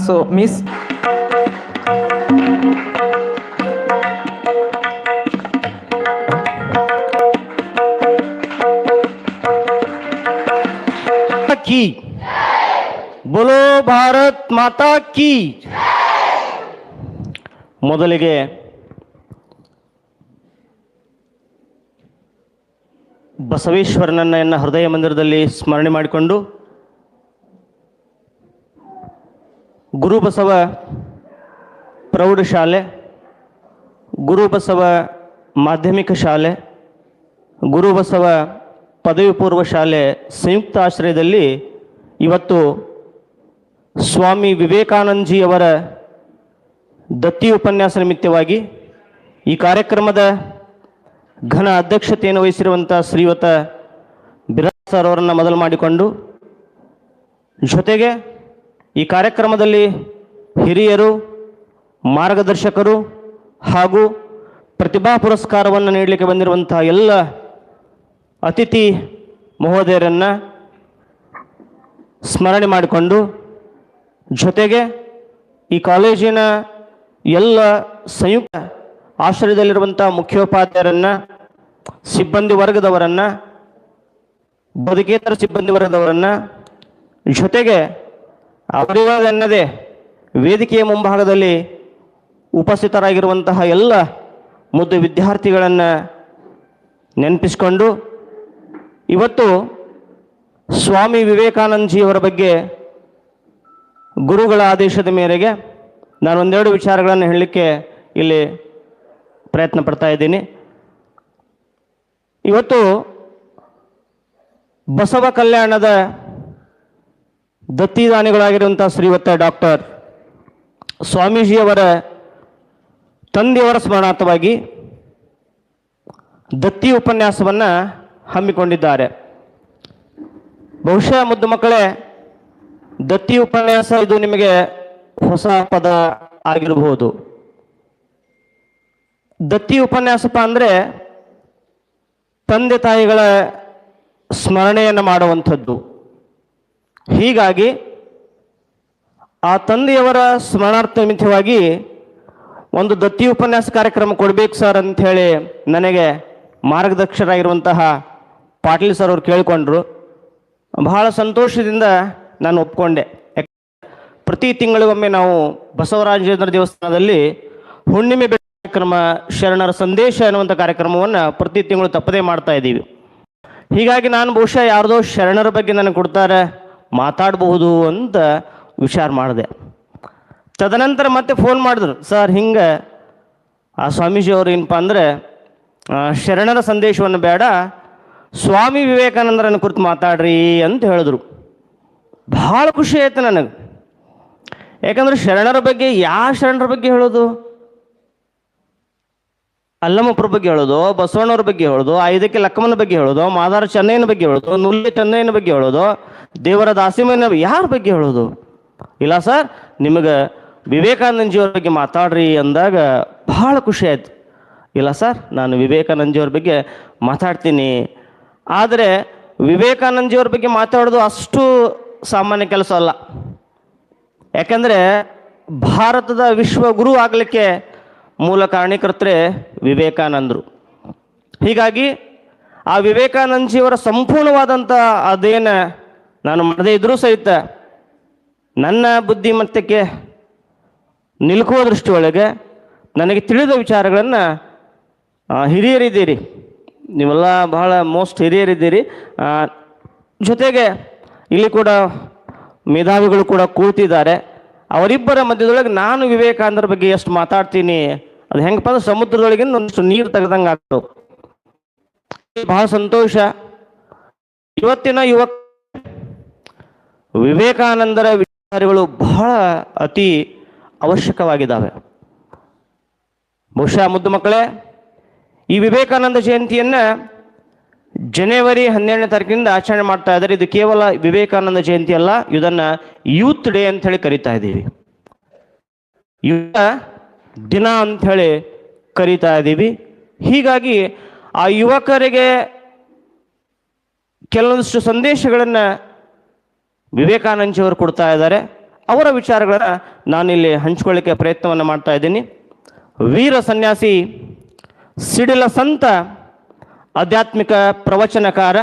So, Miss. की बोलो ಭಾರತ್ ಮಾತಾ ಕಿ. ಮೊದಲಿಗೆ ಬಸವೇಶ್ವರನನ್ನ ಹೃದಯ ಮಂದಿರದಲ್ಲಿ ಸ್ಮರಣೆ ಮಾಡಿಕೊಂಡು ಗುರುಬಸವ ಪ್ರೌಢಶಾಲೆ, ಗುರುಬಸವ ಮಾಧ್ಯಮಿಕ ಶಾಲೆ, ಗುರುಬಸವ ಪದವಿ ಪೂರ್ವ ಶಾಲೆ ಸಂಯುಕ್ತ ಆಶ್ರಯದಲ್ಲಿ ಇವತ್ತು ಸ್ವಾಮಿ ವಿವೇಕಾನಂದಜಿಯವರ ದತ್ತಿ ಉಪನ್ಯಾಸ ನಿಮಿತ್ತವಾಗಿ ಈ ಕಾರ್ಯಕ್ರಮದ ಘನ ಅಧ್ಯಕ್ಷತೆಯನ್ನು ವಹಿಸಿರುವಂಥ ಶ್ರೀಯುತ ಬಿರಾಜ್ ಸರ್ ಅವರನ್ನು ಮೊದಲು ಮಾಡಿಕೊಂಡು, ಜೊತೆಗೆ ಈ ಕಾರ್ಯಕ್ರಮದಲ್ಲಿ ಹಿರಿಯರು, ಮಾರ್ಗದರ್ಶಕರು ಹಾಗೂ ಪ್ರತಿಭಾ ಪುರಸ್ಕಾರವನ್ನು ನೀಡಲಿಕ್ಕೆ ಬಂದಿರುವಂಥ ಎಲ್ಲ ಅತಿಥಿ ಮಹೋದಯರನ್ನು ಸ್ಮರಣೆ ಮಾಡಿಕೊಂಡು, ಜೊತೆಗೆ ಈ ಕಾಲೇಜಿನ ಎಲ್ಲ ಸಂಯುಕ್ತ ಆಶ್ರಯದಲ್ಲಿರುವಂಥ ಮುಖ್ಯೋಪಾಧ್ಯಾಯರನ್ನು, ಸಿಬ್ಬಂದಿ ವರ್ಗದವರನ್ನು, ಬೋಧಕೇತರ ಸಿಬ್ಬಂದಿ ವರ್ಗದವರನ್ನು, ಜೊತೆಗೆ ಅವರಿವರನ್ನದೇ ವೇದಿಕೆಯ ಮುಂಭಾಗದಲ್ಲಿ ಉಪಸ್ಥಿತರಾಗಿರುವಂತಹ ಎಲ್ಲ ಮುದ್ದು ವಿದ್ಯಾರ್ಥಿಗಳನ್ನು ನೆನಪಿಸಿಕೊಂಡು, ಇವತ್ತು ಸ್ವಾಮಿ ವಿವೇಕಾನಂದಜಿಯವರ ಬಗ್ಗೆ ಗುರುಗಳ ಆದೇಶದ ಮೇರೆಗೆ ನಾನು ಒಂದೆರಡು ವಿಚಾರಗಳನ್ನು ಹೇಳಲಿಕ್ಕೆ ಇಲ್ಲಿ ಪ್ರಯತ್ನ ಪಡ್ತಾ ಇದ್ದೀನಿ. ಇವತ್ತು ಬಸವ ಕಲ್ಯಾಣದ ದತ್ತಿದಾನಿಗಳಾಗಿರುವಂಥ ಶ್ರೀಯುತ ಡಾಕ್ಟರ್ ಸ್ವಾಮೀಜಿಯವರ ತಂದೆಯವರ ಸ್ಮರಣಾರ್ಥವಾಗಿ ದತ್ತಿ ಉಪನ್ಯಾಸವನ್ನು ಹಮ್ಮಿಕೊಂಡಿದ್ದಾರೆ. ಬಹುಶಃ ಮುದ್ದು ಮಕ್ಕಳೇ, ದತ್ತಿ ಉಪನ್ಯಾಸ ಇದು ನಿಮಗೆ ಹೊಸ ಪದ ಆಗಿರಬಹುದು. ದತ್ತಿ ಉಪನ್ಯಾಸಪ ಅಂದರೆ ತಂದೆ ತಾಯಿಗಳ ಸ್ಮರಣೆಯನ್ನು ಮಾಡುವಂಥದ್ದು. ಹೀಗಾಗಿ ಆ ತಂದೆಯವರ ಸ್ಮರಣಾರ್ಥ ನಿಮಿತ್ತವಾಗಿ ಒಂದು ದತ್ತಿ ಉಪನ್ಯಾಸ ಕಾರ್ಯಕ್ರಮ ಕೊಡಬೇಕು ಸರ್ ಅಂಥೇಳಿ ನನಗೆ ಮಾರ್ಗದರ್ಶಕರಾಗಿರುವಂತಹ ಪಾಟೀಲ್ ಸರ್ ಅವರು ಕೇಳಿಕೊಂಡ್ರು. ಬಹಳ ಸಂತೋಷದಿಂದ ನಾನು ಒಪ್ಕೊಂಡೆ. ಪ್ರತಿ ತಿಂಗಳಿಗೊಮ್ಮೆ ನಾವು ಬಸವರಾಜೇಂದ್ರ ದೇವಸ್ಥಾನದಲ್ಲಿ ಹುಣ್ಣಿಮೆ ಕಾರ್ಯಕ್ರಮ, ಶರಣರ ಸಂದೇಶ ಎನ್ನುವಂಥ ಕಾರ್ಯಕ್ರಮವನ್ನು ಪ್ರತಿ ತಿಂಗಳು ತಪ್ಪದೇ ಮಾಡ್ತಾ ಇದ್ದೀವಿ. ಹೀಗಾಗಿ ನಾನು ಬಹುಶಃ ಯಾರ್ದೋ ಶರಣರ ಬಗ್ಗೆ ನನಗೆ ಕೊಡ್ತಾರೆ, ಮಾತಾಡಬಹುದು ಅಂತ ವಿಚಾರ ಮಾಡಿದೆ. ತದನಂತರ ಮತ್ತೆ ಫೋನ್ ಮಾಡಿದ್ರು, ಸರ್ ಹಿಂಗೆ ಆ ಸ್ವಾಮೀಜಿಯವರು ಏನಪ್ಪ ಅಂದರೆ ಶರಣರ ಸಂದೇಶವನ್ನು ಬೇಡ, ಸ್ವಾಮಿ ವಿವೇಕಾನಂದರನ್ನು ಕುರಿತು ಮಾತಾಡ್ರಿ ಅಂತ ಹೇಳಿದ್ರು. ಭಾಳ ಖುಷಿ ಆಯ್ತು ನನಗೆ. ಯಾಕಂದರೆ ಶರಣರ ಬಗ್ಗೆ ಯಾವ ಶರಣರ ಬಗ್ಗೆ ಹೇಳೋದು? ಅಲ್ಲಮಪ್ಪರ ಬಗ್ಗೆ ಹೇಳೋದು, ಬಸವಣ್ಣವ್ರ ಬಗ್ಗೆ ಹೇಳೋದು, ಐದಕ್ಕೆ ಲಕ್ಕಮ್ಮನ ಬಗ್ಗೆ ಹೇಳೋದು, ಮಾದಾರ ಚೆನ್ನಯ್ಯನ ಬಗ್ಗೆ ಹೇಳೋದು, ನುಲ್ಲೆ ಚೆನ್ನಯ್ಯನ ಬಗ್ಗೆ ಹೇಳೋದು, ದೇವರ ದಾಸಿಮಯ್ಯನ ಯಾರ ಬಗ್ಗೆ ಹೇಳೋದು? ಇಲ್ಲ ಸರ್, ನಿಮಗೆ ವಿವೇಕಾನಂದಜಿಯವ್ರ ಬಗ್ಗೆ ಮಾತಾಡ್ರಿ ಅಂದಾಗ ಭಾಳ ಖುಷಿ ಆಯಿತು. ಇಲ್ಲ ಸರ್, ನಾನು ವಿವೇಕಾನಂದಜಿಯವ್ರ ಬಗ್ಗೆ ಮಾತಾಡ್ತೀನಿ. ಆದರೆ ವಿವೇಕಾನಂದಜಿಯವ್ರ ಬಗ್ಗೆ ಮಾತಾಡೋದು ಅಷ್ಟು ಸಾಮಾನ್ಯ ಕೆಲಸ ಅಲ್ಲ. ಯಾಕಂದರೆ ಭಾರತದ ವಿಶ್ವಗುರು ಆಗಲಿಕ್ಕೆ ಮೂಲ ಕಾರಣೀಕರ್ತರೆ ವಿವೇಕಾನಂದರು. ಹೀಗಾಗಿ ಆ ವಿವೇಕಾನಂದಜಿಯವರ ಸಂಪೂರ್ಣವಾದಂಥ ಅದೇನು ನಾನು ಮಾಡದೇ ಇದ್ದರೂ ಸಹಿತ ನನ್ನ ಬುದ್ಧಿಮತ್ತಕ್ಕೆ ನಿಲುಕುವ ದೃಷ್ಟಿಯೊಳಗೆ ನನಗೆ ತಿಳಿದ ವಿಚಾರಗಳನ್ನು ಹಿರಿಯರಿದ್ದೀರಿ, ನೀವೆಲ್ಲ ಬಹಳ ಮೋಸ್ಟ್ ಹಿರಿಯರಿದ್ದೀರಿ. ಜೊತೆಗೆ ಇಲ್ಲಿ ಕೂಡ ಮೇಧಾವಿಗಳು ಕೂಡ ಕೂತಿದ್ದಾರೆ. ಅವರಿಬ್ಬರ ಮಧ್ಯದೊಳಗೆ ನಾನು ವಿವೇಕಾನಂದರ ಬಗ್ಗೆ ಎಷ್ಟು ಮಾತಾಡ್ತೀನಿ, ಅದು ಹೆಂಗಪ್ಪ ಅಂದ್ರೆ ಸಮುದ್ರದೊಳಗೆ ಒಂದಿಷ್ಟು ನೀರು ತೆಗೆದಂಗೆ ಆಗ್ತವೆ. ಬಹಳ ಸಂತೋಷ. ಇವತ್ತಿನ ಯುವಕ ವಿವೇಕಾನಂದರ ವಿಚಾರಗಳು ಬಹಳ ಅತಿ ಅವಶ್ಯಕವಾಗಿದ್ದಾವೆ. ಬಹುಶಃ ಮುದ್ದು ಮಕ್ಕಳೇ, ಈ ವಿವೇಕಾನಂದ ಜಯಂತಿಯನ್ನು ಜನವರಿ 12ನೇ ತಾರೀಕಿನಿಂದ ಆಚರಣೆ ಮಾಡ್ತಾ ಇದ್ದಾರೆ. ಇದು ಕೇವಲ ವಿವೇಕಾನಂದ ಜಯಂತಿ ಅಲ್ಲ, ಇದನ್ನು ಯೂತ್ ಡೇ ಅಂತ ಹೇಳಿ ಕರಿತಾ ಇದ್ದೀವಿ, ಯುವ ದಿನ ಅಂಥೇಳಿ ಕರಿತಾ ಇದ್ದೀವಿ. ಹೀಗಾಗಿ ಆ ಯುವಕರಿಗೆ ಕೆಲವೊಂದಿಷ್ಟು ಸಂದೇಶಗಳನ್ನು ವಿವೇಕಾನಂದಜಿಯವರು ಕೊಡ್ತಾ ಇದ್ದಾರೆ. ಅವರ ವಿಚಾರಗಳನ್ನು ನಾನಿಲ್ಲಿ ಹಂಚ್ಕೊಳ್ಳಿಕ್ಕೆ ಪ್ರಯತ್ನವನ್ನು ಮಾಡ್ತಾ ಇದ್ದೀನಿ. ವೀರ ಸನ್ಯಾಸಿ, ಸಿಡಿಲ ಸಂತ, ಆಧ್ಯಾತ್ಮಿಕ ಪ್ರವಚನಕಾರ,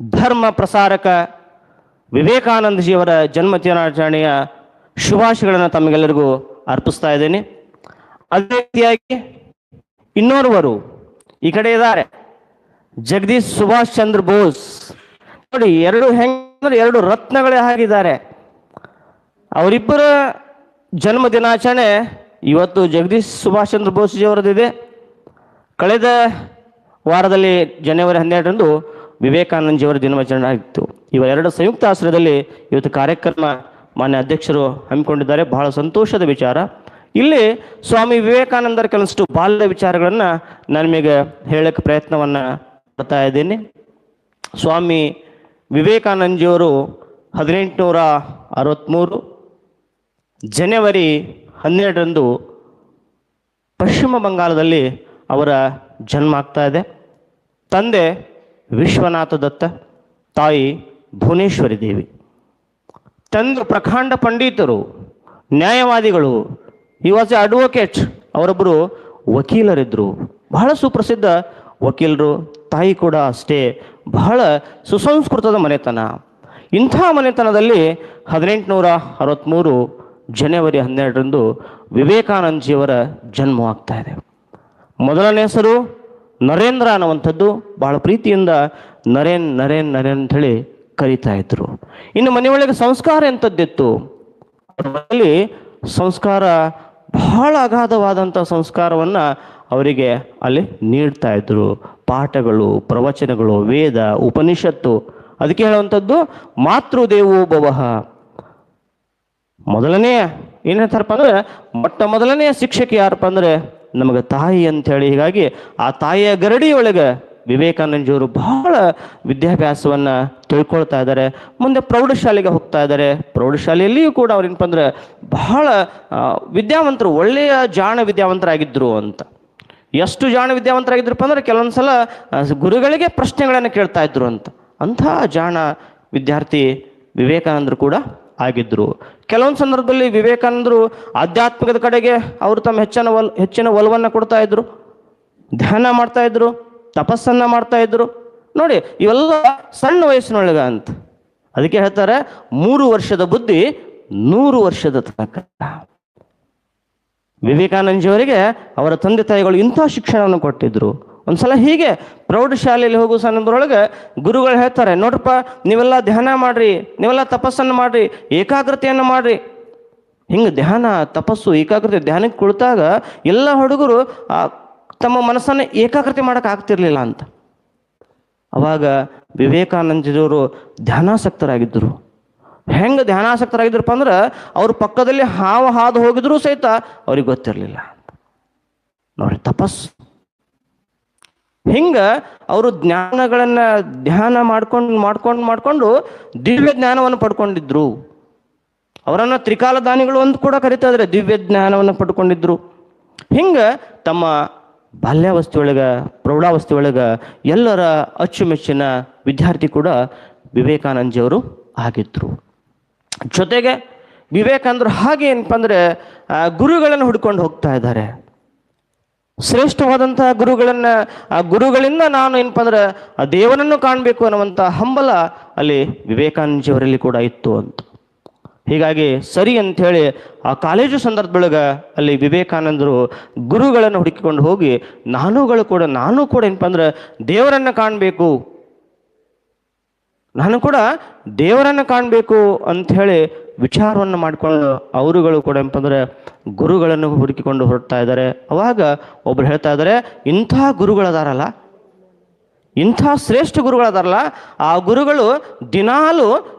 ಧರ್ಮ ಪ್ರಸಾರಕ ವಿವೇಕಾನಂದಜಿಯವರ ಜನ್ಮ ದಿನಾಚರಣೆಯ ಶುಭಾಶಯಗಳನ್ನು ತಮಗೆಲ್ಲರಿಗೂ ಅರ್ಪಿಸ್ತಾ ಇದ್ದೀನಿ. ಅದೇ ರೀತಿಯಾಗಿ ಇನ್ನೋರ್ವರು ಈ ಕಡೆ ಇದ್ದಾರೆ, ಜಗದೀಶ್ ಸುಭಾಷ್ ಚಂದ್ರ ಬೋಸ್. ನೋಡಿ, ಎರಡು ರತ್ನಗಳೇ ಆಗಿದ್ದಾರೆ. ಅವರಿಬ್ಬರ ಜನ್ಮ ದಿನಾಚರಣೆ ಇವತ್ತು ಜಗದೀಶ್ ಸುಭಾಷ್ ಚಂದ್ರ ಬೋಸ್ ಜಿಯವರದಿದೆ. ಕಳೆದ ವಾರದಲ್ಲಿ ಜನವರಿ 12ರಂದು ವಿವೇಕಾನಂದಜಿಯವರ ದಿನಾಚರಣೆ ಆಗಿತ್ತು. ಇವರೆರಡು ಸಂಯುಕ್ತ ಆಶ್ರಯದಲ್ಲಿ ಇವತ್ತು ಕಾರ್ಯಕ್ರಮ ಮಾನ್ಯ ಅಧ್ಯಕ್ಷರು ಹಮ್ಮಿಕೊಂಡಿದ್ದಾರೆ. ಬಹಳ ಸಂತೋಷದ ವಿಚಾರ. ಇಲ್ಲಿ ಸ್ವಾಮಿ ವಿವೇಕಾನಂದರ ಕೆಲವಷ್ಟು ಬಾಲ್ಯದ ವಿಚಾರಗಳನ್ನು ನಾನು ನಿಮಗೆ ಹೇಳಕ್ಕೆ ಪ್ರಯತ್ನವನ್ನು ಮಾಡ್ತಾ ಇದ್ದೀನಿ. ಸ್ವಾಮಿ ವಿವೇಕಾನಂದಜಿಯವರು 1863 ಜನವರಿ 12ರಂದು ಪಶ್ಚಿಮ ಬಂಗಾಳದಲ್ಲಿ ಅವರ ಜನ್ಮ ಆಗ್ತಾ ಇದೆ. ತಂದೆ ವಿಶ್ವನಾಥ ದತ್ತ, ತಾಯಿ ಭುವನೇಶ್ವರಿ ದೇವಿ. ತಂದೆ ಪ್ರಕಾಂಡ ಪಂಡಿತರು, ನ್ಯಾಯವಾದಿಗಳು. ಈ ವಾಸ್ ಎ ಅಡ್ವೊಕೇಟ್. ಅವರೊಬ್ಬರು ವಕೀಲರಿದ್ದರು, ಬಹಳ ಸುಪ್ರಸಿದ್ಧ ವಕೀಲರು. ತಾಯಿ ಕೂಡ ಅಷ್ಟೇ, ಬಹಳ ಸುಸಂಸ್ಕೃತದ ಮನೆತನ. ಇಂಥ ಮನೆತನದಲ್ಲಿ 1863 ಜನವರಿ 12ರಂದು ವಿವೇಕಾನಂದಜಿಯವರ ಜನ್ಮವಾಗ್ತಾ ಇದೆ. ಮೊದಲನೇ ಹೆಸರು ನರೇಂದ್ರ ಅನ್ನುವಂಥದ್ದು. ಬಹಳ ಪ್ರೀತಿಯಿಂದ ನರೇನ್ ನರೇನ್ ನರೇನ್ ಅಂತ ಹೇಳಿ ಕರೀತಾ ಇದ್ರು. ಇನ್ನು ಮನೆಯೊಳಗೆ ಸಂಸ್ಕಾರ ಎಂಥದ್ದಿತ್ತು, ಅಲ್ಲಿ ಸಂಸ್ಕಾರ ಬಹಳ ಅಗಾಧವಾದಂಥ ಸಂಸ್ಕಾರವನ್ನು ಅವರಿಗೆ ಅಲ್ಲಿ ನೀಡ್ತಾ ಇದ್ರು. ಪಾಠಗಳು, ಪ್ರವಚನಗಳು, ವೇದ, ಉಪನಿಷತ್ತು. ಅದಕ್ಕೆ ಹೇಳುವಂಥದ್ದು ಮಾತೃದೇವೋ ಭವಃ. ಮೊದಲನೆಯ ಏನು ಹೇಳ್ತಾರಪ್ಪ ಅಂದರೆ, ಮೊದಲನೆಯ ಶಿಕ್ಷಕಿ ಯಾರಪ್ಪ ಅಂದರೆ ನಮಗೆ ತಾಯಿ ಅಂಥೇಳಿ. ಹೀಗಾಗಿ ಆ ತಾಯಿಯ ಗರಡಿಯೊಳಗೆ ವಿವೇಕಾನಂದಜಿಯವರು ಬಹಳ ವಿದ್ಯಾಭ್ಯಾಸವನ್ನು ತಿಳ್ಕೊಳ್ತಾ ಇದ್ದಾರೆ. ಮುಂದೆ ಪ್ರೌಢಶಾಲೆಗೆ ಹೋಗ್ತಾ ಇದ್ದಾರೆ. ಪ್ರೌಢಶಾಲೆಯಲ್ಲಿಯೂ ಕೂಡ ಅವ್ರೇನಪ್ಪ ಅಂದರೆ ಬಹಳ ವಿದ್ಯಾವಂತರು, ಒಳ್ಳೆಯ ಜಾಣ ವಿದ್ಯಾವಂತರಾಗಿದ್ದರು ಅಂತ. ಎಷ್ಟು ಜಾಣ ವಿದ್ಯಾವಂತರಾಗಿದ್ರಪ್ಪ ಅಂದರೆ ಕೆಲವೊಂದು ಸಲ ಗುರುಗಳಿಗೆ ಪ್ರಶ್ನೆಗಳನ್ನು ಕೇಳ್ತಾ ಇದ್ರು ಅಂತ. ಅಂಥ ಜಾಣ ವಿದ್ಯಾರ್ಥಿ ವಿವೇಕಾನಂದರು ಕೂಡ ಆಗಿದ್ದರು. ಕೆಲವೊಂದು ಸಂದರ್ಭದಲ್ಲಿ ವಿವೇಕಾನಂದರು ಆಧ್ಯಾತ್ಮಿಕದ ಕಡೆಗೆ ಅವರು ತಮ್ಮ ಹೆಚ್ಚಿನ ಒಲವನ್ನು ಕೊಡ್ತಾ ಇದ್ರು, ಧ್ಯಾನ ಮಾಡ್ತಾ ಇದ್ರು, ತಪಸ್ಸನ್ನು ಮಾಡ್ತಾ ಇದ್ರು. ನೋಡಿ, ಇವೆಲ್ಲ ಸಣ್ಣ ವಯಸ್ಸಿನೊಳಗ ಅಂತ. ಅದಕ್ಕೆ ಹೇಳ್ತಾರೆ 3 ವರ್ಷದ ಬುದ್ಧಿ 100 ವರ್ಷದ ತನಕ. ವಿವೇಕಾನಂದಜಿಯವರಿಗೆ ಅವರ ತಂದೆ ತಾಯಿಗಳು ಇಂಥ ಶಿಕ್ಷಣವನ್ನು ಕೊಟ್ಟಿದ್ರು. ಒಂದ್ಸಲ ಹೀಗೆ ಪ್ರೌಢಶಾಲೆಯಲ್ಲಿ ಹೋಗುವ ಸಂದರ್ಭದೊಳಗೆ ಗುರುಗಳು ಹೇಳ್ತಾರೆ, ನೋಡ್ರಪ್ಪ, ನೀವೆಲ್ಲ ಧ್ಯಾನ ಮಾಡ್ರಿ, ನೀವೆಲ್ಲ ತಪಸ್ಸನ್ನು ಮಾಡ್ರಿ, ಏಕಾಗ್ರತೆಯನ್ನು ಮಾಡ್ರಿ. ಹಿಂಗೆ ಧ್ಯಾನ, ತಪಸ್ಸು, ಏಕಾಗ್ರತೆ, ಧ್ಯಾನಕ್ಕೆ ಕುಳಿತಾಗ ಎಲ್ಲ ಹುಡುಗರು ತಮ್ಮ ಮನಸ್ಸನ್ನು ಏಕಾಗ್ರತೆ ಮಾಡೋಕೆ ಆಗ್ತಿರ್ಲಿಲ್ಲ ಅಂತ. ಅವಾಗ ವಿವೇಕಾನಂದಜಿಯವರು ಧ್ಯಾನಾಸಕ್ತರಾಗಿದ್ದರು. ಹೆಂಗೆ ಧ್ಯಾನಾಸಕ್ತರಾಗಿದ್ರಪ್ಪ ಅಂದ್ರೆ ಅವ್ರ ಪಕ್ಕದಲ್ಲಿ ಹಾದು ಹೋಗಿದ್ರು ಸಹಿತ ಅವ್ರಿಗೆ ಗೊತ್ತಿರಲಿಲ್ಲ. ನೋಡಿ, ತಪಸ್ಸು. ಹಿಂಗೆ ಅವರು ಜ್ಞಾನಗಳನ್ನು ಧ್ಯಾನ ಮಾಡ್ಕೊಂಡು ದಿವ್ಯ ಜ್ಞಾನವನ್ನು ಪಡ್ಕೊಂಡಿದ್ರು. ಅವರನ್ನು ತ್ರಿಕಾಲದಾನಿಗಳು ಅಂತ ಕೂಡ ಕರಿತಾ ಇದ್ದಾರೆ. ದಿವ್ಯ ಜ್ಞಾನವನ್ನು ಪಡ್ಕೊಂಡಿದ್ರು. ಹಿಂಗೆ ತಮ್ಮ ಬಾಲ್ಯಾವಸ್ಥೆಯೊಳಗೆ, ಪ್ರೌಢಾವಸ್ಥೆಯೊಳಗೆ ಎಲ್ಲರ ಅಚ್ಚುಮೆಚ್ಚಿನ ವಿದ್ಯಾರ್ಥಿ ಕೂಡ ವಿವೇಕಾನಂದಜಿಯವರು ಆಗಿದ್ರು. ಜೊತೆಗೆ ವಿವೇಕಾನಂದರು ಹಾಗೆ ಏನಪ್ಪ ಅಂದರೆ ಗುರುಗಳನ್ನು ಹುಡ್ಕೊಂಡು ಹೋಗ್ತಾ ಇದ್ದಾರೆ. ಶ್ರೇಷ್ಠವಾದಂತಹ ಗುರುಗಳಿಂದ ನಾನು ಏನಪ್ಪ ಅಂದ್ರೆ ಆ ದೇವರನ್ನು ಕಾಣಬೇಕು ಅನ್ನುವಂಥ ಹಂಬಲ ಅಲ್ಲಿ ವಿವೇಕಾನಂದಜಿಯವರಲ್ಲಿ ಕೂಡ ಇತ್ತು ಅಂತ. ಹೀಗಾಗಿ ಸರಿ ಅಂಥೇಳಿ ಆ ಕಾಲೇಜು ಸಂದರ್ಭದೊಳಗೆ ಅಲ್ಲಿ ವಿವೇಕಾನಂದರು ಗುರುಗಳನ್ನು ಹುಡುಕಿಕೊಂಡು ಹೋಗಿ ನಾನು ಕೂಡ ಏನಪ್ಪ ಅಂದ್ರೆ ದೇವರನ್ನು ಕಾಣಬೇಕು, ನಾನು ಕೂಡ ದೇವರನ್ನು ಕಾಣಬೇಕು ಅಂಥೇಳಿ ವಿಚಾರವನ್ನು ಮಾಡಿಕೊಂಡು ಅವರುಗಳು ಕೂಡ ಏನಪ್ಪ ಅಂದರೆ ಗುರುಗಳನ್ನು ಹುಡುಕಿಕೊಂಡು ಹೊರಡ್ತಾ ಇದ್ದಾರೆ. ಅವಾಗ ಒಬ್ರು ಹೇಳ್ತಾ ಇದ್ದಾರೆ, ಇಂಥ ಗುರುಗಳದಾರಲ್ಲ, ಇಂಥ ಶ್ರೇಷ್ಠ ಗುರುಗಳದಾರಲ್ಲ, ಆ ಗುರುಗಳು ದಿನಾಲು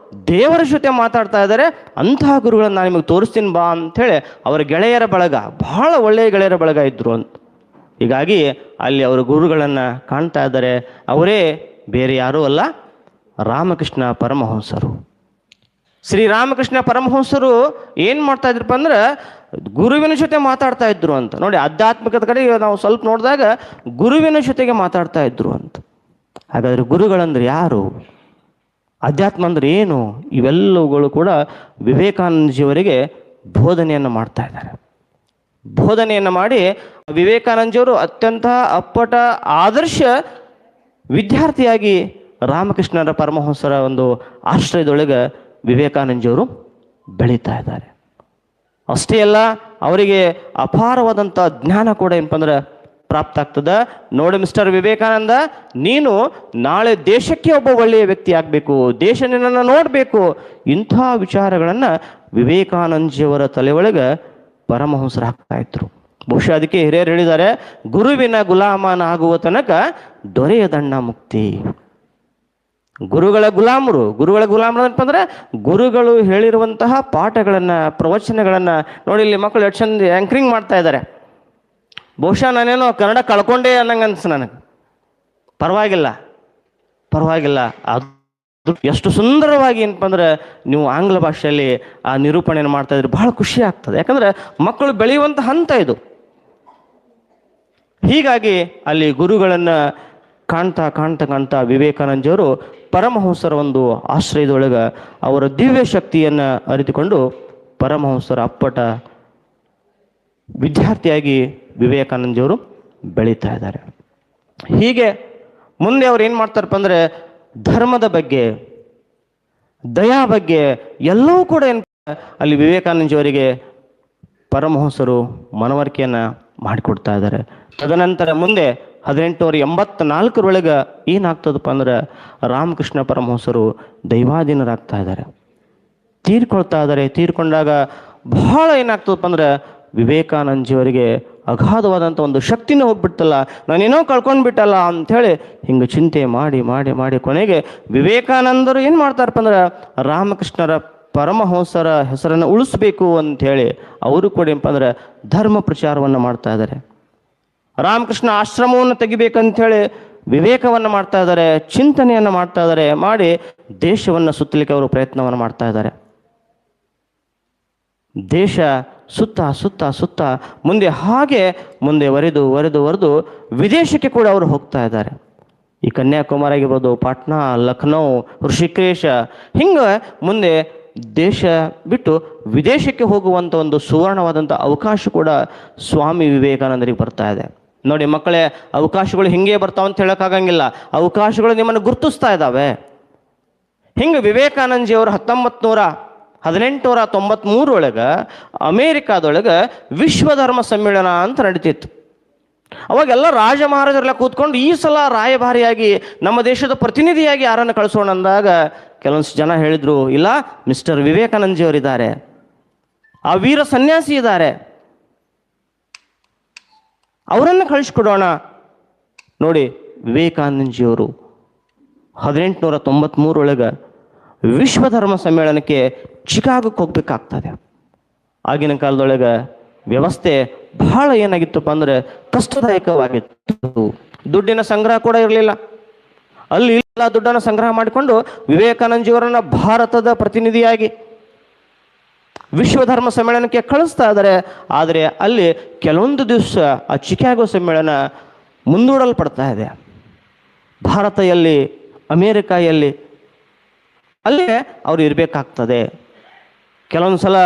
ದೇವರ ಜೊತೆ ಮಾತಾಡ್ತಾ ಇದ್ದಾರೆ, ಅಂತಹ ಗುರುಗಳನ್ನು ನಾನು ನಿಮಗೆ ತೋರಿಸ್ತೀನಿ ಬಾ ಅಂಥೇಳಿ ಅವರ ಗೆಳೆಯರ ಬಳಗ, ಬಹಳ ಒಳ್ಳೆಯ ಗೆಳೆಯರ ಬಳಗ ಇದ್ದರು ಅಂತ. ಹೀಗಾಗಿ ಅಲ್ಲಿ ಅವರು ಗುರುಗಳನ್ನು ಕಾಣ್ತಾ ಇದ್ದಾರೆ. ಅವರೇ ಬೇರೆ ಯಾರೂ ಅಲ್ಲ, ರಾಮಕೃಷ್ಣ ಪರಮಹಂಸರು. ಶ್ರೀರಾಮಕೃಷ್ಣ ಪರಮಹಂಸರು ಏನು ಮಾಡ್ತಾ ಇದ್ರಪ್ಪ ಅಂದ್ರೆ ಗುರುವಿನ ಜೊತೆ ಮಾತಾಡ್ತಾ ಇದ್ರು ಅಂತ. ನೋಡಿ, ಆಧ್ಯಾತ್ಮಿಕದ ಕಡೆ ನಾವು ಸ್ವಲ್ಪ ನೋಡಿದಾಗ ಗುರುವಿನ ಜೊತೆಗೆ ಮಾತಾಡ್ತಾ ಇದ್ರು ಅಂತ. ಹಾಗಾದರೆ ಗುರುಗಳಂದ್ರೆ ಯಾರು? ಅಧ್ಯಾತ್ಮ ಅಂದ್ರೆ ಏನು, ಇವೆಲ್ಲವುಗಳು ಕೂಡ ವಿವೇಕಾನಂದಜಿಯವರಿಗೆ ಬೋಧನೆಯನ್ನು ಮಾಡ್ತಾ ಇದ್ದಾರೆ. ಬೋಧನೆಯನ್ನು ಮಾಡಿ ವಿವೇಕಾನಂದಜಿಯವರು ಅತ್ಯಂತ ಅಪ್ಪಟ ಆದರ್ಶ ವಿದ್ಯಾರ್ಥಿಯಾಗಿ ರಾಮಕೃಷ್ಣರ ಪರಮಹಂಸರ ಒಂದು ಆಶ್ರಯದೊಳಗೆ ವಿವೇಕಾನಂದಜಿಯವರು ಬೆಳೀತಾ ಇದ್ದಾರೆ. ಅಷ್ಟೇ ಅಲ್ಲ, ಅವರಿಗೆ ಅಪಾರವಾದಂಥ ಜ್ಞಾನ ಕೂಡ ಏನಪ್ಪ ಅಂದ್ರೆ ಪ್ರಾಪ್ತ ಆಗ್ತದೆ. ನೋಡಿ ಮಿಸ್ಟರ್ ವಿವೇಕಾನಂದ, ನೀನು ನಾಳೆ ದೇಶಕ್ಕೆ ಒಬ್ಬ ಒಳ್ಳೆಯ ವ್ಯಕ್ತಿ ಆಗಬೇಕು, ದೇಶ ನಿನ್ನನ್ನು ನೋಡಬೇಕು, ಇಂಥ ವಿಚಾರಗಳನ್ನು ವಿವೇಕಾನಂದಜಿಯವರ ತಲೆ ಒಳಗೆ ಪರಮಹಂಸರು ಹಾಕ್ತಾ ಇದ್ರು. ಬಹುಶಃ ಅದಕ್ಕೆ ಹಿರಿಯರು ಹೇಳಿದ್ದಾರೆ, ಗುರುವಿನ ಗುಲಾಮನ ಆಗುವ ತನಕ ದೊರೆಯದಣ್ಣ ಮುಕ್ತಿ. ಗುರುಗಳ ಗುಲಾಮರು ಏನಪ್ಪ ಅಂದ್ರೆ ಗುರುಗಳು ಹೇಳಿರುವಂತಹ ಪಾಠಗಳನ್ನು, ಪ್ರವಚನಗಳನ್ನು ನೋಡಿ. ಇಲ್ಲಿ ಮಕ್ಕಳು ಎಷ್ಟು ಚಂದ ಆ್ಯಂಕರಿಂಗ್ ಮಾಡ್ತಾ ಇದ್ದಾರೆ. ಬಹುಶಃ ನಾನೇನೋ ಕನ್ನಡ ಕಳ್ಕೊಂಡೇ ಅನ್ನಂಗೆ ಅನ್ಸ ನನಗೆ. ಪರವಾಗಿಲ್ಲ, ಅದು ಎಷ್ಟು ಸುಂದರವಾಗಿ ಏನಪ್ಪ ಅಂದ್ರೆ ನೀವು ಆಂಗ್ಲ ಭಾಷೆಯಲ್ಲಿ ಆ ನಿರೂಪಣೆಯನ್ನು ಮಾಡ್ತಾ ಇದ್ರೆ ಬಹಳ ಖುಷಿ ಆಗ್ತದೆ. ಯಾಕಂದ್ರೆ ಮಕ್ಕಳು ಬೆಳೆಯುವಂಥ ಹಂತ ಇದು. ಹೀಗಾಗಿ ಅಲ್ಲಿ ಗುರುಗಳನ್ನು ಕಾಣ್ತಾ ವಿವೇಕಾನಂದಜಿಯವರು ಪರಮಹಂಸರ ಒಂದು ಆಶ್ರಯದೊಳಗೆ ಅವರ ದಿವ್ಯ ಶಕ್ತಿಯನ್ನು ಅರಿತುಕೊಂಡು ಪರಮಹಂಸರ ಅಪ್ಪಟ ವಿದ್ಯಾರ್ಥಿಯಾಗಿ ವಿವೇಕಾನಂದಜಿಯವರು ಬೆಳೀತಾ ಇದ್ದಾರೆ. ಹೀಗೆ ಮುಂದೆ ಅವ್ರು ಏನು ಮಾಡ್ತಾರಪ್ಪ ಅಂದರೆ ಧರ್ಮದ ಬಗ್ಗೆ, ದಯಾ ಬಗ್ಗೆ ಎಲ್ಲವೂ ಕೂಡ ಏನು ಅಲ್ಲಿ ವಿವೇಕಾನಂದಜಿಯವರಿಗೆ ಪರಮಹಂಸರು ಮನವರಿಕೆಯನ್ನು ಮಾಡಿಕೊಡ್ತಾ ಇದ್ದಾರೆ. ತದನಂತರ ಮುಂದೆ 1884 ಏನಾಗ್ತದಪ್ಪ ಅಂದ್ರೆ ರಾಮಕೃಷ್ಣ ಪರಮಹಂಸರು ದೈವಾಧೀನರಾಗ್ತಾ ಇದ್ದಾರೆ, ತೀರ್ಕೊಂಡಾಗ ಬಹಳ ಏನಾಗ್ತದಪ್ಪ ಅಂದ್ರೆ ವಿವೇಕಾನಂದಜಿಯವರಿಗೆ ಅಗಾಧವಾದಂಥ ಒಂದು ಶಕ್ತಿನೂ ಹೋಗ್ಬಿಡ್ತಲ್ಲ, ನಾನೇನೋ ಕಳ್ಕೊಂಡ್ಬಿಟ್ಟಲ್ಲ ಅಂಥೇಳಿ ಹಿಂಗೆ ಚಿಂತೆ ಮಾಡಿ ಕೊನೆಗೆ ವಿವೇಕಾನಂದರು ಏನು ಮಾಡ್ತಾರಪ್ಪ ಅಂದ್ರೆ ರಾಮಕೃಷ್ಣರ ಪರಮಹಂಸರ ಹೆಸರನ್ನು ಉಳಿಸ್ಬೇಕು ಅಂಥೇಳಿ ಅವರು ಕೂಡ ಏನಪ್ಪ ಅಂದ್ರೆ ಧರ್ಮ ಪ್ರಚಾರವನ್ನು ಮಾಡ್ತಾ ಇದ್ದಾರೆ. ರಾಮಕೃಷ್ಣ ಆಶ್ರಮವನ್ನು ತೆಗಿಬೇಕಂಥೇಳಿ ವಿವೇಕವನ್ನು ಮಾಡ್ತಾ ಇದ್ದಾರೆ, ಚಿಂತನೆಯನ್ನು ಮಾಡ್ತಾ ಇದ್ದಾರೆ, ಮಾಡಿ ದೇಶವನ್ನು ಸುತ್ತಲಿಕ್ಕೆ ಅವರು ಪ್ರಯತ್ನವನ್ನು ಮಾಡ್ತಾ ಇದ್ದಾರೆ. ದೇಶ ಸುತ್ತ ಮುಂದೆ ವರೆದು ವಿದೇಶಕ್ಕೆ ಕೂಡ ಅವರು ಹೋಗ್ತಾ ಇದ್ದಾರೆ. ಈ ಕನ್ಯಾಕುಮಾರಿ ಆಗಿರ್ಬೋದು, ಪಾಟ್ನಾ, ಲಖನೌ, ಋಷಿಕೇಶ, ಹಿಂಗೆ ಮುಂದೆ ದೇಶ ಬಿಟ್ಟು ವಿದೇಶಕ್ಕೆ ಹೋಗುವಂಥ ಒಂದು ಸುವರ್ಣವಾದಂಥ ಅವಕಾಶ ಕೂಡ ಸ್ವಾಮಿ ವಿವೇಕಾನಂದರಿಗೆ ಬರ್ತಾ ಇದೆ. ನೋಡಿ ಮಕ್ಕಳೇ, ಅವಕಾಶಗಳು ಹಿಂಗೆ ಬರ್ತಾವಂತ ಹೇಳೋಕ್ಕಾಗಂಗಿಲ್ಲ, ಅವಕಾಶಗಳು ನಿಮ್ಮನ್ನು ಗುರುತಿಸ್ತಾ ಇದ್ದಾವೆ. ಹಿಂಗೆ ವಿವೇಕಾನಂದಜಿಯವರು 1893 ಅಮೇರಿಕಾದೊಳಗೆ ವಿಶ್ವಧರ್ಮ ಸಮ್ಮೇಳನ ಅಂತ ನಡೀತಿತ್ತು. ಅವಾಗೆಲ್ಲ ರಾಜ ಮಹಾರಾಜರೆಲ್ಲ ಕೂತ್ಕೊಂಡು ಈ ಸಲ ರಾಯಭಾರಿಯಾಗಿ ನಮ್ಮ ದೇಶದ ಪ್ರತಿನಿಧಿಯಾಗಿ ಯಾರನ್ನು ಕಳಿಸೋಣ ಅಂದಾಗ ಕೆಲವೊಂದು ಜನ ಹೇಳಿದ್ರು, ಇಲ್ಲ, ಮಿಸ್ಟರ್ ವಿವೇಕಾನಂದಜಿಯವರಿದ್ದಾರೆ, ಆ ವೀರ ಸನ್ಯಾಸಿ ಇದ್ದಾರೆ, ಅವರನ್ನು ಕಳಿಸ್ಕೊಡೋಣ. ನೋಡಿ ವಿವೇಕಾನಂದಜಿಯವರು 1893 ವಿಶ್ವಧರ್ಮ ಸಮ್ಮೇಳನಕ್ಕೆ ಚಿಕಾಗೋಕ್ಕೆ ಹೋಗ್ಬೇಕಾಗ್ತದೆ. ಆಗಿನ ಕಾಲದೊಳಗೆ ವ್ಯವಸ್ಥೆ ಬಹಳ ಏನಾಗಿತ್ತಪ್ಪ ಅಂದರೆ ಕಷ್ಟದಾಯಕವಾಗಿತ್ತು. ದುಡ್ಡಿನ ಸಂಗ್ರಹ ಕೂಡ ಇರಲಿಲ್ಲ. ಅಲ್ಲಿ ಎಲ್ಲ ದುಡ್ಡನ್ನು ಸಂಗ್ರಹ ಮಾಡಿಕೊಂಡು ವಿವೇಕಾನಂದಜಿಯವರನ್ನ ಭಾರತದ ಪ್ರತಿನಿಧಿಯಾಗಿ ವಿಶ್ವಧರ್ಮ ಸಮ್ಮೇಳನಕ್ಕೆ ಕಳಿಸ್ತಾ ಇದ್ದಾರೆ. ಆದರೆ ಅಲ್ಲಿ ಕೆಲವೊಂದು ದಿವಸ ಆ ಚಿಕಾಗೋ ಸಮ್ಮೇಳನ ಮುಂದೂಡಲ್ಪಡ್ತಾ ಇದೆ. ಭಾರತದಲ್ಲಿ, ಅಮೇರಿಕೆಯಲ್ಲಿ ಅಲ್ಲೇ ಅವರು ಇರಬೇಕಾಗ್ತದೆ. ಕೆಲವೊಂದು ಸಲ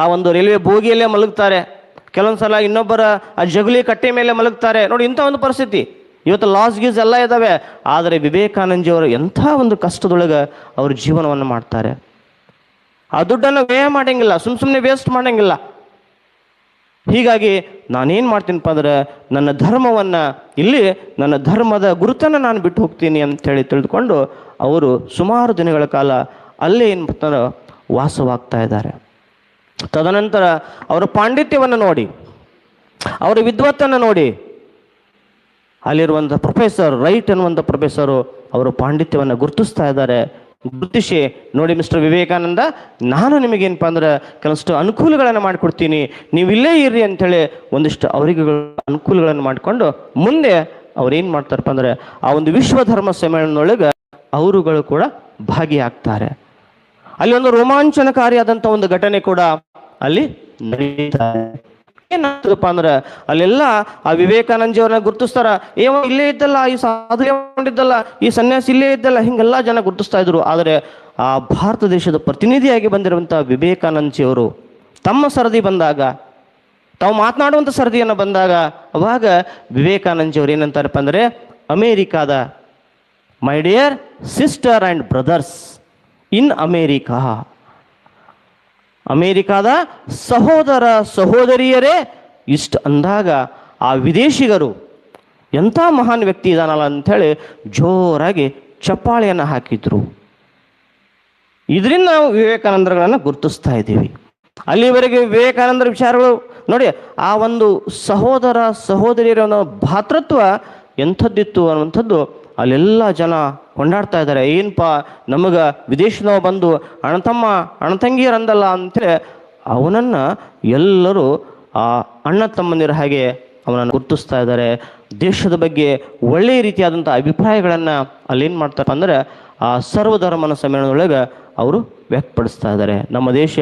ಆ ಒಂದು ರೈಲ್ವೆ ಬೋಗಿಯಲ್ಲೇ ಮಲಗ್ತಾರೆ, ಕೆಲವೊಂದು ಸಲ ಇನ್ನೊಬ್ಬರ ಆ ಜಗುಲಿ ಕಟ್ಟೆ ಮೇಲೆ ಮಲಗ್ತಾರೆ. ನೋಡಿ, ಇಂಥ ಒಂದು ಪರಿಸ್ಥಿತಿ ಇವತ್ತು ಲಾಸ್ ಗೀಸ್ ಎಲ್ಲ ಇದ್ದಾವೆ. ಆದರೆ ವಿವೇಕಾನಂದಜಿಯವರು ಎಂಥ ಒಂದು ಕಷ್ಟದೊಳಗೆ ಅವ್ರ ಜೀವನವನ್ನು ಮಾಡ್ತಾರೆ. ಆ ದುಡ್ಡನ್ನು ವ್ಯಯ ಮಾಡಂಗಿಲ್ಲ, ಸುಮ್ಮನೆ ವೇಸ್ಟ್ ಮಾಡಂಗಿಲ್ಲ. ಹೀಗಾಗಿ ನಾನೇನು ಮಾಡ್ತೀನಪ್ಪ ಅಂದ್ರೆ ನನ್ನ ಧರ್ಮವನ್ನು ಇಲ್ಲಿ, ನನ್ನ ಧರ್ಮದ ಗುರುತನ್ನು ನಾನು ಬಿಟ್ಟು ಹೋಗ್ತೀನಿ ಅಂಥೇಳಿ ತಿಳಿದುಕೊಂಡು ಅವರು ಸುಮಾರು ದಿನಗಳ ಕಾಲ ಅಲ್ಲೇ ಏನು ಮಾಡ್ತಾರೆ, ವಾಸವಾಗ್ತಾ ಇದ್ದಾರೆ. ತದನಂತರ ಅವರ ಪಾಂಡಿತ್ಯವನ್ನು ನೋಡಿ, ಅವರ ವಿದ್ವತ್ತನ್ನು ನೋಡಿ, ಅಲ್ಲಿರುವಂಥ ಪ್ರೊಫೆಸರ್ ರೈಟ್ ಅನ್ನುವಂಥ ಪ್ರೊಫೆಸರು ಅವರ ಪಾಂಡಿತ್ಯವನ್ನು ಗುರುತಿಸ್ತಾ ಇದ್ದಾರೆ. ಗುರುತಿಸಿ, ನೋಡಿ ಮಿಸ್ಟರ್ ವಿವೇಕಾನಂದ, ನಾನು ನಿಮಗೇನಪ್ಪ ಅಂದ್ರೆ ಕೆಲವಷ್ಟು ಅನುಕೂಲಗಳನ್ನು ಮಾಡಿಕೊಡ್ತೀನಿ, ನೀವು ಇಲ್ಲೇ ಇರ್ರಿ ಅಂಥೇಳಿ ಒಂದಿಷ್ಟು ಅವರಿಗೆ ಅನುಕೂಲಗಳನ್ನು ಮಾಡಿಕೊಂಡು ಮುಂದೆ ಅವ್ರೇನು ಮಾಡ್ತಾರಪ್ಪ ಅಂದರೆ ಆ ಒಂದು ವಿಶ್ವಧರ್ಮ ಸಮ್ಮೇಳನದೊಳಗೆ ಅವರುಗಳು ಕೂಡ ಭಾಗಿಯಾಗ್ತಾರೆ. ಅಲ್ಲಿ ಒಂದು ರೋಮಾಂಚನಕಾರಿಯಾದಂಥ ಒಂದು ಘಟನೆ ಕೂಡ ಅಲ್ಲಿ ನಡೀತಾರೆ. ಏನಾಗ್ತದಪ್ಪ ಅಂದ್ರೆ ಅಲ್ಲೆಲ್ಲ ಆ ವಿವೇಕಾನಂದಜಿಯವ್ರನ್ನ ಗುರುತಿಸ್ತಾರ. ಏವ ಇಲ್ಲೇ ಇದ್ದಲ್ಲ, ಈ ಸಾಧು ಇದ್ದಲ್ಲ, ಈ ಸನ್ಯಾಸಿ ಇಲ್ಲೇ ಇದ್ದಲ್ಲ, ಹಿಂಗೆಲ್ಲ ಜನ ಗುರುತಿಸ್ತಾ ಇದ್ರು. ಆದರೆ ಆ ಭಾರತ ದೇಶದ ಪ್ರತಿನಿಧಿಯಾಗಿ ಬಂದಿರುವಂಥ ವಿವೇಕಾನಂದಜಿಯವರು ತಮ್ಮ ಸರದಿ ಬಂದಾಗ, ತಾವು ಮಾತನಾಡುವಂಥ ಸರದಿಯನ್ನು ಬಂದಾಗ, ಅವಾಗ ವಿವೇಕಾನಂದಜಿಯವರು ಏನಂತಾರಪ್ಪ ಅಂದರೆ, ಅಮೇರಿಕಾದ my dear sister and brothers in America, ಅಮೇರಿಕಾದ ಸಹೋದರ ಸಹೋದರಿಯರೇ ಇಷ್ಟು ಅಂದಾಗ ಆ ವಿದೇಶಿಗರು ಎಂಥ ಮಹಾನ್ ವ್ಯಕ್ತಿ ಇದಾನಲ್ಲ ಅಂಥೇಳಿ ಜೋರಾಗಿ ಚಪ್ಪಾಳೆಯನ್ನು ಹಾಕಿದ್ರು. ಇದರಿಂದ ನಾವು ವಿವೇಕಾನಂದರುಗಳನ್ನು ಗುರುತಿಸ್ತಾ ಇದ್ದೀವಿ. ಅಲ್ಲಿವರೆಗೆ ವಿವೇಕಾನಂದರ ವಿಚಾರಗಳು ನೋಡಿ, ಆ ಒಂದು ಸಹೋದರ ಸಹೋದರಿಯರ ಒಂದು ಭಾತೃತ್ವ ಎಂಥದ್ದಿತ್ತು ಅನ್ನುವಂಥದ್ದು ಅಲ್ಲೆಲ್ಲ ಜನ ಕೊಂಡಾಡ್ತಾ ಇದ್ದಾರೆ. ಏನಪ್ಪ ನಮಗೆ ವಿದೇಶದವ ಬಂದು ಅಣ್ಣತಮ್ಮ ಅಣ್ಣತಂಗಿಯರಂದಲ್ಲ ಅಂತೇಳಿ ಅವನನ್ನು ಎಲ್ಲರೂ ಆ ಅಣ್ಣ ತಮ್ಮಂದಿರ ಹಾಗೆ ಅವನನ್ನು ಗುರುತಿಸ್ತಾ ಇದ್ದಾರೆ. ದೇಶದ ಬಗ್ಗೆ ಒಳ್ಳೆಯ ರೀತಿಯಾದಂಥ ಅಭಿಪ್ರಾಯಗಳನ್ನು ಅಲ್ಲೇನು ಮಾಡ್ತಾರಪ್ಪ ಅಂದರೆ ಆ ಸರ್ವಧರ್ಮನ ಸಮ್ಮೇಳನದೊಳಗೆ ಅವರು ವ್ಯಕ್ತಪಡಿಸ್ತಾ ಇದ್ದಾರೆ. ನಮ್ಮ ದೇಶ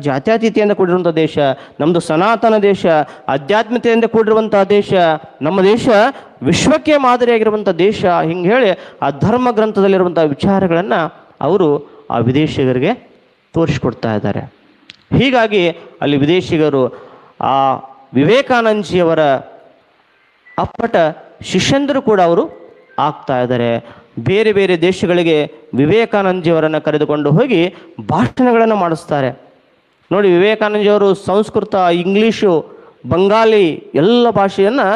ಜಾತ್ಯತೀತೆಯಿಂದ ಕೂಡಿರುವಂಥ ದೇಶ, ನಮ್ಮದು ಸನಾತನ ದೇಶ, ಆಧ್ಯಾತ್ಮಿಕತೆಯಿಂದ ಕೂಡಿರುವಂಥ ದೇಶ, ನಮ್ಮ ದೇಶ ವಿಶ್ವಕ್ಕೆ ಮಾದರಿಯಾಗಿರುವಂಥ ದೇಶ, ಹಿಂಗೆ ಹೇಳಿ ಆ ಧರ್ಮ ಗ್ರಂಥದಲ್ಲಿರುವಂಥ ವಿಚಾರಗಳನ್ನು ಅವರು ಆ ವಿದೇಶಿಗರಿಗೆ ತೋರಿಸ್ಕೊಡ್ತಾ ಇದ್ದಾರೆ. ಹೀಗಾಗಿ ಅಲ್ಲಿ ವಿದೇಶಿಗರು ಆ ವಿವೇಕಾನಂದಜಿಯವರ ಅಪ್ಪಟ ಶಿಷ್ಯಂದರು ಕೂಡ ಅವರು ಆಗ್ತಾ ಇದ್ದಾರೆ. ಬೇರೆ ಬೇರೆ ದೇಶಗಳಿಗೆ ವಿವೇಕಾನಂದಜಿಯವರನ್ನು ಕರೆದುಕೊಂಡು ಹೋಗಿ ಭಾಷಣಗಳನ್ನು ಮಾಡಿಸ್ತಾರೆ. ನೋಡಿ, ವಿವೇಕಾನಂದಜಿಯವರು ಸಂಸ್ಕೃತ, ಇಂಗ್ಲೀಷು, ಬಂಗಾಲಿ ಎಲ್ಲ ಭಾಷೆಯನ್ನು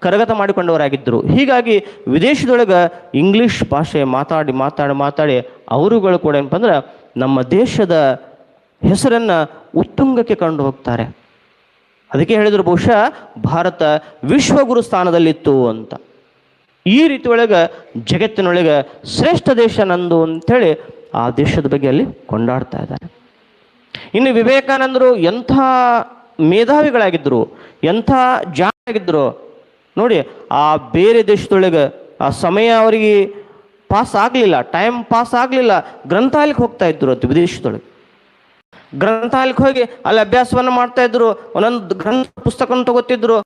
ಕರಗತ ಮಾಡಿಕೊಂಡವರಾಗಿದ್ದರು. ಹೀಗಾಗಿ ವಿದೇಶದೊಳಗೆ ಇಂಗ್ಲೀಷ್ ಭಾಷೆ ಮಾತಾಡಿ ಮಾತಾಡಿ ಮಾತಾಡಿ ಅವರುಗಳು ಕೂಡ ಏನಪ್ಪ ಅಂದ್ರೆ ನಮ್ಮ ದೇಶದ ಹೆಸರನ್ನು ಉತ್ತುಂಗಕ್ಕೆ ಕಂಡು ಹೋಗ್ತಾರೆ. ಅದಕ್ಕೆ ಹೇಳಿದರು, ಬಹುಶಃ ಭಾರತ ವಿಶ್ವಗುರು ಸ್ಥಾನದಲ್ಲಿತ್ತು ಅಂತ. ಈ ರೀತಿ ಒಳಗೆ ಜಗತ್ತಿನೊಳಗೆ ಶ್ರೇಷ್ಠ ದೇಶ ನಂದು ಅಂಥೇಳಿ ಆ ದೇಶದ ಬಗ್ಗೆ ಅಲ್ಲಿ ಕೊಂಡಾಡ್ತಾ ಇದ್ದಾರೆ. ಇನ್ನು ವಿವೇಕಾನಂದರು ಎಂಥ ಮೇಧಾವಿಗಳಾಗಿದ್ದರು, ಎಂಥ ಜಾಣ ಆಗಿದ್ದರು ನೋಡಿ. ಆ ಬೇರೆ ದೇಶದೊಳಗೆ ಆ ಸಮಯ ಅವರಿಗೆ ಪಾಸ್ ಆಗಲಿಲ್ಲ, ಟೈಮ್ ಪಾಸ್ ಆಗಲಿಲ್ಲ, ಗ್ರಂಥಾಲಯಕ್ಕೆ ಹೋಗ್ತಾ ಇದ್ರು. ಅದು ವಿದೇಶದೊಳಗೆ ಗ್ರಂಥಾಲಯಕ್ಕೆ ಹೋಗಿ ಅಲ್ಲಿ ಅಭ್ಯಾಸವನ್ನು ಮಾಡ್ತಾ ಇದ್ರು. ಒಂದೊಂದು ಗ್ರಂಥ ಪುಸ್ತಕವನ್ನು ತಗೋತಿದ್ರು.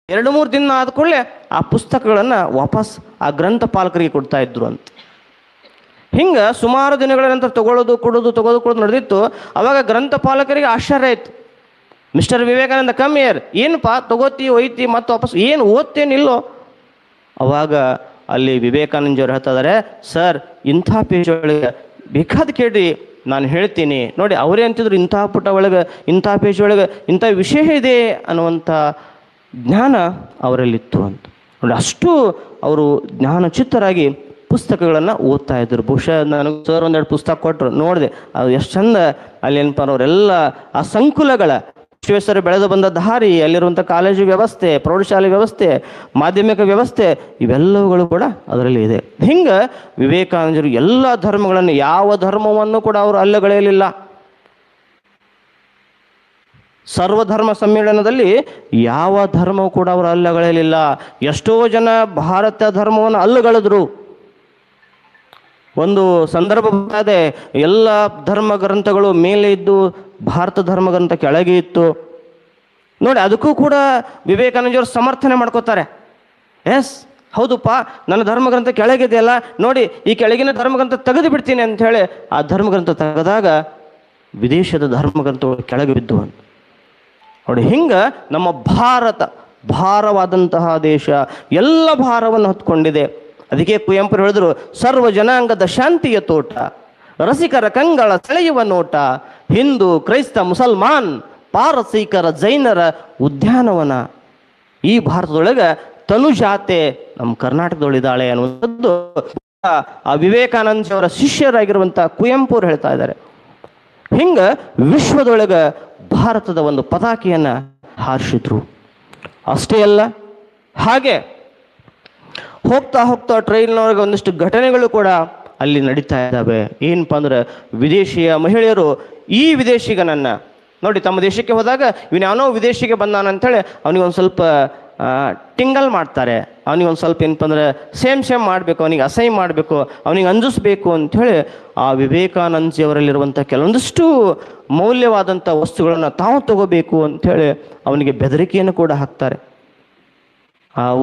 2-3 ದಿನ ಆದ ಕೂಡಲೇ ಆ ಪುಸ್ತಕಗಳನ್ನು ವಾಪಸ್ ಆ ಗ್ರಂಥ ಪಾಲಕರಿಗೆ ಕೊಡ್ತಾ ಇದ್ರು ಅಂತ. ಹಿಂಗೆ ಸುಮಾರು ದಿನಗಳ ನಂತರ ತಗೊಳ್ಳೋದು ನಡೆದಿತ್ತು. ಅವಾಗ ಗ್ರಂಥ ಪಾಲಕರಿಗೆ ಆಶ್ಚರ್ಯ ಆಯಿತು. ಮಿಸ್ಟರ್ ವಿವೇಕಾನಂದ ಕಮ್ ಹಿಯರ್, ಏನಪ್ಪ ತಗೋತಿ ಒಯ್ತಿ ಮತ್ತು ವಾಪಸ್ ಏನು ಓದ್ತೇನಿಲ್ಲೋ? ಅವಾಗ ಅಲ್ಲಿ ವಿವೇಕಾನಂದಜಿಯವರು ಹೇಳ್ತಾ ಇದ್ದಾರೆ, ಸರ್ ಇಂಥ ಪೇಜ್ ಒಳಗೆ ಬೇಕಾದ ಕೇಳ್ರಿ, ನಾನು ಹೇಳ್ತೀನಿ ನೋಡಿ. ಅವರೇ ಅಂತಿದ್ರು, ಇಂಥ ಪುಟ ಒಳಗೆ ಇಂಥ ಪೇಜ್ ಒಳಗೆ ಇಂಥ ವಿಷಯ ಇದೆ ಅನ್ನುವಂಥ ಜ್ಞಾನ ಅವರಲ್ಲಿತ್ತು ಅಂತ ನೋಡಿ. ಅಷ್ಟು ಅವರು ಜ್ಞಾನಚಿತ್ತರಾಗಿ ಪುಸ್ತಕಗಳನ್ನು ಓದ್ತಾ ಇದ್ರು. ಬಹುಶಃ ನನಗೆ ಸರ್ 1-2 ಪುಸ್ತಕ ಕೊಟ್ಟರು, ನೋಡಿದೆ. ಅದು ಎಷ್ಟು ಚಂದ ಅಲ್ಲಿ ಏನಪ್ಪ ಅವರೆಲ್ಲ ಆ ಸಂಕುಲಗಳ ವಿಶ್ವೇಶ್ವರ ಬೆಳೆದು ಬಂದ ದಾರಿ, ಅಲ್ಲಿರುವಂಥ ಕಾಲೇಜು ವ್ಯವಸ್ಥೆ, ಪ್ರೌಢಶಾಲೆ ವ್ಯವಸ್ಥೆ, ಮಾಧ್ಯಮಿಕ ವ್ಯವಸ್ಥೆ, ಇವೆಲ್ಲವುಗಳು ಕೂಡ ಅದರಲ್ಲಿ ಇದೆ. ಹಿಂಗೆ ವಿವೇಕಾನಂದರು ಎಲ್ಲ ಧರ್ಮಗಳನ್ನು, ಯಾವ ಧರ್ಮವನ್ನು ಕೂಡ ಅವರು ಅಲ್ಲಗಳೆಯಲಿಲ್ಲ. ಸರ್ವಧರ್ಮ ಸಮ್ಮೇಳನದಲ್ಲಿ ಯಾವ ಧರ್ಮವೂ ಕೂಡ ಅವರು ಅಲ್ಲಗಳೆಯಲಿಲ್ಲ. ಎಷ್ಟೋ ಜನ ಭಾರತ ಧರ್ಮವನ್ನು ಅಲ್ಲಗಳೆದ್ರು. ಒಂದು ಸಂದರ್ಭ ಇದೆ, ಎಲ್ಲ ಧರ್ಮ ಗ್ರಂಥಗಳು ಮೇಲೆ ಇದ್ದು ಭಾರತ ಧರ್ಮ ಗ್ರಂಥ ಕೆಳಗೆ ಇತ್ತು ನೋಡಿ. ಅದಕ್ಕೂ ಕೂಡ ವಿವೇಕಾನಂದಜಿಯವರು ಸಮರ್ಥನೆ ಮಾಡ್ಕೋತಾರೆ. ಎಸ್ ಹೌದಪ್ಪ, ನನ್ನ ಧರ್ಮಗ್ರಂಥ ಕೆಳಗಿದೆಯಲ್ಲ ನೋಡಿ, ಈ ಕೆಳಗಿನ ಧರ್ಮಗ್ರಂಥ ತೆಗೆದು ಬಿಡ್ತೀನಿ ಅಂತ ಹೇಳಿ ಆ ಧರ್ಮಗ್ರಂಥ ತೆಗೆದಾಗ ವಿದೇಶದ ಧರ್ಮಗ್ರಂಥಗಳು ಕೆಳಗೆ ಬಿದ್ದು ಅಂತ ನೋಡಿ. ಹಿಂಗೆ ನಮ್ಮ ಭಾರತ ಭಾರವಾದಂತಹ ದೇಶ ಎಲ್ಲ ಭಾರವನ್ನು ಹೊತ್ಕೊಂಡಿದೆ. ಅದಕ್ಕೆ ಕುವೆಂಪು ಹೇಳಿದ್ರು, ಸರ್ವ ಜನಾಂಗದ ಶಾಂತಿಯ ತೋಟ, ರಸಿಕರ ಕಂಗಳ ಸೆಳೆಯುವ ನೋಟ, ಹಿಂದೂ ಕ್ರೈಸ್ತ ಮುಸಲ್ಮಾನ್ ಪಾರಸೀಕರ ಜೈನರ ಉದ್ಯಾನವನ. ಈ ಭಾರತದೊಳಗೆ ತನುಜಾತೆ ನಮ್ಮ ಕರ್ನಾಟಕದೊಳಿದ್ದಾಳೆ ಅನ್ನುವಂಥದ್ದು ಆ ವಿವೇಕಾನಂದಜಿಯವರ ಶಿಷ್ಯರಾಗಿರುವಂಥ ಕುವೆಂಪು ಅವರು ಹೇಳ್ತಾ ಇದ್ದಾರೆ. ಹಿಂಗೆ ವಿಶ್ವದೊಳಗೆ ಭಾರತದ ಒಂದು ಪತಾಕೆಯನ್ನು ಹಾರಿಸಿದ್ರು. ಅಷ್ಟೇ ಅಲ್ಲ, ಹಾಗೆ ಹೋಗ್ತಾ ಹೋಗ್ತಾ ಟ್ರೈನ್ನೊಳಗೆ ಒಂದಿಷ್ಟು ಘಟನೆಗಳು ಕೂಡ ಅಲ್ಲಿ ನಡೀತಾ ಇದ್ದಾವೆ. ಏನಪ್ಪ ಅಂದ್ರೆ, ವಿದೇಶಿಯ ಮಹಿಳೆಯರು ಈ ವಿದೇಶಿಗನನ್ನು ನೋಡಿ, ತಮ್ಮ ದೇಶಕ್ಕೆ ಹೋದಾಗ ಇವನು ಯಾವನೋ ವಿದೇಶಿಗೆ ಬಂದಾನಂಥೇಳಿ ಅವನಿಗೆ ಒಂದು ಸ್ವಲ್ಪ ಟಿಂಗಲ್ ಮಾಡ್ತಾರೆ. ಅವನಿಗೆ ಒಂದು ಸ್ವಲ್ಪ ಏನಪ್ಪ ಅಂದರೆ ಸೇಮ್ ಮಾಡಬೇಕು, ಅವನಿಗೆ ಅಸಹ್ಯ ಮಾಡಬೇಕು, ಅವನಿಗೆ ಅಂಜಿಸ್ಬೇಕು ಅಂಥೇಳಿ ಆ ವಿವೇಕಾನಂದಜಿಯವರಲ್ಲಿರುವಂಥ ಕೆಲವೊಂದಿಷ್ಟು ಮೌಲ್ಯವಾದಂಥ ವಸ್ತುಗಳನ್ನು ತಾವು ತಗೋಬೇಕು ಅಂಥೇಳಿ ಅವನಿಗೆ ಬೆದರಿಕೆಯನ್ನು ಕೂಡ ಹಾಕ್ತಾರೆ.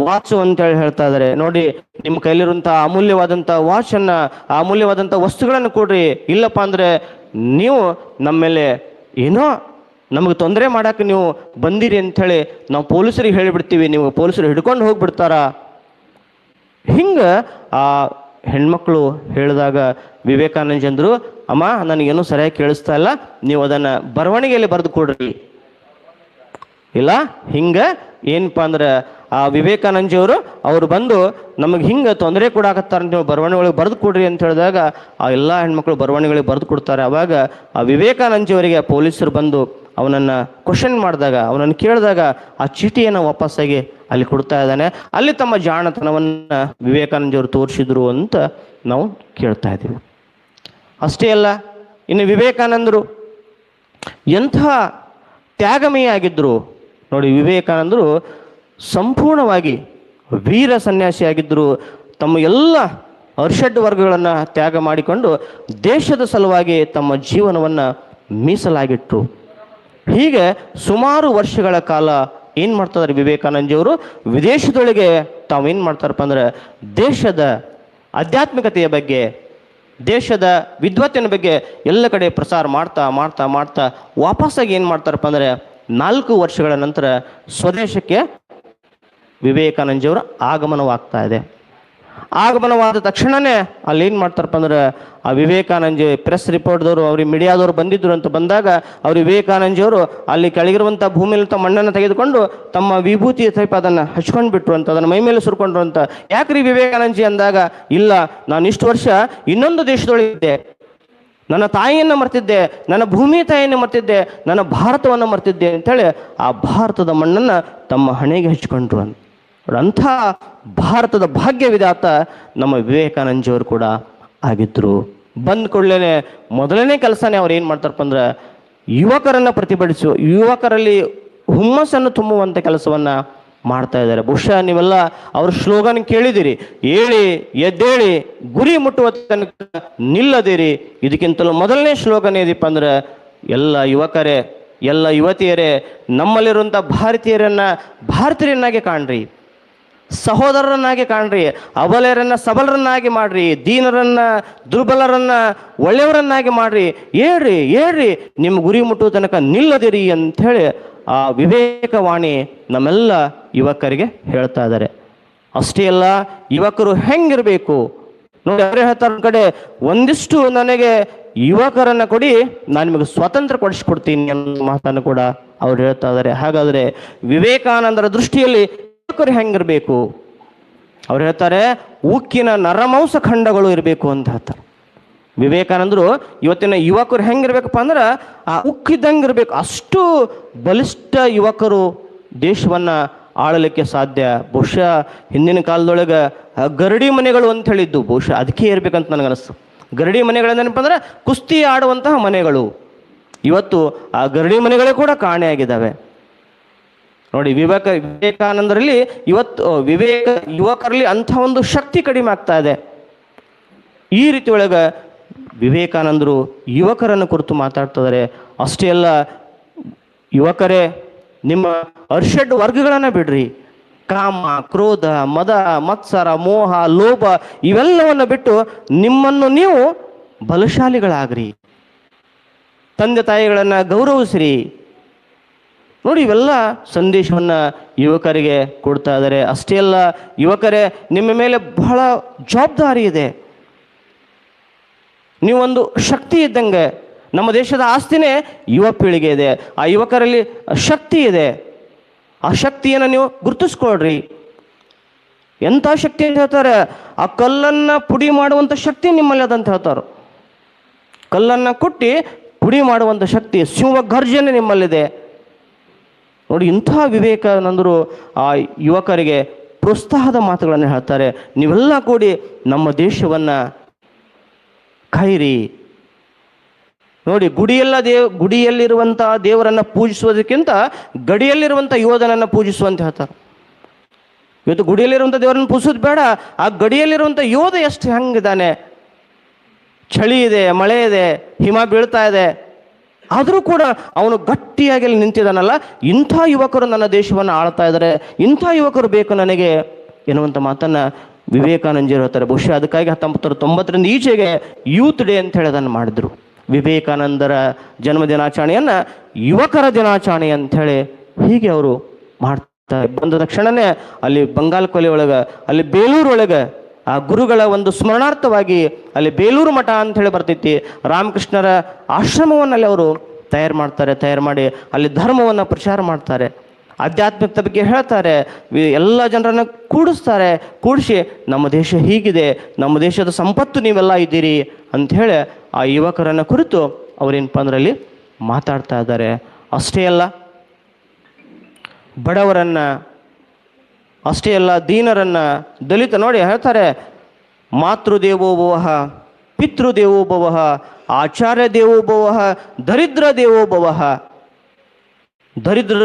ವಾಚು ಅಂತೇಳಿ ಹೇಳ್ತಾ ಇದ್ದಾರೆ. ನೋಡಿ, ನಿಮ್ಮ ಕೈಲಿರುವಂಥ ಅಮೂಲ್ಯವಾದಂಥ ವಾಚನ್ನು, ಆ ಅಮೂಲ್ಯವಾದಂಥ ವಸ್ತುಗಳನ್ನು ಕೊಡ್ರಿ, ಇಲ್ಲಪ್ಪ ಅಂದರೆ ನೀವು ನಮ್ಮ ಮೇಲೆ ಏನೋ ನಮಗೆ ತೊಂದರೆ ಮಾಡೋಕೆ ನೀವು ಬಂದಿರಿ ಅಂಥೇಳಿ ನಾವು ಪೊಲೀಸರಿಗೆ ಹೇಳಿಬಿಡ್ತೀವಿ, ನೀವು ಪೊಲೀಸರು ಹಿಡ್ಕೊಂಡು ಹೋಗ್ಬಿಡ್ತಾರ. ಹಿಂಗೆ ಆ ಹೆಣ್ಮಕ್ಳು ಹೇಳಿದಾಗ ವಿವೇಕಾನಂದಜಂದ್ರು, ಅಮ್ಮ ನನಗೇನು ಸರಿಯಾಗಿ ಕೇಳಿಸ್ತಾ ಇಲ್ಲ, ನೀವು ಅದನ್ನು ಬರವಣಿಗೆಯಲ್ಲಿ ಬರೆದು ಕೊಡ್ರಿ. ಇಲ್ಲ ಹಿಂಗೆ ಏನಪ್ಪ ಅಂದ್ರೆ ಆ ವಿವೇಕಾನಂದಜಿಯವರು ಅವರು ಬಂದು ನಮಗೆ ಹಿಂಗೆ ತೊಂದರೆ ಕೊಡಾಕತ್ತಾರೆ, ನೀವು ಬರವಣಿಗೆಗಳಿಗೆ ಬರೆದು ಕೊಡ್ರಿ ಅಂತ ಹೇಳಿದಾಗ ಆ ಎಲ್ಲ ಹೆಣ್ಮಕ್ಳು ಬರವಣಿಗೆಗಳಿಗೆ ಬರೆದು ಕೊಡ್ತಾರೆ. ಅವಾಗ ಆ ವಿವೇಕಾನಂದಜಿಯವರಿಗೆ ಪೊಲೀಸರು ಬಂದು ಅವನನ್ನು ಕ್ವಶನ್ ಮಾಡಿದಾಗ, ಅವನನ್ನು ಕೇಳಿದಾಗ ಆ ಚೀಟಿಯನ್ನು ವಾಪಸ್ಸಾಗಿ ಅಲ್ಲಿ ಕೊಡ್ತಾ ಇದ್ದಾನೆ. ಅಲ್ಲಿ ತಮ್ಮ ಜಾಣತನವನ್ನು ವಿವೇಕಾನಂದಜಿಯವರು ತೋರಿಸಿದ್ರು ಅಂತ ನಾವು ಕೇಳ್ತಾ ಇದ್ದೀವಿ. ಅಷ್ಟೇ ಅಲ್ಲ, ಇನ್ನು ವಿವೇಕಾನಂದರು ಎಂಥ ತ್ಯಾಗಮಯ ಆಗಿದ್ದರು ನೋಡಿ. ವಿವೇಕಾನಂದರು ಸಂಪೂರ್ಣವಾಗಿ ವೀರ ಸನ್ಯಾಸಿಯಾಗಿದ್ದರು. ತಮ್ಮ ಎಲ್ಲ ಅರ್ಷಡ್ ವರ್ಗಗಳನ್ನು ತ್ಯಾಗ ಮಾಡಿಕೊಂಡು ದೇಶದ ಸಲುವಾಗಿ ತಮ್ಮ ಜೀವನವನ್ನು ಮೀಸಲಾಗಿಟ್ಟರು. ಹೀಗೆ ಸುಮಾರು ವರ್ಷಗಳ ಕಾಲ ಏನು ಮಾಡ್ತಾರೆ ವಿವೇಕಾನಂದಜಿಯವರು, ವಿದೇಶದೊಳಗೆ ತಾವೇನು ಮಾಡ್ತಾರಪ್ಪ ಅಂದ್ರೆ ದೇಶದ ಆಧ್ಯಾತ್ಮಿಕತೆಯ ಬಗ್ಗೆ, ದೇಶದ ವಿದ್ವತ್ತಿನ ಬಗ್ಗೆ ಎಲ್ಲ ಕಡೆ ಪ್ರಸಾರ ಮಾಡ್ತಾ ಮಾಡ್ತಾ ಮಾಡ್ತಾ ವಾಪಸ್ಸಾಗಿ ಏನು ಮಾಡ್ತಾರಪ್ಪ ಅಂದರೆ 4 ವರ್ಷಗಳ ನಂತರ ಸ್ವದೇಶಕ್ಕೆ ವಿವೇಕಾನಂದಜಿಯವರ ಆಗಮನವಾಗ್ತಾ ಇದೆ. ಆಗಮನವಾದ ತಕ್ಷಣವೇ ಅಲ್ಲಿ ಏನು ಮಾಡ್ತಾರಪ್ಪ ಅಂದ್ರೆ ಆ ವಿವೇಕಾನಂದಜಿ ಪ್ರೆಸ್ ರಿಪೋರ್ಟ್ದವರು, ಅವ್ರಿಗೆ ಮೀಡಿಯಾದವರು ಬಂದಿದ್ದರು ಅಂತ ಬಂದಾಗ ಅವ್ರು ವಿವೇಕಾನಂದಜಿಯವರು ಅಲ್ಲಿ ಕೆಳಗಿರುವಂಥ ಭೂಮಿಯಲ್ಲಿಂಥ ಮಣ್ಣನ್ನು ತೆಗೆದುಕೊಂಡು ತಮ್ಮ ವಿಭೂತಿ ಟೈಪ್ ಅದನ್ನು ಹಚ್ಕೊಂಡು ಬಿಟ್ರು ಅಂತ, ಅದನ್ನು ಮೈ ಮೇಲೆ ಸುರ್ಕೊಂಡ್ರು ಅಂತ. ಯಾಕ್ರಿ ವಿವೇಕಾನಂದಜಿ ಅಂದಾಗ, ಇಲ್ಲ ನಾನು ಇಷ್ಟು ವರ್ಷ ಇನ್ನೊಂದು ದೇಶದೊಳಗಿದ್ದೆ, ನನ್ನ ತಾಯಿಯನ್ನು ಮರ್ತಿದ್ದೆ, ನನ್ನ ಭೂಮಿ ತಾಯಿಯನ್ನು ಮರ್ತಿದ್ದೆ, ನನ್ನ ಭಾರತವನ್ನು ಮರ್ತಿದ್ದೆ ಅಂಥೇಳಿ ಆ ಭಾರತದ ಮಣ್ಣನ್ನು ತಮ್ಮ ಹಣೆಗೆ ಹಚ್ಕೊಂಡ್ರು ಅಂತ. ಅಂಥ ಭಾರತದ ಭಾಗ್ಯ ವಿಧಾತ ನಮ್ಮ ವಿವೇಕಾನಂದಜಿಯವರು ಕೂಡ ಆಗಿದ್ದರು. ಬಂದ ಕೂಡಲೇ ಮೊದಲನೇ ಕೆಲಸನೇ ಅವ್ರು ಏನು ಮಾಡ್ತಾರಪ್ಪ ಅಂದ್ರೆ ಯುವಕರನ್ನು ಪ್ರತಿಭಟಿಸುವ, ಯುವಕರಲ್ಲಿ ಹುಮ್ಮಸ್ಸನ್ನು ತುಂಬುವಂಥ ಕೆಲಸವನ್ನು ಮಾಡ್ತಾ ಇದ್ದಾರೆ. ಬಹುಶಃ ನೀವೆಲ್ಲ ಅವ್ರ ಸ್ಲೋಗನ್ ಕೇಳಿದಿರಿ, ಏಳಿ ಎದ್ದೇಳಿ ಗುರಿ ಮುಟ್ಟುವ ತನಕ ನಿಲ್ಲದಿರಿ. ಇದಕ್ಕಿಂತಲೂ ಮೊದಲನೇ ಸ್ಲೋಗನ್ ಏದಿಪ್ಪ ಅಂದ್ರೆ ಎಲ್ಲ ಯುವಕರೇ, ಎಲ್ಲ ಯುವತಿಯರೇ, ನಮ್ಮಲ್ಲಿರುವಂಥ ಭಾರತೀಯರನ್ನಾಗಿ ಕಾಣ್ರಿ, ಸಹೋದರರನ್ನಾಗಿ ಕಾಣ್ರಿ, ಅಬಲೆಯರನ್ನ ಸಬಲರನ್ನಾಗಿ ಮಾಡ್ರಿ, ದೀನರನ್ನ ದುರ್ಬಲರನ್ನ ಒಳ್ಳೆಯವರನ್ನಾಗಿ ಮಾಡ್ರಿ, ಏಳ್ರಿ ನಿಮ್ಮ ಗುರಿ ಮುಟ್ಟುವ ತನಕ ನಿಲ್ಲದಿರಿ ಅಂಥೇಳಿ ಆ ವಿವೇಕವಾಣಿ ನಮ್ಮೆಲ್ಲ ಯುವಕರಿಗೆ ಹೇಳ್ತಾ ಇದ್ದಾರೆ. ಅಷ್ಟೇ ಅಲ್ಲ, ಯುವಕರು ಹೆಂಗಿರಬೇಕು ನೋಡಿ, ಅವರೇ ಹೇಳ್ತಾರೆ ಒಂದು ಕಡೆ, ಒಂದಿಷ್ಟು ನನಗೆ ಯುವಕರನ್ನು ಕೊಡಿ, ನಾನು ನಿಮಗೆ ಸ್ವಾತಂತ್ರ್ಯ ಕೊಡಿಸ್ಕೊಡ್ತೀನಿ ಅನ್ನೋ ಮಾತನ್ನು ಕೂಡ ಅವ್ರು ಹೇಳ್ತಾ ಇದ್ದಾರೆ. ಹಾಗಾದರೆ ವಿವೇಕಾನಂದರ ದೃಷ್ಟಿಯಲ್ಲಿ ಯುವಕರು ಹೆಂಗಿರಬೇಕು? ಅವ್ರು ಹೇಳ್ತಾರೆ, ಉಕ್ಕಿನ ನರಮಾಂಸ ಖಂಡಗಳು ಇರಬೇಕು ಅಂತ ಹೇಳ್ತಾರೆ. ವಿವೇಕಾನಂದರು ಇವತ್ತಿನ ಯುವಕರು ಹೆಂಗಿರ್ಬೇಕಪ್ಪ ಅಂದ್ರೆ ಆ ಉಕ್ಕಿದ್ದಂಗೆ ಇರಬೇಕು, ಅಷ್ಟು ಬಲಿಷ್ಠ ಯುವಕರು ದೇಶವನ್ನು ಆಳಲಿಕ್ಕೆ ಸಾಧ್ಯ. ಬಹುಶಃ ಹಿಂದಿನ ಕಾಲದೊಳಗೆ ಗರಡಿ ಮನೆಗಳು ಅಂತ ಹೇಳಿದ್ದು ಬಹುಶಃ ಅದಕ್ಕೆ ಇರಬೇಕಂತ ನನಗನ್ನಿಸ್ತು. ಗರಡಿ ಮನೆಗಳೇನಪ್ಪ ಅಂದ್ರೆ ಕುಸ್ತಿ ಆಡುವಂತಹ ಮನೆಗಳು. ಇವತ್ತು ಆ ಗರಡಿ ಮನೆಗಳೇ ಕೂಡ ಕಾಣೆಯಾಗಿದ್ದಾವೆ ನೋಡಿ. ವಿವೇಕಾನಂದರಲ್ಲಿ ಇವತ್ತು ಯುವಕರಲ್ಲಿ ಅಂಥ ಒಂದು ಶಕ್ತಿ ಕಡಿಮೆ ಆಗ್ತಾ ಇದೆ. ಈ ರೀತಿ ಒಳಗೆ ವಿವೇಕಾನಂದರು ಯುವಕರನ್ನು ಕುರಿತು ಮಾತಾಡ್ತಿದ್ದಾರೆ. ಅಷ್ಟೇ ಅಲ್ಲ, ಯುವಕರೇ ನಿಮ್ಮ ಅರ್ಷಡ್ ವರ್ಗಗಳನ್ನು ಬಿಡ್ರಿ, ಕಾಮ, ಕ್ರೋಧ, ಮದ, ಮತ್ಸರ, ಮೋಹ, ಲೋಭ ಇವೆಲ್ಲವನ್ನು ಬಿಟ್ಟು ನಿಮ್ಮನ್ನು ನೀವು ಬಲಶಾಲಿಗಳಾಗ್ರಿ, ತಂದೆ ತಾಯಿಗಳನ್ನು ಗೌರವಿಸ್ರಿ. ನೋಡಿ, ಇವೆಲ್ಲ ಸಂದೇಶವನ್ನು ಯುವಕರಿಗೆ ಕೊಡ್ತಾ ಇದ್ದಾರೆ. ಅಷ್ಟೇ ಅಲ್ಲ, ಯುವಕರೇ ನಿಮ್ಮ ಮೇಲೆ ಬಹಳ ಜವಾಬ್ದಾರಿ ಇದೆ. ನೀವೊಂದು ಶಕ್ತಿ ಇದ್ದಂಗೆ. ನಮ್ಮ ದೇಶದ ಆಸ್ತಿನೇ ಯುವ ಪೀಳಿಗೆ ಇದೆ. ಆ ಯುವಕರಲ್ಲಿ ಶಕ್ತಿ ಇದೆ. ಆ ಶಕ್ತಿಯನ್ನು ನೀವು ಗುರುತಿಸ್ಕೊಳ್ರಿ. ಎಂಥ ಶಕ್ತಿ ಅಂತ ಹೇಳ್ತಾರೆ, ಆ ಕಲ್ಲನ್ನು ಪುಡಿ ಮಾಡುವಂಥ ಶಕ್ತಿ ನಿಮ್ಮಲ್ಲಿ ಅದಂತ ಹೇಳ್ತಾರೆ. ಕಲ್ಲನ್ನು ಕುಟ್ಟಿ ಪುಡಿ ಮಾಡುವಂಥ ಶಕ್ತಿ, ಸಿಂಹ ಗರ್ಜನೆ ನಿಮ್ಮಲ್ಲಿದೆ ನೋಡಿ. ಇಂಥ ವಿವೇಕಾನಂದರು ಆ ಯುವಕರಿಗೆ ಪ್ರೋತ್ಸಾಹದ ಮಾತುಗಳನ್ನು ಹೇಳ್ತಾರೆ. ನೀವೆಲ್ಲ ಕೂಡಿ ನಮ್ಮ ದೇಶವನ್ನು ಕಾಯಿರಿ ನೋಡಿ. ಗುಡಿಯಲ್ಲಿರುವಂಥ ದೇವರನ್ನು ಪೂಜಿಸುವುದಕ್ಕಿಂತ ಗಡಿಯಲ್ಲಿರುವಂಥ ಯೋಧನನ್ನು ಪೂಜಿಸುವಂತ ಹೇಳ್ತಾರೆ. ಇವತ್ತು ಗುಡಿಯಲ್ಲಿರುವಂಥ ದೇವರನ್ನು ಪೂಜಿಸೋದು ಬೇಡ, ಆ ಗಡಿಯಲ್ಲಿರುವಂಥ ಯೋಧ ಎಷ್ಟು ಹೆಂಗಿದ್ದಾನೆ, ಚಳಿ ಇದೆ, ಮಳೆ ಇದೆ, ಹಿಮ ಬೀಳ್ತಾ ಇದೆ, ಆದರೂ ಕೂಡ ಅವನು ಗಟ್ಟಿಯಾಗಿ ಅಲ್ಲಿ ನಿಂತಿದ್ದಾನಲ್ಲ, ಇಂಥ ಯುವಕರು ನನ್ನ ದೇಶವನ್ನು ಆಳ್ತಾ ಇದ್ದಾರೆ, ಇಂಥ ಯುವಕರು ಬೇಕು ನನಗೆ ಎನ್ನುವಂಥ ಮಾತನ್ನು ವಿವೇಕಾನಂದರು ಹೇಳ್ತಾರೆ. ಬಹುಶಃ ಅದಕ್ಕಾಗಿ 1990ರಿಂದ ಈಚೆಗೆ ಯೂತ್ ಡೇ ಅಂತ ಹೇಳಿ ಅದನ್ನು ಮಾಡಿದ್ರು. ವಿವೇಕಾನಂದರ ಜನ್ಮ ದಿನಾಚರಣೆಯನ್ನು ಯುವಕರ ದಿನಾಚರಣೆ ಅಂಥೇಳಿ ಹೀಗೆ ಅವರು ಮಾಡ್ತಾರೆ. ಬಂದ ತಕ್ಷಣವೇ ಅಲ್ಲಿ ಬಂಗಾಲ್ ಕೊಲ್ಲಿ ಒಳಗೆ, ಅಲ್ಲಿ ಬೇಲೂರೊಳಗೆ ಆ ಗುರುಗಳ ಒಂದು ಸ್ಮರಣಾರ್ಥವಾಗಿ ಅಲ್ಲಿ ಬೇಲೂರು ಮಠ ಅಂಥೇಳಿ ಬರ್ತೈತಿ, ರಾಮಕೃಷ್ಣರ ಆಶ್ರಮವನ್ನು ಅವರು ತಯಾರು ಮಾಡಿ ಅಲ್ಲಿ ಧರ್ಮವನ್ನು ಪ್ರಚಾರ ಮಾಡ್ತಾರೆ, ಆಧ್ಯಾತ್ಮಿಕತೆ ಬಗ್ಗೆ ಹೇಳ್ತಾರೆ, ಎಲ್ಲ ಜನರನ್ನು ಕೂಡಿಸಿ ನಮ್ಮ ದೇಶ ಹೀಗಿದೆ, ನಮ್ಮ ದೇಶದ ಸಂಪತ್ತು ನೀವೆಲ್ಲ ಇದ್ದೀರಿ ಅಂಥೇಳಿ ಆ ಯುವಕರನ್ನು ಕುರಿತು ಅವರೇನಪ್ಪ ಅಂದ್ರೆ ಅಲ್ಲಿ ಮಾತಾಡ್ತಾ ಇದ್ದಾರೆ. ಅಷ್ಟೇ ಅಲ್ಲ, ಬಡವರನ್ನು, ಅಷ್ಟೇ ಅಲ್ಲ, ದೀನರನ್ನು, ದಲಿತ ನೋಡಿ ಹೇಳ್ತಾರೆ, ಮಾತೃದೇವೋಭವ, ಪಿತೃದೇವೋಭವ, ಆಚಾರ್ಯ ದೇವೋಭವ, ದರಿದ್ರ ದೇವೋಭವ. ದರಿದ್ರ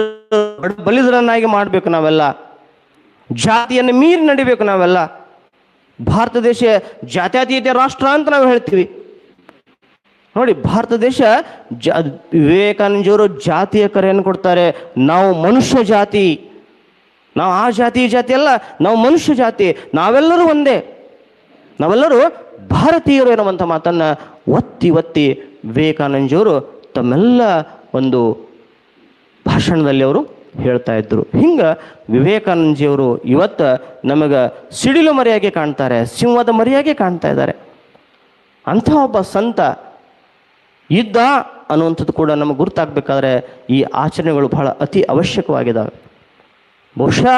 ಬಲಿದ್ರನ್ನಾಗಿ ಮಾಡಬೇಕು ನಾವೆಲ್ಲ, ಜಾತಿಯನ್ನು ಮೀರಿ ನಡಿಬೇಕು ನಾವೆಲ್ಲ. ಭಾರತ ದೇಶ ಜಾತ್ಯತೀತ ರಾಷ್ಟ್ರ ಅಂತ ನಾವು ಹೇಳ್ತೀವಿ ನೋಡಿ. ಭಾರತ ದೇಶ ವಿವೇಕಾನಂದಜಿಯವರು ಜಾತಿಯ ಕರೆಯನ್ನು ಕೊಡ್ತಾರೆ. ನಾವು ಮನುಷ್ಯ ಜಾತಿ, ನಾವು ಆ ಜಾತಿ ಈ ಜಾತಿ ಅಲ್ಲ, ನಾವು ಮನುಷ್ಯ ಜಾತಿ, ನಾವೆಲ್ಲರೂ ಒಂದೇ, ನಾವೆಲ್ಲರೂ ಭಾರತೀಯರು ಎನ್ನುವಂಥ ಮಾತನ್ನು ಒತ್ತಿ ವಿವೇಕಾನಂದಜಿಯವರು ತಮ್ಮೆಲ್ಲ ಒಂದು ಭಾಷಣದಲ್ಲಿ ಅವರು ಹೇಳ್ತಾ ಇದ್ರು. ಹಿಂಗೆ ವಿವೇಕಾನಂದಜಿಯವರು ಇವತ್ತು ನಮಗೆ ಸಿಡಿಲು ಮರಿಯಾಗಿ ಕಾಣ್ತಾರೆ, ಸಿಂಹದ ಮರಿಯಾಗಿ ಕಾಣ್ತಾ ಇದ್ದಾರೆ. ಅಂಥ ಒಬ್ಬ ಸಂತ ಇದ್ದ ಅನ್ನುವಂಥದ್ದು ಕೂಡ ನಮಗೆ ಗುರುತಾಗಬೇಕಾದ್ರೆ ಈ ಆಚರಣೆಗಳು ಬಹಳ ಅತಿ ಅವಶ್ಯಕವಾಗಿದ್ದಾವೆ. ಬಹುಶಃ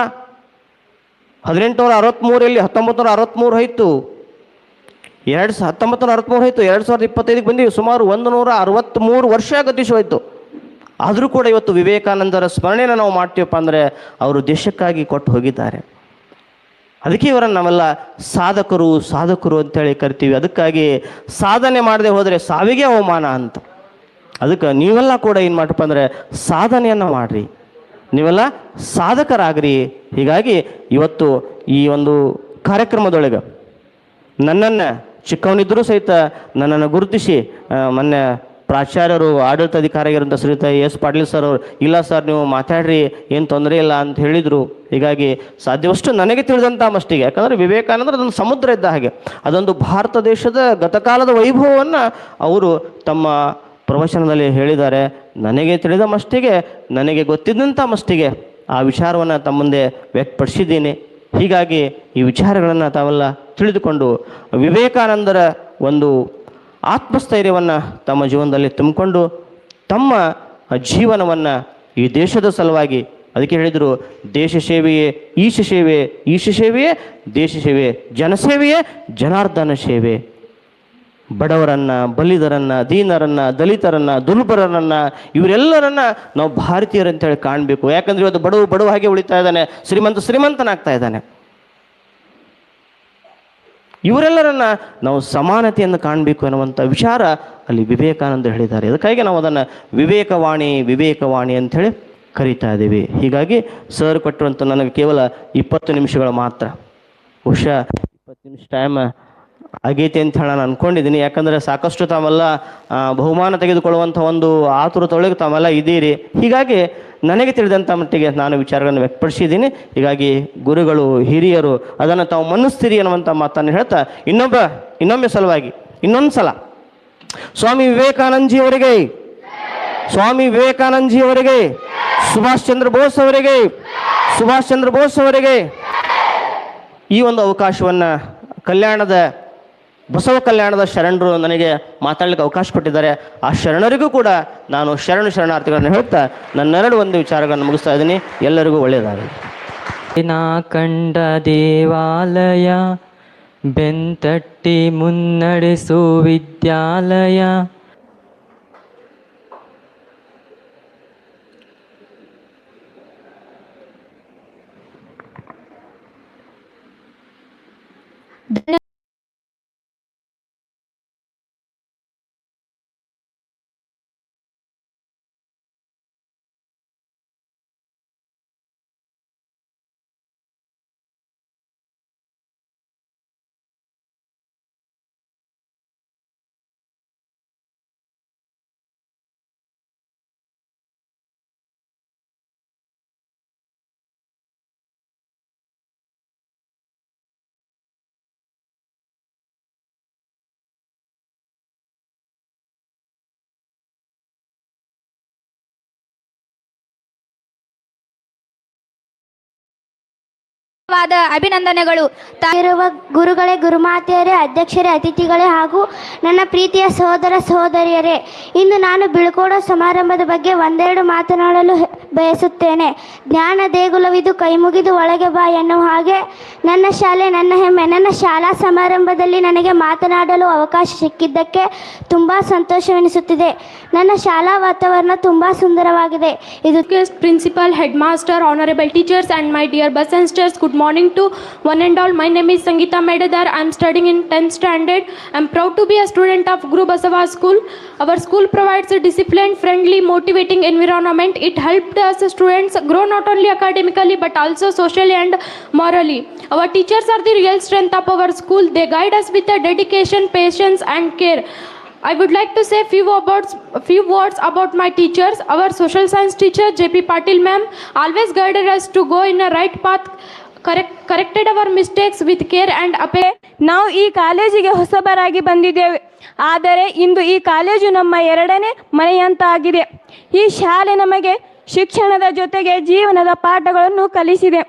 1863 1963 ಹೋಯಿತು, 1963 ಹೋಯಿತು, 2025ಗೆ ಬಂದೀವಿ, ಸುಮಾರು 163 ವರ್ಷ ಗತಿಸೋಯ್ತು. ಆದರೂ ಕೂಡ ಇವತ್ತು ವಿವೇಕಾನಂದರ ಸ್ಮರಣೆಯನ್ನು ನಾವು ಮಾಡ್ತೀವಪ್ಪ ಅಂದರೆ ಅವರು ದೇಶಕ್ಕಾಗಿ ಕೊಟ್ಟು ಹೋಗಿದ್ದಾರೆ. ಅದಕ್ಕೆ ಇವರನ್ನು ನಾವೆಲ್ಲ ಸಾಧಕರು ಅಂತೇಳಿ ಕರಿತೀವಿ. ಅದಕ್ಕಾಗಿ ಸಾಧನೆ ಮಾಡದೆ ಹೋದರೆ ಸಾವಿಗೆ ಅವಮಾನ ಅಂತ. ಅದಕ್ಕೆ ನೀವೆಲ್ಲ ಕೂಡ ಏನು ಮಾಡ್ರಪ್ಪ ಅಂದರೆ ಸಾಧನೆಯನ್ನು ಮಾಡಿರಿ, ನೀವೆಲ್ಲ ಸಾಧಕರಾಗ್ರಿ. ಹೀಗಾಗಿ ಇವತ್ತು ಈ ಒಂದು ಕಾರ್ಯಕ್ರಮದೊಳಗೆ ನನ್ನನ್ನು ಚಿಕ್ಕವನಿದ್ದರೂ ಸಹಿತ ನನ್ನನ್ನು ಗುರುತಿಸಿ ಮೊನ್ನೆ ಪ್ರಾಚಾರ್ಯರು ಆಡಳಿತಾಧಿಕಾರಿಯಾಗಿರೋಂಥ ಶ್ರೀಯುತ ಎಸ್ ಪಾಟೀಲ್ ಸರ್ ಅವರು, ಇಲ್ಲ ಸರ್ ನೀವು ಮಾತಾಡ್ರಿ, ಏನು ತೊಂದರೆ ಇಲ್ಲ ಅಂತ ಹೇಳಿದರು. ಹೀಗಾಗಿ ಸಾಧ್ಯವಷ್ಟು ನನಗೆ ತಿಳಿದಂಥ ಮಟ್ಟಿಗೆ, ಯಾಕಂದರೆ ವಿವೇಕಾನಂದರು ಅದೊಂದು ಸಮುದ್ರ ಇದ್ದ ಹಾಗೆ, ಅದೊಂದು ಭಾರತ ದೇಶದ ಗತಕಾಲದ ವೈಭವವನ್ನು ಅವರು ತಮ್ಮ ಪ್ರವಚನದಲ್ಲಿ ಹೇಳಿದ್ದಾರೆ. ನನಗೆ ತಿಳಿದ ಮಟ್ಟಿಗೆ, ನನಗೆ ಗೊತ್ತಿದ್ದಂಥ ಮಟ್ಟಿಗೆ ಆ ವಿಚಾರವನ್ನು ತಮ್ಮ ಮುಂದೆ ವ್ಯಕ್ತಪಡಿಸಿದ್ದೀನಿ. ಹೀಗಾಗಿ ಈ ವಿಚಾರಗಳನ್ನು ತಾವೆಲ್ಲ ತಿಳಿದುಕೊಂಡು ವಿವೇಕಾನಂದರ ಒಂದು ಆತ್ಮಸ್ಥೈರ್ಯವನ್ನು ತಮ್ಮ ಜೀವನದಲ್ಲಿ ತುಂಬಿಕೊಂಡು ತಮ್ಮ ಜೀವನವನ್ನು ಈ ದೇಶದ ಸಲುವಾಗಿ, ಅದಕ್ಕೆ ಹೇಳಿದರು, ದೇಶ ಸೇವೆಯೇ ಈಶ ಸೇವೆ, ಈಶ ಸೇವೆಯೇ ದೇಶ ಸೇವೆ, ಜನಸೇವೆಯೇ ಜನಾರ್ದನ ಸೇವೆ. ಬಡವರನ್ನು, ಬಲಿದರನ್ನು, ದೀನರನ್ನು, ದಲಿತರನ್ನು, ದುರ್ಬಲರನ್ನು, ಇವರೆಲ್ಲರನ್ನ ನಾವು ಭಾರತೀಯರಂತೇಳಿ ಕಾಣಬೇಕು. ಯಾಕಂದರೆ ಇವತ್ತು ಬಡವ ಹಾಗೆ ಉಳಿತಾ ಇದ್ದಾನೆ, ಶ್ರೀಮಂತನಾಗ್ತಾ ಇದ್ದಾನೆ. ಇವರೆಲ್ಲರನ್ನ ನಾವು ಸಮಾನತೆಯನ್ನು ಕಾಣಬೇಕು ಅನ್ನುವಂಥ ವಿಚಾರ ಅಲ್ಲಿ ವಿವೇಕಾನಂದ ಹೇಳಿದ್ದಾರೆ. ಅದಕ್ಕಾಗಿ ನಾವು ಅದನ್ನು ವಿವೇಕವಾಣಿ ಅಂಥೇಳಿ ಕರೀತಾ ಇದ್ದೀವಿ. ಹೀಗಾಗಿ ಸರ್ ಕೊಟ್ಟಿರುವಂಥ ನನಗೆ ಕೇವಲ 20 ನಿಮಿಷಗಳು ಮಾತ್ರ, ಬಹುಶಃ 20 ನಿಮಿಷ ಟೈಮ್ ಆಗೈತೆ ಅಂತ ಹೇಳಿ ನಾನು ಅಂದ್ಕೊಂಡಿದ್ದೀನಿ. ಯಾಕಂದರೆ ಸಾಕಷ್ಟು ತಾವೆಲ್ಲ ಬಹುಮಾನ ತೆಗೆದುಕೊಳ್ಳುವಂಥ ಒಂದು ಆತುರದೊಳಗೆ ತಾವೆಲ್ಲ ಇದ್ದೀರಿ. ಹೀಗಾಗಿ ನನಗೆ ತಿಳಿದಂಥ ಮಟ್ಟಿಗೆ ನಾನು ವಿಚಾರಗಳನ್ನು ವ್ಯಕ್ತಪಡಿಸಿದ್ದೀನಿ. ಹೀಗಾಗಿ ಗುರುಗಳು, ಹಿರಿಯರು ಅದನ್ನು ತಾವು ಮನ್ನಿಸ್ತೀರಿ ಅನ್ನುವಂಥ ಮಾತನ್ನು ಹೇಳ್ತಾ ಇನ್ನೊಮ್ಮೆ ಸಲುವಾಗಿ ಇನ್ನೊಂದು ಸಲ ಸ್ವಾಮಿ ವಿವೇಕಾನಂದಜಿಯವರಿಗೆ, ಸುಭಾಷ್ ಚಂದ್ರ ಬೋಸ್ ಅವರಿಗೆ ಈ ಒಂದು ಅವಕಾಶವನ್ನು ಬಸವ ಕಲ್ಯಾಣದ ಶರಣರು ನನಗೆ ಮಾತಾಡಲಿಕ್ಕೆ ಅವಕಾಶ ಕೊಟ್ಟಿದ್ದಾರೆ. ಆ ಶರಣರಿಗೂ ಕೂಡ ನಾನು ಶರಣಾರ್ಥಿಗಳನ್ನು ಹೇಳ್ತಾ ನನ್ನೆರಡು ಒಂದು ವಿಚಾರಗಳನ್ನು ಮುಗಿಸ್ತಾ ಇದ್ದೀನಿ. ಎಲ್ಲರಿಗೂ ಒಳ್ಳೆಯದಾಗಲಿ. ನಾ ಕಂಡ ದೇವಾಲಯ, ಬೆಂತಟ್ಟಿ ಮುನ್ನಡೆಸು ವಿದ್ಯಾಲಯ. ವಾದ ಅಭಿನಂದನೆಗಳು. ಇರುವ ಗುರುಗಳೇ, ಗುರುಮಾತೆಯರೇ, ಅಧ್ಯಕ್ಷರೇ, ಅತಿಥಿಗಳೇ ಹಾಗೂ ನನ್ನ ಪ್ರೀತಿಯ ಸಹೋದರ ಸಹೋದರಿಯರೇ, ಇಂದು ನಾನು ಬೀಳ್ಕೊಡೋ ಸಮಾರಂಭದ ಬಗ್ಗೆ ಒಂದೆರಡು ಮಾತನಾಡಲು ಬಯಸುತ್ತೇನೆ. ಜ್ಞಾನ ದೇಗುಲವಿದು, ಕೈ ಮುಗಿದು ಒಳಗೆ ಬಾ ಎನ್ನುವ ಹಾಗೆ ನನ್ನ ಶಾಲೆ ನನ್ನ ಹೆಮ್ಮೆ. ನನ್ನ ಶಾಲಾ ಸಮಾರಂಭದಲ್ಲಿ ನನಗೆ ಮಾತನಾಡಲು ಅವಕಾಶ ಸಿಕ್ಕಿದ್ದಕ್ಕೆ ತುಂಬ ಸಂತೋಷವೆನಿಸುತ್ತಿದೆ. ನನ್ನ ಶಾಲಾ ವಾತಾವರಣ ತುಂಬ ಸುಂದರವಾಗಿದೆ. ಇದು Principal, Headmaster, Honorable Teachers and my dear bus and stars, good morning to one and all. My name is Sangeeta Medadar. I am studying in 10th standard. I am proud to be a student of Guru Basava School. Our school provides a disciplined, friendly, motivating environment. It helped us students grow not only academically but also socially and morally. Our teachers are the real strength of our school. They guide us with a dedication, patience and care. I would like to say few words about my teachers. Our social science teacher JP Patil ma'am always guided us to go in a right path, corrected our mistakes with care and ನಾವು ಈ ಕಾಲೇಜಿಗೆ ಹೊಸಬರಾಗಿ ಬಂದಿದ್ದೇವೆ. ಆದರೆ ಇಂದು ಈ college ನಮ್ಮ ಎರಡನೇ ಮನೆಯಂತಾಗಿದೆ. ಈ ಶಾಲೆ ನಮಗೆ ಶಿಕ್ಷಣದ ಜೊತೆಗೆ ಜೀವನದ ಪಾಠಗಳನ್ನು ಕಲಿಸಿದೆ.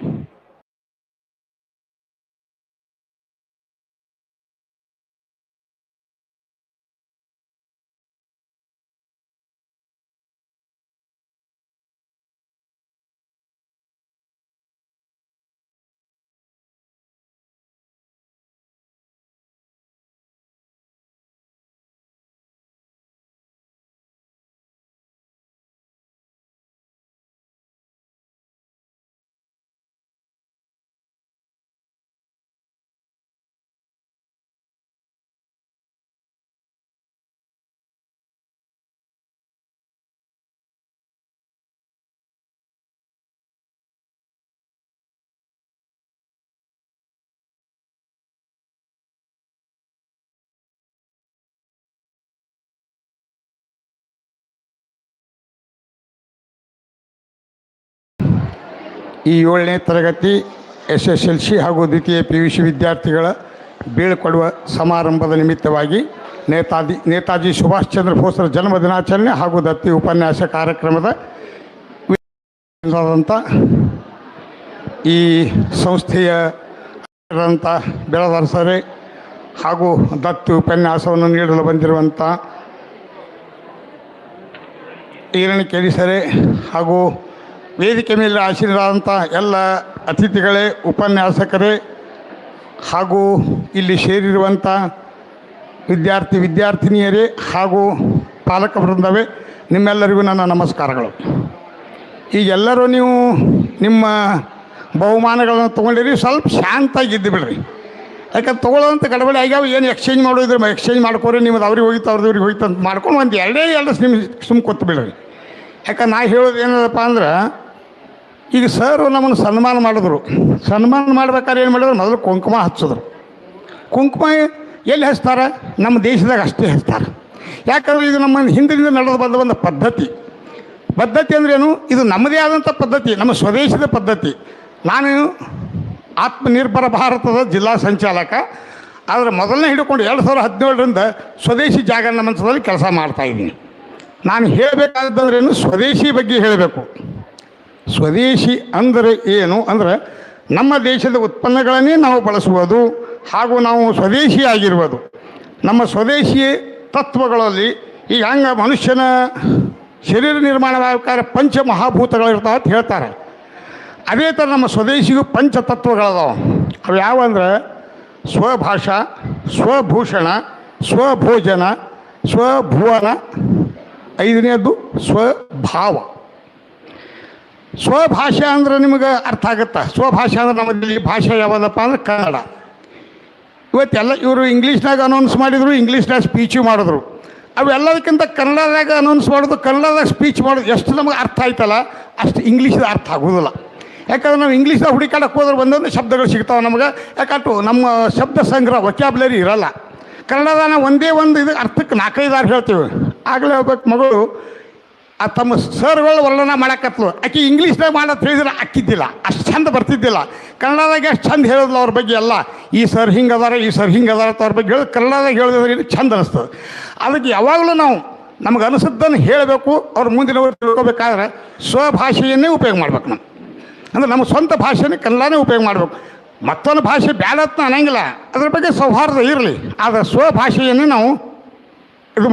ಈ 7ನೇ ತರಗತಿ SSLC ಹಾಗೂ ದ್ವಿತೀಯ PUC ವಿದ್ಯಾರ್ಥಿಗಳ ಬೀಳ್ಕೊಡುವ ಸಮಾರಂಭದ ನಿಮಿತ್ತವಾಗಿ ನೇತಾಜಿ ಸುಭಾಷ್ ಚಂದ್ರ ಬೋಸ್ರ ಜನ್ಮದಿನಾಚರಣೆ ಹಾಗೂ ದತ್ತಿ ಉಪನ್ಯಾಸ ಕಾರ್ಯಕ್ರಮದ ಈ ಸಂಸ್ಥೆಯ ಬೆಳದರಸರೇ ಹಾಗೂ ದತ್ತಿ ಉಪನ್ಯಾಸವನ್ನು ನೀಡಲು ಬಂದಿರುವಂಥ ಈರಣಿ ಕೇಳಿಸರೆ ಹಾಗೂ ವೇದಿಕೆ ಮೇಲೆ ಆಶೀರ್ವಾದಂಥ ಎಲ್ಲ ಅತಿಥಿಗಳೇ, ಉಪನ್ಯಾಸಕರೇ ಹಾಗೂ ಇಲ್ಲಿ ಸೇರಿರುವಂಥ ವಿದ್ಯಾರ್ಥಿನಿಯರೇ ಹಾಗೂ ಪಾಲಕ ವೃಂದವೇ, ನಿಮ್ಮೆಲ್ಲರಿಗೂ ನನ್ನ ನಮಸ್ಕಾರಗಳು. ಈಗೆಲ್ಲರೂ ನೀವು ನಿಮ್ಮ ಬಹುಮಾನಗಳನ್ನು ತೊಗೊಂಡಿರಿ, ಸ್ವಲ್ಪ ಶಾಂತಾಗಿದ್ದು ಬಿಡ್ರಿ. ಯಾಕಂದ್ರೆ ತೊಗೊಳ್ಳೋಂಥ ಗಡಬಡಿ ಆಗ್ಯಾವ, ಏನು ಎಕ್ಸ್ಚೇಂಜ್ ಮಾಡೋದಿದ್ರೆ ಎಕ್ಸ್ಚೇಂಜ್ ಮಾಡ್ಕೊರಿ, ನಿಮ್ಮದು ಅವ್ರಿಗೆ ಹೋಗಿತ್ತು ಅವ್ರಿಗೆ ಹೋಗಿತ್ತು ಅಂತ ಮಾಡ್ಕೊಂಡು ಒಂದು ಎರಡು ನಿಮಿಷ ಸುಮ್ಮ ಕೂತು ಬಿಡ್ರಿ. ಯಾಕಂದ್ರೆ ನಾ ಹೇಳೋದು ಏನದಪ್ಪ ಅಂದ್ರೆ, ಈಗ ಸರ್ ನಮ್ಮನ್ನು ಸನ್ಮಾನ ಮಾಡಿದ್ರು. ಸನ್ಮಾನ ಮಾಡ್ಬೇಕಾದ್ರೆ ಏನು ಮಾಡಿದ್ರು, ಮೊದಲು ಕುಂಕುಮ ಹಚ್ಚಿದ್ರು. ಕುಂಕುಮ ಎಲ್ಲಿ ಹಚ್ತಾರೆ? ನಮ್ಮ ದೇಶದಾಗ ಅಷ್ಟೇ ಹಚ್ತಾರೆ. ಯಾಕಂದ್ರೆ ಇದು ನಮ್ಮ ಹಿಂದಿನಿಂದ ನಡೆದು ಬಂದ ಪದ್ಧತಿ ಅಂದ್ರೇನು, ಇದು ನಮ್ಮದೇ ಆದಂಥ ಪದ್ಧತಿ, ನಮ್ಮ ಸ್ವದೇಶದ ಪದ್ಧತಿ. ನಾನು ಆತ್ಮನಿರ್ಭರ ಭಾರತದ ಜಿಲ್ಲಾ ಸಂಚಾಲಕ. ಆದರೆ ಮೊದಲನೇ ಹಿಡ್ಕೊಂಡು 2017ರಿಂದ ಸ್ವದೇಶಿ ಜಾಗರಣ ಮಂಚದಲ್ಲಿ ಕೆಲಸ ಮಾಡ್ತಾಯಿದ್ದೀನಿ. ನಾನು ಹೇಳಬೇಕಾದಂದ್ರೇನು, ಸ್ವದೇಶಿ ಬಗ್ಗೆ ಹೇಳಬೇಕು. ಸ್ವದೇಶಿ ಅಂದರೆ ಏನು ಅಂದರೆ, ನಮ್ಮ ದೇಶದ ಉತ್ಪನ್ನಗಳನ್ನೇ ನಾವು ಬಳಸುವುದು ಹಾಗೂ ನಾವು ಸ್ವದೇಶಿ ಆಗಿರುವುದು. ನಮ್ಮ ಸ್ವದೇಶಿ ತತ್ವಗಳಲ್ಲಿ ಈಗ ಹಂಗೆ ಮನುಷ್ಯನ ಶರೀರ ನಿರ್ಮಾಣವಾಗಬೇಕಾದ್ರೆ ಪಂಚಮಹಾಭೂತಗಳಿರ್ತಾವೆ ಅಂತ ಹೇಳ್ತಾರೆ. ಅದೇ ಥರ ನಮ್ಮ ಸ್ವದೇಶಿಗೂ ಪಂಚತತ್ವಗಳದಾವೆ. ಅವು ಯಾವ ಅಂದರೆ, ಸ್ವಭಾಷಾ, ಸ್ವಭೂಷಣ, ಸ್ವಭೋಜನ, ಸ್ವಭುವನ, 5ನೇದು ಸ್ವಭಾವ. ಸ್ವಭಾಷೆ ಅಂದ್ರೆ ನಿಮಗೆ ಅರ್ಥ ಆಗುತ್ತಾ? ಸ್ವಭಾಷೆ ಅಂದ್ರೆ ನಮ್ಮಲ್ಲಿ ಭಾಷೆ ಯಾವುದಪ್ಪ ಅಂದ್ರೆ ಕನ್ನಡ. ಇವತ್ತೆಲ್ಲ ಇವರು ಇಂಗ್ಲೀಷ್ನಾಗ ಅನೌನ್ಸ್ ಮಾಡಿದರು, ಇಂಗ್ಲೀಷ್ನಾಗ ಸ್ಪೀಚು ಮಾಡಿದ್ರು. ಅವೆಲ್ಲದಕ್ಕಿಂತ ಕನ್ನಡದಾಗ ಅನೌನ್ಸ್ ಮಾಡೋದು, ಕನ್ನಡದಾಗ ಸ್ಪೀಚ್ ಮಾಡೋದು ಎಷ್ಟು ನಮಗೆ ಅರ್ಥ ಆಯ್ತಲ್ಲ, ಅಷ್ಟು ಇಂಗ್ಲೀಷ್ದ ಅರ್ಥ ಆಗೋದಿಲ್ಲ. ಯಾಕಂದ್ರೆ ನಾವು ಇಂಗ್ಲೀಷ್ದಾಗ ಹುಡುಕಾಡಕ್ಕೆ ಹೋದ್ರೆ ಒಂದೊಂದು ಶಬ್ದಗಳು ಸಿಗ್ತಾವೆ ನಮಗೆ. ಯಾಕಂಟು ನಮ್ಮ ಶಬ್ದ ಸಂಗ್ರಹ ವೊಕ್ಯಾಬ್ಲರಿ ಇರಲ್ಲ. ಕನ್ನಡದ ಒಂದೇ ಒಂದು ಇದು ಅರ್ಥಕ್ಕೆ 4-5 ಹೇಳ್ತೀವಿ. ಆಗಲೇ ಹೋಗ್ಬೇಕು ಮಗಳು ತಮ್ಮ ಸರ್ಗಳು ವರ್ಣನ ಮಾಡಕತ್ಲು. ಆಕೆ ಇಂಗ್ಲೀಷ್ನಾಗ ಮಾಡೋದು ಹೇಳಿದ್ರೆ ಅಕ್ಕಿದ್ದಿಲ್ಲ, ಅಷ್ಟು ಚಂದ ಬರ್ತಿದ್ದಿಲ್ಲ. ಕನ್ನಡದಾಗ ಎಷ್ಟು ಚಂದ ಹೇಳಿದ್ಲು ಅವ್ರ ಬಗ್ಗೆ ಎಲ್ಲ. ಈ ಸರ್ ಹಿಂಗೆ ಅದಾರ, ಈ ಸರ್ ಹಿಂಗೆ ಅದಾರ ಅಂತ ಅವ್ರ ಬಗ್ಗೆ ಹೇಳಿ ಕನ್ನಡದಾಗ ಹೇಳಿದ್ರೆ ಚಂದ ಅನಿಸ್ತದೆ. ಅದಕ್ಕೆ ಯಾವಾಗಲೂ ನಾವು ನಮ್ಗೆ ಅನಿಸಿದ್ದನ್ನು ಹೇಳಬೇಕು. ಅವ್ರ ಮುಂದಿನವರು ತಿಳ್ಕೊಬೇಕಾದ್ರೆ ಸ್ವಭಾಷೆಯನ್ನೇ ಉಪಯೋಗ ಮಾಡ್ಬೇಕು ನಾವು. ಅಂದರೆ ನಮ್ಮ ಸ್ವಂತ ಭಾಷೆನೇ ಕನ್ನಡನೇ ಉಪಯೋಗ ಮಾಡಬೇಕು. ಮತ್ತೊಂದು ಭಾಷೆ ಬ್ಯಾಡತ್ನ ಅನ್ನಂಗಿಲ್ಲ, ಅದ್ರ ಬಗ್ಗೆ ಸೌಹಾರ್ದ ಇರಲಿ, ಆದರೆ ಸ್ವಭಾಷೆಯನ್ನೇ ನಾವು ಇದು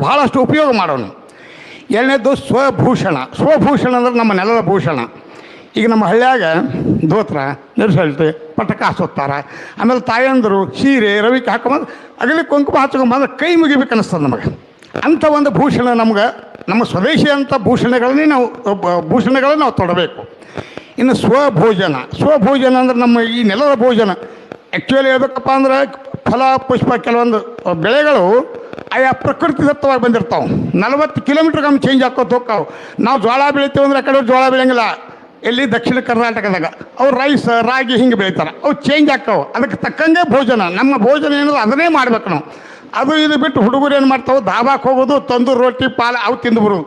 ಭಾಳಷ್ಟು ಉಪಯೋಗ ಮಾಡೋಣ. ಎರಡನೇದು ಸ್ವಭೂಷಣ. ಸ್ವಭೂಷಣ ಅಂದ್ರೆ ನಮ್ಮ ನೆಲದ ಭೂಷಣ. ಈಗ ನಮ್ಮ ಹಳ್ಳಿಯಾಗ ಧೋತ್ರ, ನಿರ್ಸಲ್ಟೆ, ಪಟಕ ಹಾಸುತ್ತಾರ, ಆಮೇಲೆ ತಾಯಂದರು ಸೀರೆ ರವಿಕೆ ಹಾಕೊಂಬಂದು ಅಗಲಿ ಕುಂಕುಮ ಹಚ್ಕೊಂಬಂದ್ರೆ ಕೈ ಮುಗಿಬೇಕು ಅನ್ನಿಸ್ತದೆ ನಮಗೆ. ಅಂಥ ಒಂದು ಭೂಷಣ ನಮ್ಗೆ, ನಮ್ಮ ಸ್ವದೇಶಿ ಅಂಥ ಭೂಷಣಗಳನ್ನೇ ನಾವು ತೊಡಬೇಕು. ಇನ್ನು ಸ್ವಭೋಜನ. ಸ್ವಭೋಜನ ಅಂದ್ರೆ ನಮ್ಮ ಈ ನೆಲದ ಭೋಜನ. ಆ್ಯಕ್ಚುಲಿ ಹೇಳ್ಬೇಕಪ್ಪ ಅಂದ್ರೆ ಫಲ ಪುಷ್ಪ ಕೆಲವೊಂದು ಬೆಳೆಗಳು ಆಯಾ ಪ್ರಕೃತಿದತ್ತವಾಗಿ ಬಂದಿರ್ತಾವೆ. 40 ಕಿಲೋಮೀಟ್ರ್ಗೊಮ್ಮೆ ಚೇಂಜ್ ಹಾಕೋತ ಹೋಗ್ತಾವೆ. ನಾವು ಜೋಳ ಬೆಳಿತೀವಿ ಅಂದ್ರೆ ಆ ಕಡೆ ಜೋಳ ಬೆಳೆಯಂಗಿಲ್ಲ. ಎಲ್ಲಿ ದಕ್ಷಿಣ ಕರ್ನಾಟಕದಾಗ ಅವ್ರು ರೈಸ್ ರಾಗಿ ಹಿಂಗೆ ಬೆಳಿತಾರೆ, ಅವು ಚೇಂಜ್ ಹಾಕಾವು. ಅದಕ್ಕೆ ತಕ್ಕಂಗೆ ಭೋಜನ. ನಮ್ಮ ಭೋಜನ ಏನದು ಅದನ್ನೇ ಮಾಡ್ಬೇಕು ನಾವು. ಅದು ಇದು ಬಿಟ್ಟು ಹುಡುಗರು ಏನು ಮಾಡ್ತಾವೆ, ಧಾಬಾಕ್ಕೆ ಹೋಗೋದು, ತಂದೂರು ರೊಟ್ಟಿ ಪಾಲ ಅವು ತಿಂದು ಬರೋದು.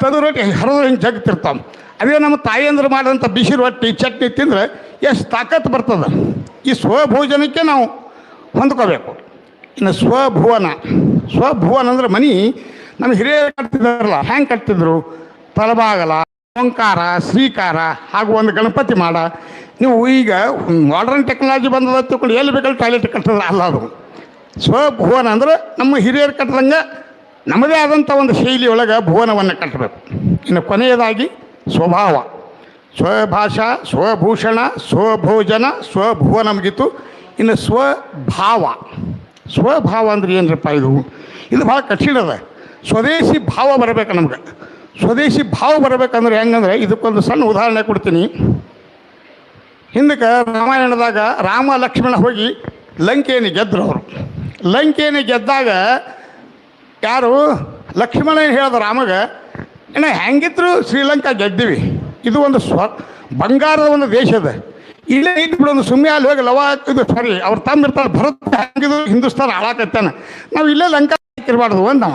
ತಂದೂರು ರೊಟ್ಟಿ ಹರಿದು ಹಿಂಗೆ ಜಗ್ತಿರ್ತಾವೆ. ಅದೇ ನಮ್ಮ ತಾಯಿಯಂದ್ರೆ ಮಾಡಿದಂಥ ಬಿಸಿ ರೊಟ್ಟಿ ಚಟ್ನಿ ತಿಂದರೆ ಎಷ್ಟು ತಾಕತ್ತು ಬರ್ತದೆ. ಈ ಸ್ವಭೋಜನಕ್ಕೆ ನಾವು ಹೊಂದ್ಕೋಬೇಕು. ಇನ್ನು ಸ್ವಭುವನ. ಸ್ವಭುವನ ಅಂದ್ರೆ ಮನೆ ನಮ್ಮ ಹಿರಿಯರು ಕಟ್ತಿದ್ದಾರಲ್ಲ, ಹೆಂಗೆ ಕಟ್ತಿದ್ರು, ತಲಬಾಗಲ, ಓಂಕಾರ, ಶ್ರೀಕಾರ ಹಾಗೂ ಒಂದು ಗಣಪತಿ ಮಾಡ. ನೀವು ಈಗ ಮಾಡರ್ನ್ ಟೆಕ್ನಾಲಜಿ ಬಂದದ ತಿಳ್ಕೊಂಡು ಎಲ್ಲಿ ಬೇಕಲ್ಲಿ ಟಾಯ್ಲೆಟ್ ಕಟ್ಟಿದ್ರೆ ಅಲ್ಲ ಅದು. ಸ್ವಭುವನ ಅಂದ್ರೆ ನಮ್ಮ ಹಿರಿಯರು ಕಟ್ಟಿದಂಗೆ ನಮ್ಮದೇ ಆದಂಥ ಒಂದು ಶೈಲಿ ಒಳಗೆ ಭುವನವನ್ನು ಕಟ್ಟಬೇಕು. ಇನ್ನು ಕೊನೆಯದಾಗಿ ಸ್ವಭಾವ. ಸ್ವಭಾಷಾ, ಸ್ವಭೂಷಣ, ಸ್ವಭೋಜನ, ಸ್ವಭುವನ ಮುಗಿತು. ಇನ್ನು ಸ್ವಭಾವ. ಸ್ವಭಾವ ಅಂದ್ರೆ ಏನರಪ್ಪ ಇದು ಭಾಳ ಕಠಿಣ ಅದ. ಸ್ವದೇಶಿ ಭಾವ ಬರಬೇಕು ನಮ್ಗೆ. ಸ್ವದೇಶಿ ಭಾವ ಬರಬೇಕಂದ್ರೆ ಹೆಂಗಂದ್ರೆ ಇದಕ್ಕೊಂದು ಸಣ್ಣ ಉದಾಹರಣೆ ಕೊಡ್ತೀನಿ. ಹಿಂದಕ್ಕೆ ರಾಮಾಯಣದಾಗ ರಾಮ ಲಕ್ಷ್ಮಣ ಹೋಗಿ ಲಂಕೆಯನ್ನು ಗೆದ್ದರು. ಅವರು ಲಂಕೆಯನ್ನು ಗೆದ್ದಾಗ ಯಾರು ಲಕ್ಷ್ಮಣ ಹೇಳ್ದ ರಾಮಗೆ, ಇನ್ನು ಹೆಂಗಿದ್ರು ಶ್ರೀಲಂಕಾ ಗೆದ್ದೀವಿ, ಇದು ಒಂದು ಬಂಗಾರದ ಒಂದು ದೇಶದ, ಇಲ್ಲೇ ಇದ್ಬಿಡೋದು ಸುಮ್ಮನೆ ಅಲ್ಲಿ ಹೋಗಿ ಇದು ಸಾರಿ ಅವ್ರು ತಮ್ಮಿರ್ತಾನೆ ಭರತ ಹೆಂಗಿದ್ರು ಹಿಂದೂಸ್ತಾನ ಹಾಳಾಕತ್ತಾನೆ, ನಾವು ಇಲ್ಲೇ ಲಂಕಾ ಇರಬಾರ್ದು ಅಂದವ.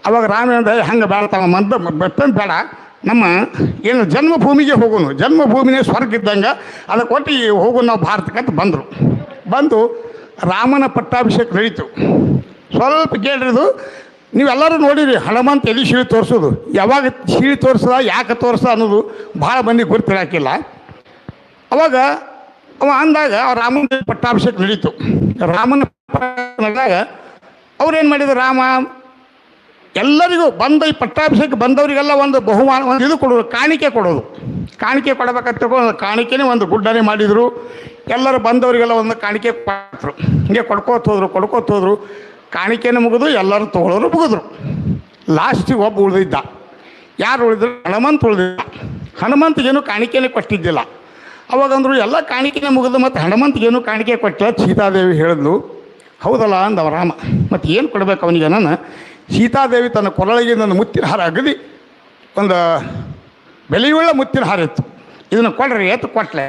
ಅವಾಗ ರಾಮ ಹಂಗೆ ಬೇಡ ಬೆತ್ತಂದು ಬೇಡ, ನಮ್ಮ ಏನು ಜನ್ಮಭೂಮಿಗೆ ಹೋಗೋನು, ಜನ್ಮಭೂಮಿನೇ ಸ್ವರ್ಗ ಇದ್ದಂಗೆ, ಅದಕ್ಕೆ ಒಟ್ಟು ಹೋಗೋನು ನಾವು ಭಾರತಕ್ಕೆ ಬಂದರು. ಬಂದು ರಾಮನ ಪಟ್ಟಾಭಿಷೇಕ ನಡೀತು. ಸ್ವಲ್ಪ ಕೇಳ್ರಿದು ನೀವೆಲ್ಲರೂ ನೋಡಿರಿ, ಹನುಮಂತ ಎಲ್ಲಿ ಶಿಳಿ ತೋರಿಸೋದು, ಯಾವಾಗ ಶಿಳಿ ತೋರಿಸ್ದ, ಯಾಕೆ ತೋರಿಸ್ದ ಅನ್ನೋದು ಭಾಳ ಮಂದಿ ಗುರುತಿರಾಕಿಲ್ಲ. ಅವಾಗ ಅವ ಅಂದಾಗ ರಾಮನ ಪಟ್ಟಾಭಿಷೇಕ ನಡೀತು. ರಾಮನ ನಡೆದಾಗ ಅವ್ರೇನು ಮಾಡಿದ್ರು, ರಾಮ ಎಲ್ಲರಿಗೂ ಬಂದ ಈ ಪಟ್ಟಾಭಿಷೇಕ ಬಂದವರಿಗೆಲ್ಲ ಒಂದು ಬಹುಮಾನ, ಒಂದು ಇದು ಕೊಡೋದು, ಕಾಣಿಕೆ ಕೊಡೋದು. ಕಾಣಿಕೆ ಕೊಡಬೇಕಂತ ಕಾಣಿಕೆನೇ ಒಂದು ಗುಡ್ಡನೆ ಮಾಡಿದರು. ಎಲ್ಲರೂ ಬಂದವರಿಗೆಲ್ಲ ಒಂದು ಕಾಣಿಕೆ ಕೊಟ್ಟರು. ಹಿಂಗೆ ಕೊಡ್ಕೋತ ಹೋದ್ರು. ಕಾಣಿಕೆನೇ ಮುಗಿದು ಎಲ್ಲರೂ ತೊಗೊಳೋರು ಮುಗಿದ್ರು. ಲಾಸ್ಟಿಗೆ ಒಬ್ಬ ಉಳಿದಿದ್ದ. ಯಾರು ಉಳಿದ್ರು? ಹನುಮಂತ ಉಳಿದಿದ್ದ. ಹನುಮಂತಿಗೇನು ಕಾಣಿಕೆನೇ ಕೊಟ್ಟಿದ್ದಿಲ್ಲ. ಅವಾಗಂದ್ರು ಎಲ್ಲ ಕಾಣಿಕೆನೇ ಮುಗಿದು ಮತ್ತು ಹನುಮಂತಿಗೇನು ಕಾಣಿಕೆ ಕೊಟ್ಟಿಲ್ಲ. ಸೀತಾದೇವಿ ಹೇಳಿದ್ಲು. ಹೌದಲ್ಲ ಅಂದವ ರಾಮ. ಮತ್ತು ಏನು ಕೊಡಬೇಕು ಅವನಿಗೆ? ನಾನು ಸೀತಾದೇವಿ ತನ್ನ ಕೊರಳಿಗೆ ಒಂದು ಮುತ್ತಿನ ಹಾರ ಅಗದಿ ಒಂದು ಬೆಲೆಯುಳ್ಳ ಮುತ್ತಿನ ಹಾರ ಇತ್ತು. ಇದನ್ನು ಕೊಡ್ರಿ ಎತ್ತು ಕೊಟ್ಟಲೆ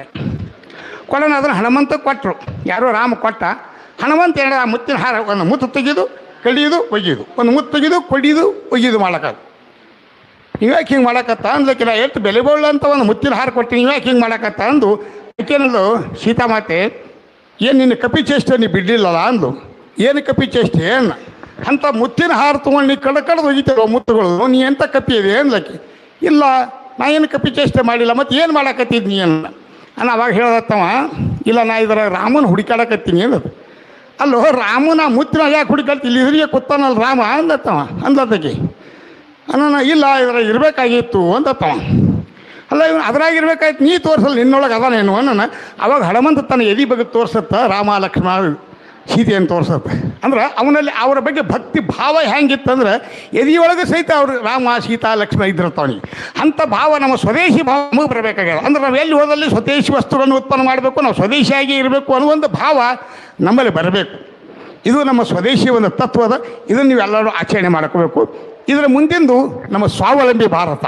ಕೊಡೋಣ. ಅದನ್ನು ಹನುಮಂತ ಕೊಟ್ಟರು. ಯಾರೋ ರಾಮ ಕೊಟ್ಟ. ಹನುಮಂತ ಹೇಳ ಆ ಮುತ್ತಿನ ಹಾರ ಒಂದು ಮುತ್ತು ತೆಗೆದು ಕಡಿಯೋದು ಒಗೆಯೋದು, ಒಂದು ಮುತ್ತು ತೆಗೆದು ಕೊಡಿಯೋದು ಒಗೆಯೋದು ಮಾಡಕ್ಕದು. ನೀವ್ಯಾಕೆ ಹಿಂಗೆ ಮಾಡಕತ್ತ ಅಂದ್ಲಕ್ಕಿಲ್ಲ, ಎಷ್ಟು ಬೆಲೆ ಬೀಳ ಅಂತ ಒಂದು ಮುತ್ತಿನ ಹಾರ ಕೊಟ್ಟು ನೀವ್ಯಾಕೆ ಹಿಂಗೆ ಮಾಡಕತ್ತ ಅಂದು ಯಾಕೇನದು ಸೀತಾಮಾತೆ, ಏನು ನಿನ್ನ ಕಪಿ ಚೇಷ್ಟೆ ನೀ ಬಿಡಲಿಲ್ಲಲ್ಲ ಅಂದು. ಏನು ಕಪಿ ಚೇಷ್ಟೆ ಏನು ಅಂಥ ಮುತ್ತಿನ ಹಾರ ತೊಗೊಂಡು ನೀ ಕಡ್ದು ಒಗಿತೀರೋ ಮುತ್ತುಗಳು, ನೀ ಎಂಥ ಕಪಿ ಇದೆ ಅಂದ್ಲಕ್ಕಿ. ಇಲ್ಲ ನಾ ಏನು ಕಪಿ ಚೇಷ್ಟೆ ಮಾಡಿಲ್ಲ, ಮತ್ತು ಏನು ಮಾಡಕತ್ತಿದ್ ನೀ ಅನ್ನ ಅವಾಗ ಹೇಳ್ದತ್ತವ, ಇಲ್ಲ ನಾ ಇದರ ರಾಮನ ಹುಡುಕಾಡಕತ್ತೀನಿ ಅನ್ನೋದು. ಅಲ್ಲೋ ರಾಮನ ಮುತ್ತಿನ ಯಾಕೆ ಹುಡುಕಾಡ್ತಿ, ಇಲ್ಲಿ ಹಿರಿಯ ಕೂತಾನಲ್ಲ ರಾಮ ಅಂದತ್ತವ. ಅಂದತ್ತಕ್ಕೆ ಅನ್ನ ಇಲ್ಲ ಇದ್ರಾಗ ಇರಬೇಕಾಗಿತ್ತು ಅಂದತ್ತವ. ಅಲ್ಲ ಇವನು ಅದ್ರಾಗ ಇರಬೇಕಾಯ್ತು, ನೀ ತೋರಿಸಲ್ಲ ನಿನ್ನೊಳಗೆ ಅದಾನೇನು ಅನ್ನೋಣ. ಅವಾಗ ಹನುಮಂತ ತನ್ನ ಎದಿ ಬಗ್ಗೆ ತೋರಿಸತ್ತ, ರಾಮ ಲಕ್ಷ್ಮಣ ಸೀತೆಯನ್ನು ತೋರಿಸತ್ತೆ. ಅಂದ್ರೆ ಅವನಲ್ಲಿ ಅವರ ಬಗ್ಗೆ ಭಕ್ತಿ ಭಾವ ಹೆಂಗಿತ್ತಂದ್ರೆ ಎದಿಯೊಳಗೆ ಸಹಿತ ಅವರು ರಾಮ ಸೀತಾ ಲಕ್ಷ್ಮಣ ಇದ್ದಿರ್ತಾವನಿಗೆ. ಅಂಥ ಭಾವ ನಮ್ಮ ಸ್ವದೇಶಿ ಭಾವ ನಮಗೆ ಬರಬೇಕಾಗ್ಯದ. ಅಂದ್ರೆ ನಾವು ಎಲ್ಲಿ ಹೋದಲ್ಲಿ ಸ್ವದೇಶಿ ವಸ್ತುಗಳನ್ನು ಉತ್ಪನ್ನ ಮಾಡಬೇಕು, ನಾವು ಸ್ವದೇಶಿಯಾಗಿ ಇರಬೇಕು ಅನ್ನೋ ಒಂದು ಭಾವ ನಮ್ಮಲ್ಲಿ ಬರಬೇಕು. ಇದು ನಮ್ಮ ಸ್ವದೇಶಿ ಒಂದು ತತ್ವದ. ಇದನ್ನು ನೀವೆಲ್ಲರೂ ಆಚರಣೆ ಮಾಡ್ಕೋಬೇಕು. ಇದರ ಮುಂದಿಂದು ನಮ್ಮ ಸ್ವಾವಲಂಬಿ ಭಾರತ.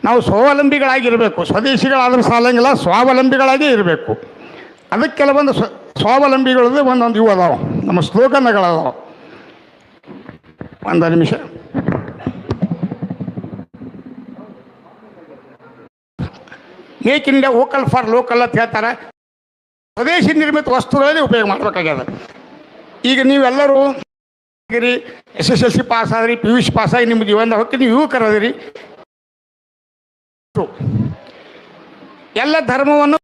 ನಾವು ಸ್ವಾವಲಂಬಿಗಳಾಗಿರಬೇಕು. ಸ್ವದೇಶಿಗಳಾದರೂ ಸಾಲಂಗಿಲ್ಲ, ಸ್ವಾವಲಂಬಿಗಳಾಗೇ ಇರಬೇಕು. ಅದಕ್ಕೆ ಕೆಲವೊಂದು ಸ್ವಾವಲಂಬಿಗಳದ್ದು ಒಂದೊಂದು ಇವು ಅದಾವ, ನಮ್ಮ ಸ್ಲೋಗನ್ಗಳದಾವ. ಒಂದು ನಿಮಿಷ. Make India vocal for local ಅಂತ ಹೇಳ್ತಾರೆ. ಸ್ವದೇಶಿ ನಿರ್ಮಿತ ವಸ್ತುಗಳನ್ನೇ ಉಪಯೋಗ ಮಾಡಬೇಕಾಗ್ಯದ. ಈಗ ನೀವೆಲ್ಲರೂ SSLC ಪಾಸ್ ಆದ್ರಿ, PUC ಪಾಸ್ ಆಗಿ ನಿಮ್ಮ ಜೀವನದ ಹೊಕ್ಕೆ ನೀವು ಯುವಕರದಿರಿ. ಎಲ್ಲ ಧರ್ಮವನ್ನು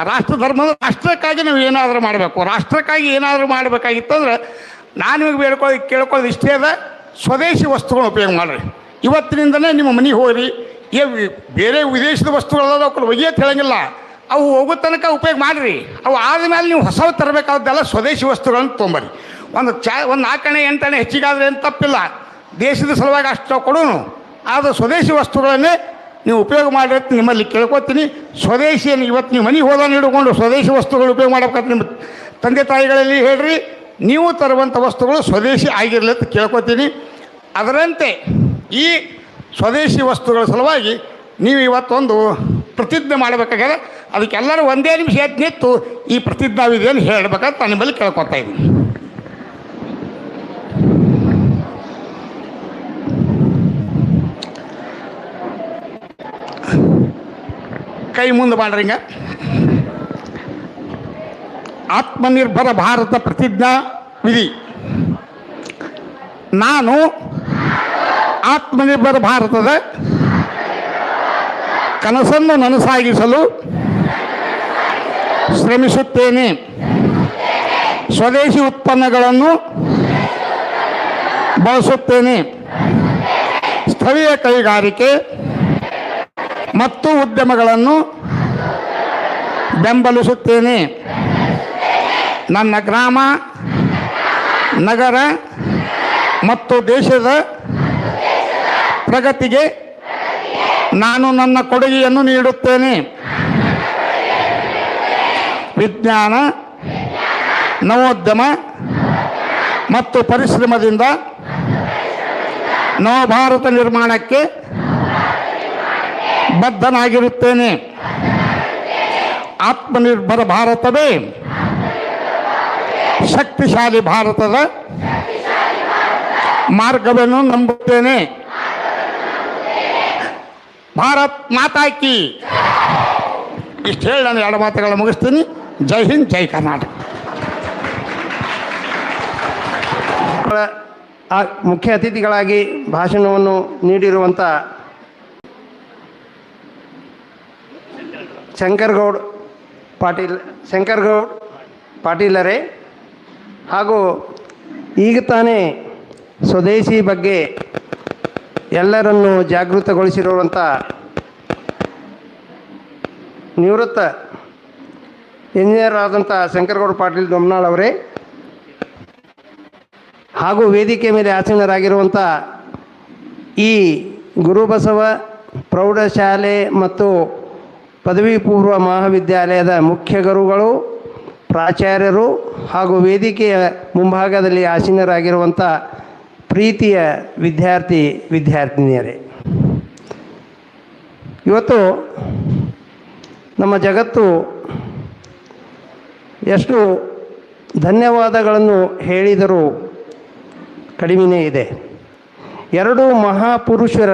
ರಾಷ್ಟ್ರ ಧರ್ಮದ ರಾಷ್ಟ್ರಕ್ಕಾಗಿ ನಾವು ಏನಾದರೂ ಮಾಡಬೇಕು. ರಾಷ್ಟ್ರಕ್ಕಾಗಿ ಏನಾದರೂ ಮಾಡಬೇಕಾಗಿತ್ತಂದ್ರೆ ನಾನು ನಿಮಗೆ ಕೇಳ್ಕೊಳ್ಳೋದು ಇಷ್ಟೇ ಅದ, ಸ್ವದೇಶಿ ವಸ್ತುಗಳನ್ನ ಉಪಯೋಗ ಮಾಡಿರಿ. ಇವತ್ತಿನಿಂದನೇ ನಿಮ್ಮ ಮನೆಗೆ ಹೋಗ್ರಿ. ಬೇರೆ ವಿದೇಶದ ವಸ್ತುಗಳಲ್ಲ ಅವ್ರು ಒಯ್ಯತ್ ಹೇಳಂಗಿಲ್ಲ, ಅವು ಹೋಗೋ ತನಕ ಉಪಯೋಗ ಮಾಡಿರಿ. ಅವು ಆದಮೇಲೆ ನೀವು ಹೊಸವು ತರಬೇಕಾದ್ದೆಲ್ಲ ಸ್ವದೇಶಿ ವಸ್ತುಗಳನ್ನು ತೊಗೊಂಬರಿ. ಒಂದು 4 ಆಣೆ 8 ಆಣೆ ಹೆಚ್ಚಿಗಾದ್ರೆ ಏನು ತಪ್ಪಿಲ್ಲ, ದೇಶದ ಸಲುವಾಗಿ ಅಷ್ಟು ಕೊಡೋನು. ಆದರೆ ಸ್ವದೇಶಿ ವಸ್ತುಗಳನ್ನೇ ನೀವು ಉಪಯೋಗ ಮಾಡಿರಿ ಅಂತ ನಿಮ್ಮಲ್ಲಿ ಕೇಳ್ಕೊತೀನಿ. ಸ್ವದೇಶಿಯನ್ನು ಇವತ್ತು ನೀವು ಮನೆಗೆ ಹೋದ ಹಿಡ್ಕೊಂಡು ಸ್ವದೇಶಿ ವಸ್ತುಗಳು ಉಪಯೋಗ ಮಾಡಬೇಕಂತ ನಿಮ್ಮ ತಂದೆ ತಾಯಿಗಳಲ್ಲಿ ಹೇಳ್ರಿ. ನೀವು ತರುವಂಥ ವಸ್ತುಗಳು ಸ್ವದೇಶಿ ಆಗಿರಲಿ ಅಂತ ಕೇಳ್ಕೊತೀನಿ. ಅದರಂತೆ ಈ ಸ್ವದೇಶಿ ವಸ್ತುಗಳ ಸಲುವಾಗಿ ನೀವು ಇವತ್ತೊಂದು ಪ್ರತಿಜ್ಞೆ ಮಾಡಬೇಕಾಗ್ಯದ. ಅದಕ್ಕೆಲ್ಲರೂ ಒಂದೇ ನಿಮಿಷ ಎದ್ದು ನಿಂತು ಈ ಪ್ರತಿಜ್ಞಾವಿಧಿಯನ್ನು ಹೇಳಬೇಕಂತ ನಾನು ನಿಮ್ಮಲ್ಲಿ ಕೇಳ್ಕೊತಾ ಇದ್ದೀನಿ. ಕೈ ಮುಂದೆ ಮಾಡ್ರಿ. ಹಿಂಗ ಆತ್ಮನಿರ್ಭರ ಭಾರತ ಪ್ರತಿಜ್ಞಾ ವಿಧಿ. ನಾನು ಆತ್ಮನಿರ್ಭರ ಭಾರತದ ಕನಸನ್ನು ನನಸಾಗಿಸಲು ಶ್ರಮಿಸುತ್ತೇನೆ. ಸ್ವದೇಶಿ ಉತ್ಪನ್ನಗಳನ್ನು ಬಳಸುತ್ತೇನೆ. ಸ್ಥಳೀಯ ಕೈಗಾರಿಕೆ ಮತ್ತು ಉದ್ಯಮಗಳನ್ನು ಬೆಂಬಲಿಸುತ್ತೇನೆ. ನನ್ನ ಗ್ರಾಮ, ನಗರ ಮತ್ತು ದೇಶದ ಪ್ರಗತಿಗೆ ನಾನು ನನ್ನ ಕೊಡುಗೆಯನ್ನು ನೀಡುತ್ತೇನೆ. ವಿಜ್ಞಾನ, ನವೋದ್ಯಮ ಮತ್ತು ಪರಿಶ್ರಮದಿಂದ ನವಭಾರತ ನಿರ್ಮಾಣಕ್ಕೆ ಬದ್ಧನಾಗಿರುತ್ತೇನೆ. ಆತ್ಮನಿರ್ಭರ ಭಾರತವೇ ಶಕ್ತಿಶಾಲಿ ಭಾರತದ ಮಾರ್ಗವನ್ನು ನಂಬುತ್ತೇನೆ. ಭಾರತ್ ಮಾತಾ ಕಿ. ಇಷ್ಟು ಹೇಳಿ ನಾನು 2 ಮಾತುಗಳನ್ನು ಮುಗಿಸ್ತೀನಿ. ಜೈ ಹಿಂದ್, ಜೈ ಕರ್ನಾಟಕ. ಮುಖ್ಯ ಅತಿಥಿಗಳಾಗಿ ಭಾಷಣವನ್ನು ನೀಡಿರುವಂಥ ಶಂಕರಗೌಡ್ ಪಾಟೀಲರೇ ಹಾಗೂ ಈಗ ತಾನೇ ಸ್ವದೇಶಿ ಬಗ್ಗೆ ಎಲ್ಲರನ್ನು ಜಾಗೃತಗೊಳಿಸಿರುವಂಥ ನಿವೃತ್ತ ಇಂಜಿನಿಯರ್ ಆದಂಥ ಶಂಕರಗೌಡ ಪಾಟೀಲ್ ದೊಮ್ನಾಳ್ ಅವರೇ ಹಾಗೂ ವೇದಿಕೆ ಮೇಲೆ ಆಸೀನರಾಗಿರುವಂಥ ಈ ಗುರುಬಸವ ಪ್ರೌಢಶಾಲೆ ಮತ್ತು ಪದವಿ ಪೂರ್ವ ಮಹಾವಿದ್ಯಾಲಯದ ಮುಖ್ಯ ಗುರುಗಳು, ಪ್ರಾಚಾರ್ಯರು ಹಾಗೂ ವೇದಿಕೆಯ ಮುಂಭಾಗದಲ್ಲಿ ಆಸೀನರಾಗಿರುವಂಥ ಪ್ರೀತಿಯ ವಿದ್ಯಾರ್ಥಿನಿಯರೇ, ಇವತ್ತು ನಮ್ಮ ಜಗತ್ತು ಎಷ್ಟು ಧನ್ಯವಾದಗಳನ್ನು ಹೇಳಿದರೂ ಕಡಿಮೆಯೇ ಇದೆ. 2 ಮಹಾಪುರುಷರ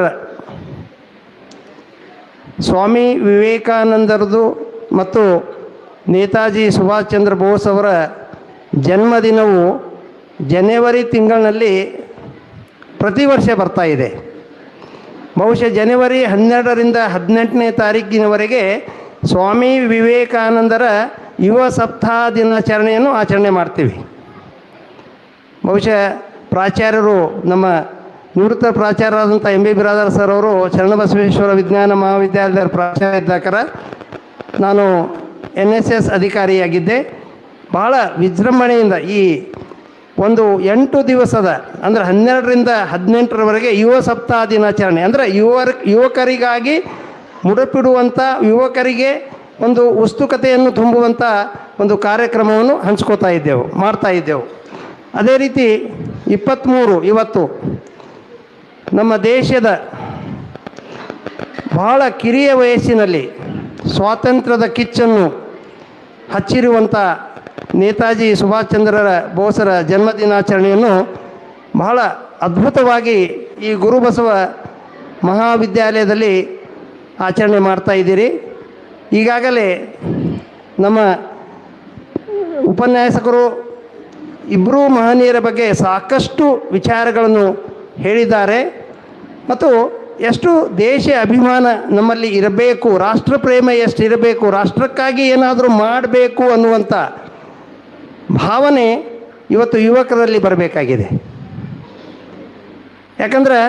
ಸ್ವಾಮಿ ವಿವೇಕಾನಂದರದು ಮತ್ತು ನೇತಾಜಿ ಸುಭಾಷ್ ಚಂದ್ರ ಬೋಸ್ ಅವರ ಜನ್ಮದಿನವು ಜನವರಿ ತಿಂಗಳಿನಲ್ಲಿ ಪ್ರತಿ ವರ್ಷ ಬರ್ತಾ ಇದೆ. ಬಹುಶಃ ಜನವರಿ 12ರಿಂದ 18ನೇ ತಾರೀಕಿನವರೆಗೆ ಸ್ವಾಮಿ ವಿವೇಕಾನಂದರ ಯುವ ಸಪ್ತಾಹ ದಿನಾಚರಣೆಯನ್ನು ಆಚರಣೆ ಮಾಡ್ತೀವಿ. ಬಹುಶಃ ಪ್ರಾಚಾರ್ಯರು, ನಮ್ಮ ನಿವೃತ್ತ ಪ್ರಾಚಾರ್ಯರಾದಂಥ MB ಬಿರಾದರ್ ಸರ್ ಅವರು ಶರಣಬಸವೇಶ್ವರ ವಿಜ್ಞಾನ ಮಹಾವಿದ್ಯಾಲಯದ ಪ್ರಾಚಾರ್ಯರಾಗಿದ್ದಾಗ ನಾನು NSS ಅಧಿಕಾರಿಯಾಗಿದ್ದೆ. ಬಹಳ ವಿಜೃಂಭಣೆಯಿಂದ ಈ ಒಂದು 8 ದಿವಸದ ಅಂದರೆ 12ರಿಂದ 18ರವರೆಗೆ ಯುವ ಸಪ್ತಾಹ ದಿನಾಚರಣೆ ಅಂದರೆ ಯುವಕರಿಗಾಗಿ ಮುಡುಪಿಡುವಂಥ, ಯುವಕರಿಗೆ ಒಂದು ಉತ್ಸುಕತೆಯನ್ನು ತುಂಬುವಂಥ ಒಂದು ಕಾರ್ಯಕ್ರಮವನ್ನು ಮಾಡ್ತಾ ಇದ್ದೆವು. ಅದೇ ರೀತಿ 23 ಇವತ್ತು ನಮ್ಮ ದೇಶದ ಬಹಳ ಕಿರಿಯ ವಯಸ್ಸಿನಲ್ಲಿ ಸ್ವಾತಂತ್ರ್ಯದ ಕಿಚ್ಚನ್ನು ಹಚ್ಚಿರುವಂಥ ನೇತಾಜಿ ಸುಭಾಷ್ ಚಂದ್ರ ಬೋಸರ ಜನ್ಮದಿನಾಚರಣೆಯನ್ನು ಬಹಳ ಅದ್ಭುತವಾಗಿ ಈ ಗುರುಬಸವ ಮಹಾವಿದ್ಯಾಲಯದಲ್ಲಿ ಆಚರಣೆ ಮಾಡ್ತಾ ಇದ್ದೀರಿ. ಈಗಾಗಲೇ ನಮ್ಮ ಉಪನ್ಯಾಸಕರು ಇಬ್ಬರೂ ಮಹನೀಯರ ಬಗ್ಗೆ ಸಾಕಷ್ಟು ವಿಚಾರಗಳನ್ನು ಹೇಳಿದ್ದಾರೆ ಮತ್ತು ಎಷ್ಟು ದೇಶ ಅಭಿಮಾನ ನಮ್ಮಲ್ಲಿ ಇರಬೇಕು, ರಾಷ್ಟ್ರ ಪ್ರೇಮ ಎಷ್ಟು ಇರಬೇಕು, ರಾಷ್ಟ್ರಕ್ಕಾಗಿ ಏನಾದರೂ ಮಾಡಬೇಕು ಅನ್ನುವಂಥ ಭಾವನೆ ಇವತ್ತು ಯುವಕರಲ್ಲಿ ಬರಬೇಕಾಗಿದೆ. ಯಾಕಂದ್ರೆ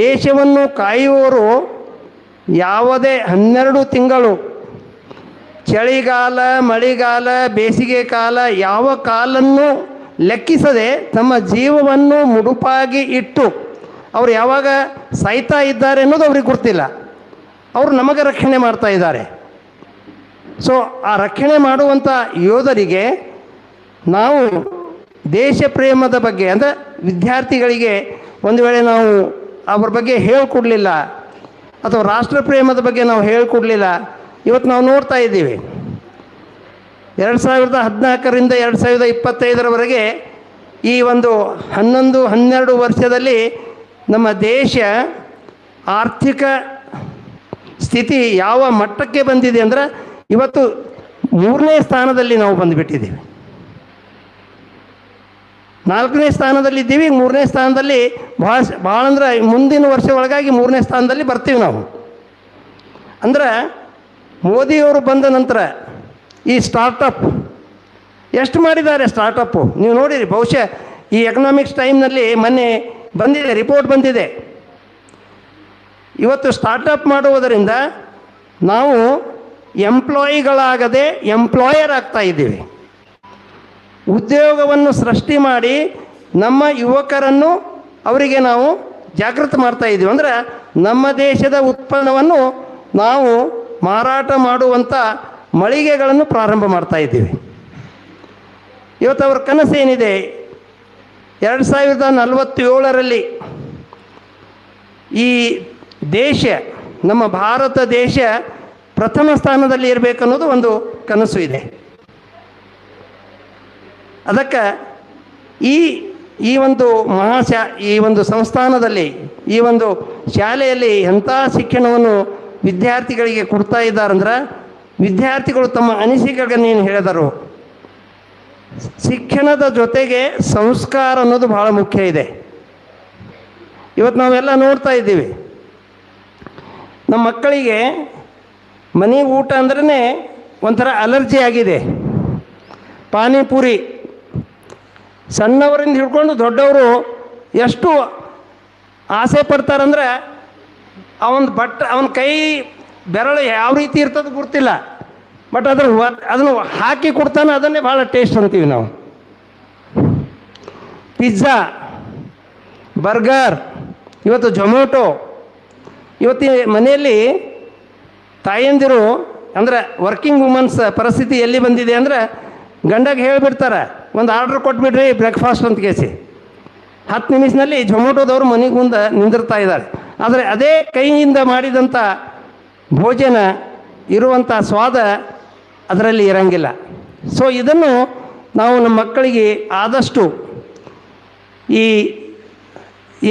ದೇಶವನ್ನು ಕಾಯುವವರು ಯಾವುದೇ 12 ತಿಂಗಳು ಚಳಿಗಾಲ, ಮಳೆಗಾಲ, ಬೇಸಿಗೆ ಕಾಲ ಯಾವ ಕಾಲನ್ನು ಲೆಕ್ಕಿಸದೆ ತಮ್ಮ ಜೀವವನ್ನು ಮುಡುಪಾಗಿ ಇಟ್ಟು ಅವರು ಯಾವಾಗ ಸಾಯ್ತಾ ಇದ್ದಾರೆ ಅನ್ನೋದು ಅವ್ರಿಗೆ ಗೊತ್ತಿಲ್ಲ. ಅವರು ನಮಗೆ ರಕ್ಷಣೆ ಮಾಡ್ತಾ ಇದ್ದಾರೆ. ಸೊ ಆ ರಕ್ಷಣೆ ಮಾಡುವಂಥ ಯೋಧರಿಗೆ ನಾವು ದೇಶ ಪ್ರೇಮದ ಬಗ್ಗೆ, ಅಂದರೆ ವಿದ್ಯಾರ್ಥಿಗಳಿಗೆ ಒಂದು ವೇಳೆ ನಾವು ಅವ್ರ ಬಗ್ಗೆ ಹೇಳಿಕೊಡ್ಲಿಲ್ಲ ಅಥವಾ ರಾಷ್ಟ್ರ ಪ್ರೇಮದ ಬಗ್ಗೆ ನಾವು ಹೇಳಿಕೊಡ್ಲಿಲ್ಲ, ಇವತ್ತು ನಾವು ನೋಡ್ತಾ ಇದ್ದೀವಿ 2014ರಿಂದ 2025ರವರೆಗೆ ಈ ಒಂದು 11-12 ವರ್ಷದಲ್ಲಿ ನಮ್ಮ ದೇಶ ಆರ್ಥಿಕ ಸ್ಥಿತಿ ಯಾವ ಮಟ್ಟಕ್ಕೆ ಬಂದಿದೆ ಅಂದರೆ ಇವತ್ತು 3ನೇ ಸ್ಥಾನದಲ್ಲಿ ನಾವು ಬಂದುಬಿಟ್ಟಿದ್ದೀವಿ. 4ನೇ ಸ್ಥಾನದಲ್ಲಿದ್ದೀವಿ, 3ನೇ ಸ್ಥಾನದಲ್ಲಿ ಭಾಳ ಅಂದ್ರೆ ಮುಂದಿನ ವರ್ಷ ಒಳಗಾಗಿ 3ನೇ ಸ್ಥಾನದಲ್ಲಿ ಬರ್ತೀವಿ ನಾವು. ಅಂದ್ರೆ ಮೋದಿಯವರು ಬಂದ ನಂತರ ಈ ಸ್ಟಾರ್ಟಪ್ ಎಷ್ಟು ಮಾಡಿದ್ದಾರೆ. ಸ್ಟಾರ್ಟಪ್ಪು ನೀವು ನೋಡಿರಿ, ಬಹುಶಃ ಈ ಎಕನಾಮಿಕ್ಸ್ ಟೈಮ್ನಲ್ಲಿ ಮೊನ್ನೆ ಬಂದಿದೆ, ರಿಪೋರ್ಟ್ ಬಂದಿದೆ. ಇವತ್ತು ಸ್ಟಾರ್ಟಪ್ ಮಾಡುವುದರಿಂದ ನಾವು ಎಂಪ್ಲಾಯಿಗಳಾಗದೆ ಎಂಪ್ಲಾಯರ್ ಆಗ್ತಾ ಇದ್ದೀವಿ. ಉದ್ಯೋಗವನ್ನು ಸೃಷ್ಟಿ ಮಾಡಿ ನಮ್ಮ ಯುವಕರನ್ನು ಅವರಿಗೆ ನಾವು ಜಾಗೃತಿ ಮಾಡ್ತಾ ಇದ್ದೀವಿ. ಅಂದರೆ ನಮ್ಮ ದೇಶದ ಉತ್ಪನ್ನವನ್ನು ನಾವು ಮಾರಾಟ ಮಾಡುವಂಥ ಮಳಿಗೆಗಳನ್ನು ಪ್ರಾರಂಭ ಮಾಡ್ತಾ ಇದ್ದೀವಿ. ಇವತ್ತು ಅವರ ಕನಸು ಏನಿದೆ, 2047ರಲ್ಲಿ ಈ ದೇಶ, ನಮ್ಮ ಭಾರತ ದೇಶ ಪ್ರಥಮ ಸ್ಥಾನದಲ್ಲಿ ಇರಬೇಕನ್ನೋದು ಒಂದು ಕನಸು ಇದೆ. ಅದಕ್ಕೆ ಈ ಒಂದು ಈ ಒಂದು ಸಂಸ್ಥಾನದಲ್ಲಿ, ಈ ಒಂದು ಶಾಲೆಯಲ್ಲಿ ಎಂಥ ಶಿಕ್ಷಣವನ್ನು ವಿದ್ಯಾರ್ಥಿಗಳಿಗೆ ಕೊಡ್ತಾ ಇದ್ದಾರಂದ್ರೆ, ವಿದ್ಯಾರ್ಥಿಗಳು ತಮ್ಮ ಅನಿಸಿಕೆಗಳನ್ನು ಏನು ಹೇಳಿದರು, ಶಿಕ್ಷಣದ ಜೊತೆಗೆ ಸಂಸ್ಕಾರ ಅನ್ನೋದು ಭಾಳ ಮುಖ್ಯ ಇದೆ. ಇವತ್ತು ನಾವೆಲ್ಲ ನೋಡ್ತಾ ಇದ್ದೀವಿ, ನಮ್ಮ ಮಕ್ಕಳಿಗೆ ಮನೆ ಊಟ ಅಂದ್ರೇ ಒಂಥರ ಅಲರ್ಜಿ ಆಗಿದೆ. ಪಾನಿಪುರಿ ಸಣ್ಣವರಿಂದ ಹಿಡ್ಕೊಂಡು ದೊಡ್ಡವರು ಎಷ್ಟು ಆಸೆ ಪಡ್ತಾರಂದ್ರೆ, ಅವನ ಕೈ ಬೆರಳು ಯಾವ ರೀತಿ ಇರ್ತದೆ ಗೊತ್ತಿಲ್ಲ, ಬಟ್ ಅದನ್ನು ಹಾಕಿ ಕೊಡ್ತಾನೆ, ಅದನ್ನೇ ಭಾಳ ಟೇಸ್ಟ್ ಅಂತೀವಿ ನಾವು. ಪಿಜ್ಜಾ, ಬರ್ಗರ್, ಇವತ್ತು ಜೊಮ್ಯಾಟೊ. ಇವತ್ತು ಮನೆಯಲ್ಲಿ ತಾಯಂದಿರು ಅಂದರೆ ವರ್ಕಿಂಗ್ ವುಮನ್ಸ್ ಪರಿಸ್ಥಿತಿ ಎಲ್ಲಿ ಬಂದಿದೆ ಅಂದರೆ, ಗಂಡಗೆ ಹೇಳಿಬಿಡ್ತಾರೆ ಒಂದು ಆರ್ಡ್ರ್ ಕೊಟ್ಬಿಡ್ರಿ ಬ್ರೇಕ್ಫಾಸ್ಟ್ ಅಂತ ಕೇಸಿ, 10 ನಿಮಿಷದಲ್ಲಿ ಜೊಮ್ಯಾಟೊದವರು ಮನೆಗೆ ಮುಂದೆ ನಿಂದಿರ್ತಾ ಇದ್ದಾರೆ. ಆದರೆ ಅದೇ ಕೈಯಿಂದ ಮಾಡಿದಂಥ ಭೋಜನ ಇರುವಂಥ ಸ್ವಾದ ಅದರಲ್ಲಿ ಇರಂಗಿಲ್ಲ. ಸೊ ಇದನ್ನು ನಾವು ನಮ್ಮ ಮಕ್ಕಳಿಗೆ ಆದಷ್ಟು ಈ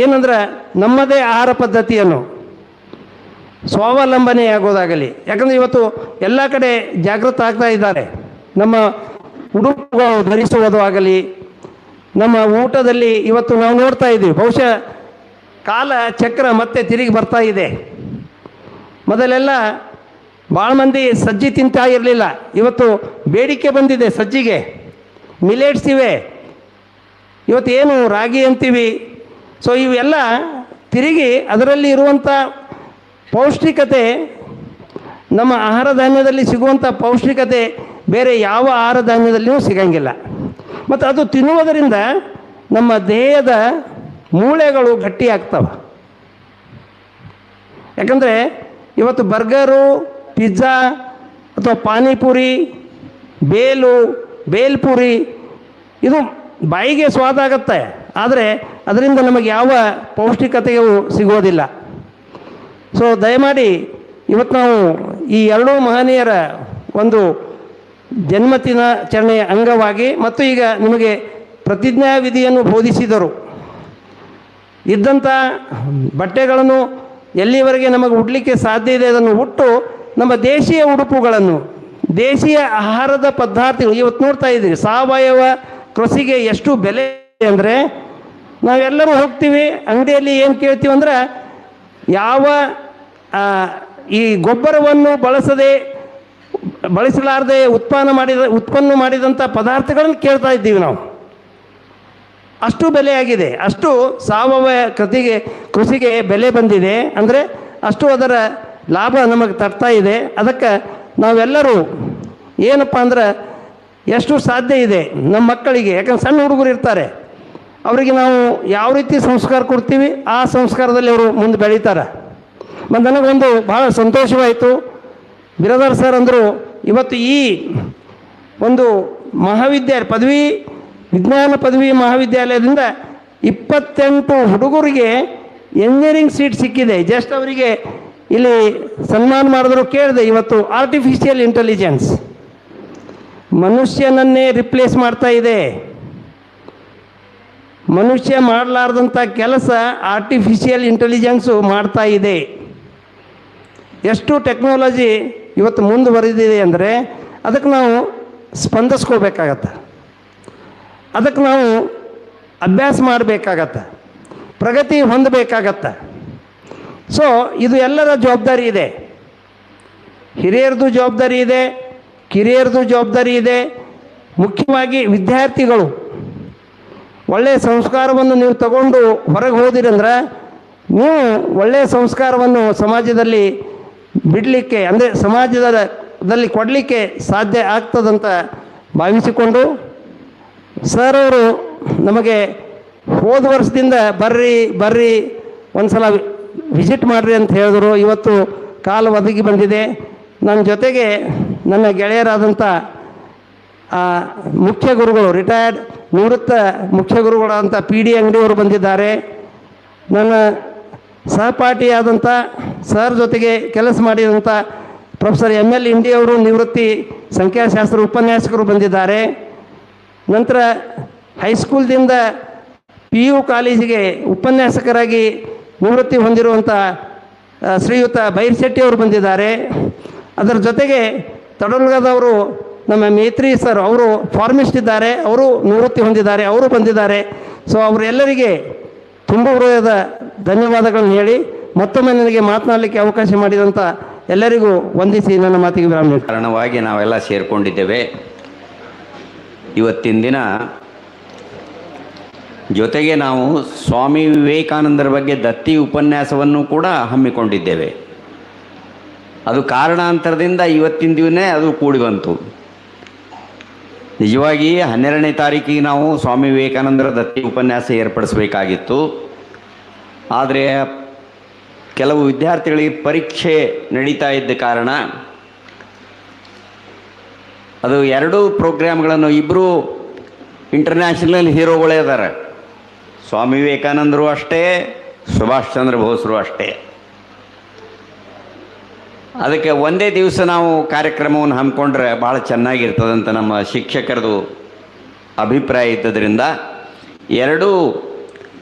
ಏನಂದ್ರೆ ನಮ್ಮದೇ ಆಹಾರ ಪದ್ಧತಿಯನ್ನು ಸ್ವಾವಲಂಬನೆಯಾಗೋದಾಗಲಿ, ಯಾಕಂದರೆ ಇವತ್ತು ಎಲ್ಲ ಕಡೆ ಜಾಗೃತ ಆಗ್ತಾ ಇದ್ದಾರೆ. ನಮ್ಮ ಉಡುಪುಗಳು ಧರಿಸುವುದು ಆಗಲಿ, ನಮ್ಮ ಊಟದಲ್ಲಿ ಇವತ್ತು ನಾವು ನೋಡ್ತಾ ಇದ್ದೀವಿ, ಬಹುಶಃ ಕಾಲ ಚಕ್ರ ಮತ್ತೆ ತಿರುಗಿ ಬರ್ತಾ ಇದೆ. ಮೊದಲೆಲ್ಲ ಭಾಳ ಮಂದಿ ಸಜ್ಜಿ ತಿಂತಾ ಇರಲಿಲ್ಲ, ಇವತ್ತು ಬೇಡಿಕೆ ಬಂದಿದೆ ಸಜ್ಜಿಗೆ. ಮಿಲೆಟ್ಸ್ ಇವೆ, ಇವತ್ತು ಏನು ರಾಗಿ ಅಂತೀವಿ. ಸೊ ಇವೆಲ್ಲ ತಿರುಗಿ ಅದರಲ್ಲಿ ಇರುವಂಥ ಪೌಷ್ಟಿಕತೆ, ನಮ್ಮ ಆಹಾರ ಧಾನ್ಯದಲ್ಲಿ ಸಿಗುವಂಥ ಪೌಷ್ಟಿಕತೆ ಬೇರೆ ಯಾವ ಆಹಾರ ಧಾನ್ಯದಲ್ಲಿಯೂ ಸಿಗಂಗಿಲ್ಲ. ಮತ್ತು ಅದು ತಿನ್ನುವುದರಿಂದ ನಮ್ಮ ದೇಹದ ಮೂಳೆಗಳು ಗಟ್ಟಿಯಾಗ್ತವೆ. ಯಾಕಂದರೆ ಇವತ್ತು ಬರ್ಗರು, ಪಿಜ್ಜಾ ಅಥವಾ ಪಾನಿಪುರಿ, ಬೇಲ್ಪುರಿ ಇದು ಬಾಯಿಗೆ ಸ್ವಾದ ಆಗುತ್ತೆ, ಆದರೆ ಅದರಿಂದ ನಮಗೆ ಯಾವ ಪೌಷ್ಟಿಕತೆಯೂ ಸಿಗೋದಿಲ್ಲ. ಸೊ ದಯಮಾಡಿ ಇವತ್ತು ನಾವು ಈ ಎರಡೂ ಮಹನೀಯರ ಒಂದು ಜನ್ಮದಿನಾಚರಣೆಯ ಅಂಗವಾಗಿ ಮತ್ತು ಈಗ ನಿಮಗೆ ಪ್ರತಿಜ್ಞಾ ವಿಧಿಯನ್ನು ಬೋಧಿಸಿದರು. ಇದ್ದಂಥ ಬಟ್ಟೆಗಳನ್ನು ಎಲ್ಲಿವರೆಗೆ ನಮಗೆ ಉಡಲಿಕ್ಕೆ ಸಾಧ್ಯ ಇದೆ ಅದನ್ನು ಉಟ್ಟು ನಮ್ಮ ದೇಶೀಯ ಉಡುಪುಗಳನ್ನು, ದೇಶೀಯ ಆಹಾರದ ಪದಾರ್ಥಗಳು ಇವತ್ತು ನೋಡ್ತಾ ಇದ್ದೀವಿ. ಸಾವಯವ ಕೃಷಿಗೆ ಎಷ್ಟು ಬೆಲೆ ಅಂದರೆ, ನಾವೆಲ್ಲರೂ ಹೋಗ್ತೀವಿ ಅಂಗಡಿಯಲ್ಲಿ ಏನು ಕೇಳ್ತೀವಿ ಅಂದರೆ ಯಾವ ಈ ಗೊಬ್ಬರವನ್ನು ಬಳಸಲಾರದೆ ಉತ್ಪನ್ನ ಮಾಡಿದಂಥ ಪದಾರ್ಥಗಳನ್ನು ಕೇಳ್ತಾ ಇದ್ದೀವಿ ನಾವು. ಅಷ್ಟು ಬೆಲೆಯಾಗಿದೆ, ಅಷ್ಟು ಸಾವಯವ ಕೃಷಿಗೆ ಬೆಲೆ ಬಂದಿದೆ, ಅಂದರೆ ಅಷ್ಟು ಅದರ ಲಾಭ ನಮಗೆ ತರ್ತಾ ಇದೆ. ಅದಕ್ಕೆ ನಾವೆಲ್ಲರೂ ಏನಪ್ಪ ಅಂದ್ರೆ ಎಷ್ಟು ಸಾಧ್ಯ ಇದೆ ನಮ್ಮ ಮಕ್ಕಳಿಗೆ, ಯಾಕಂದ್ರೆ ಸಣ್ಣ ಹುಡುಗರು ಇರ್ತಾರೆ, ಅವರಿಗೆ ನಾವು ಯಾವ ರೀತಿ ಸಂಸ್ಕಾರ ಕೊಡ್ತೀವಿ ಆ ಸಂಸ್ಕಾರದಲ್ಲಿ ಅವರು ಮುಂದೆ ಬೆಳೀತಾರೆ. ಮತ್ತು ನನಗೊಂದು ಭಾಳ ಸಂತೋಷವಾಯಿತು. ಬಿರಾದಾರ್ ಸರ್ ಅಂದರು, ಇವತ್ತು ಈ ಒಂದು ವಿಜ್ಞಾನ ಪದವಿ ಮಹಾವಿದ್ಯಾಲಯದಿಂದ 28 ಹುಡುಗರಿಗೆ ಎಂಜಿನಿಯರಿಂಗ್ ಸೀಟ್ ಸಿಕ್ಕಿದೆ. ಜಸ್ಟ್ ಅವರಿಗೆ ಇಲ್ಲಿ ಸನ್ಮಾನ ಮಾಡಿದ್ರು. ಕೇಳಿದೆ, ಇವತ್ತು ಆರ್ಟಿಫಿಷಿಯಲ್ ಇಂಟೆಲಿಜೆನ್ಸ್ ಮನುಷ್ಯನನ್ನೇ ರಿಪ್ಲೇಸ್ ಮಾಡ್ತಾ ಇದೆ. ಮನುಷ್ಯ ಮಾಡಲಾರ್ದಂಥ ಕೆಲಸ ಆರ್ಟಿಫಿಷಿಯಲ್ ಇಂಟೆಲಿಜೆನ್ಸು ಮಾಡ್ತಾ ಇದೆ. ಎಷ್ಟು ಟೆಕ್ನಾಲಜಿ ಇವತ್ತು ಮುಂದುವರೆದಿದೆ ಅಂದರೆ ಅದಕ್ಕೆ ನಾವು ಸ್ಪಂದಿಸ್ಕೋಬೇಕಾಗತ್ತೆ, ಅದಕ್ಕೆ ನಾವು ಅಭ್ಯಾಸ ಮಾಡಬೇಕಾಗತ್ತೆ, ಪ್ರಗತಿ ಹೊಂದಬೇಕಾಗತ್ತೆ. ಸೊ ಇದು ಎಲ್ಲರ ಜವಾಬ್ದಾರಿ ಇದೆ. ಹಿರಿಯರದು ಜವಾಬ್ದಾರಿ ಇದೆ, ಕಿರಿಯರದು ಜವಾಬ್ದಾರಿ ಇದೆ. ಮುಖ್ಯವಾಗಿ ವಿದ್ಯಾರ್ಥಿಗಳು ಒಳ್ಳೆಯ ಸಂಸ್ಕಾರವನ್ನು ನೀವು ತಗೊಂಡು ಹೊರಗೆ ಹೋದಿರಂದ್ರೆ ನೀವು ಒಳ್ಳೆಯ ಸಂಸ್ಕಾರವನ್ನು ಸಮಾಜದಲ್ಲಿ ಬಿಡಲಿಕ್ಕೆ, ಅಂದರೆ ಸಮಾಜದಲ್ಲಿ ಕೊಡಲಿಕ್ಕೆ ಸಾಧ್ಯ ಆಗ್ತದಂತ ಭಾವಿಸಿಕೊಂಡು, ಸರ್ ಅವರು ನಮಗೆ ಹೋದ ವರ್ಷದಿಂದ ಬರ್ರಿ ಒಂದು ಸಲ ವಿಸಿಟ್ ಮಾಡಿರಿ ಅಂತ ಹೇಳಿದ್ರು. ಇವತ್ತು ಕಾಲ ಒದಗಿ ಬಂದಿದೆ. ನನ್ನ ಜೊತೆಗೆ ನನ್ನ ಗೆಳೆಯರಾದಂಥ ಮುಖ್ಯ ಗುರುಗಳು, ರಿಟೈರ್ಡ್ ನಿವೃತ್ತ ಮುಖ್ಯ ಗುರುಗಳಾದಂಥ PD ಅಂಗಡಿಯವರು ಬಂದಿದ್ದಾರೆ. ನನ್ನ ಸಹಪಾಠಿಯಾದಂಥ ಸರ್ ಜೊತೆಗೆ ಕೆಲಸ ಮಾಡಿದಂಥ ಪ್ರೊಫೆಸರ್ ML ಇಂಡಿಯವರು ನಿವೃತ್ತಿ ಸಂಖ್ಯಾಶಾಸ್ತ್ರ ಉಪನ್ಯಾಸಕರು ಬಂದಿದ್ದಾರೆ. ನಂತರ ಹೈಸ್ಕೂಲ್ದಿಂದ PU ಕಾಲೇಜಿಗೆ ಉಪನ್ಯಾಸಕರಾಗಿ ನಿವೃತ್ತಿ ಹೊಂದಿರುವಂಥ ಶ್ರೀಯುತ ಬೈರ್ಶೆಟ್ಟಿಯವರು ಬಂದಿದ್ದಾರೆ. ಅದರ ಜೊತೆಗೆ ತಡಲ್ಗದವರು ನಮ್ಮ ಮೇತ್ರಿ ಸರ್, ಅವರು ಫಾರ್ಮಿಸ್ಟ್ ಇದ್ದಾರೆ, ಅವರು ನಿವೃತ್ತಿ ಹೊಂದಿದ್ದಾರೆ, ಅವರು ಬಂದಿದ್ದಾರೆ. ಸೊ ಅವರೆಲ್ಲರಿಗೆ ತುಂಬ ಹೃದಯದ ಧನ್ಯವಾದಗಳನ್ನು ಹೇಳಿ ಮತ್ತೊಮ್ಮೆ ನನಗೆ ಮಾತನಾಡಲಿಕ್ಕೆ ಅವಕಾಶ ಮಾಡಿದಂಥ ಎಲ್ಲರಿಗೂ ವಂದಿಸಿ ನನ್ನ ಮಾತಿಗೆ ವಿರಾಮ ನೀಡ್ತೀನಿ. ಕಾರಣವಾಗಿ ನಾವೆಲ್ಲ ಸೇರಿಕೊಂಡಿದ್ದೇವೆ. ಇವತ್ತಿನ ದಿನ ಜೊತೆಗೆ ನಾವು ಸ್ವಾಮಿ ವಿವೇಕಾನಂದರ ಬಗ್ಗೆ ದತ್ತಿ ಉಪನ್ಯಾಸವನ್ನು ಕೂಡ ಹಮ್ಮಿಕೊಂಡಿದ್ದೇವೆ. ಅದು ಕಾರಣಾಂತರದಿಂದ ಇವತ್ತಿನ ದಿವನೇ ಅದು ಕೂಡಿ ಬಂತು. ನಿಜವಾಗಿ 12ನೇ ತಾರೀಕಿಗೆ ನಾವು ಸ್ವಾಮಿ ವಿವೇಕಾನಂದರ ದತ್ತಿ ಉಪನ್ಯಾಸ ಏರ್ಪಡಿಸಬೇಕಾಗಿತ್ತು. ಆದರೆ ಕೆಲವು ವಿದ್ಯಾರ್ಥಿಗಳಿಗೆ ಪರೀಕ್ಷೆ ನಡೀತಾ ಇದ್ದ ಕಾರಣ ಅದು ಎರಡೂ ಪ್ರೋಗ್ರಾಮ್ಗಳನ್ನು, ಇಬ್ಬರು ಇಂಟರ್ನ್ಯಾಷನಲ್ ಹೀರೋಗಳೇ ಇದ್ದಾರೆ. ಸ್ವಾಮಿ ವಿವೇಕಾನಂದರು ಅಷ್ಟೇ, ಸುಭಾಷ್ ಚಂದ್ರ ಬೋಸರು ಅಷ್ಟೇ. ಅದಕ್ಕೆ ಒಂದೇ ದಿವಸ ನಾವು ಕಾರ್ಯಕ್ರಮವನ್ನು ಹಮ್ಮಿಕೊಂಡ್ರೆ ಭಾಳ ಚೆನ್ನಾಗಿರ್ತದಂತ ನಮ್ಮ ಶಿಕ್ಷಕರದು ಅಭಿಪ್ರಾಯ ಇದ್ದದ್ರಿಂದ ಎರಡೂ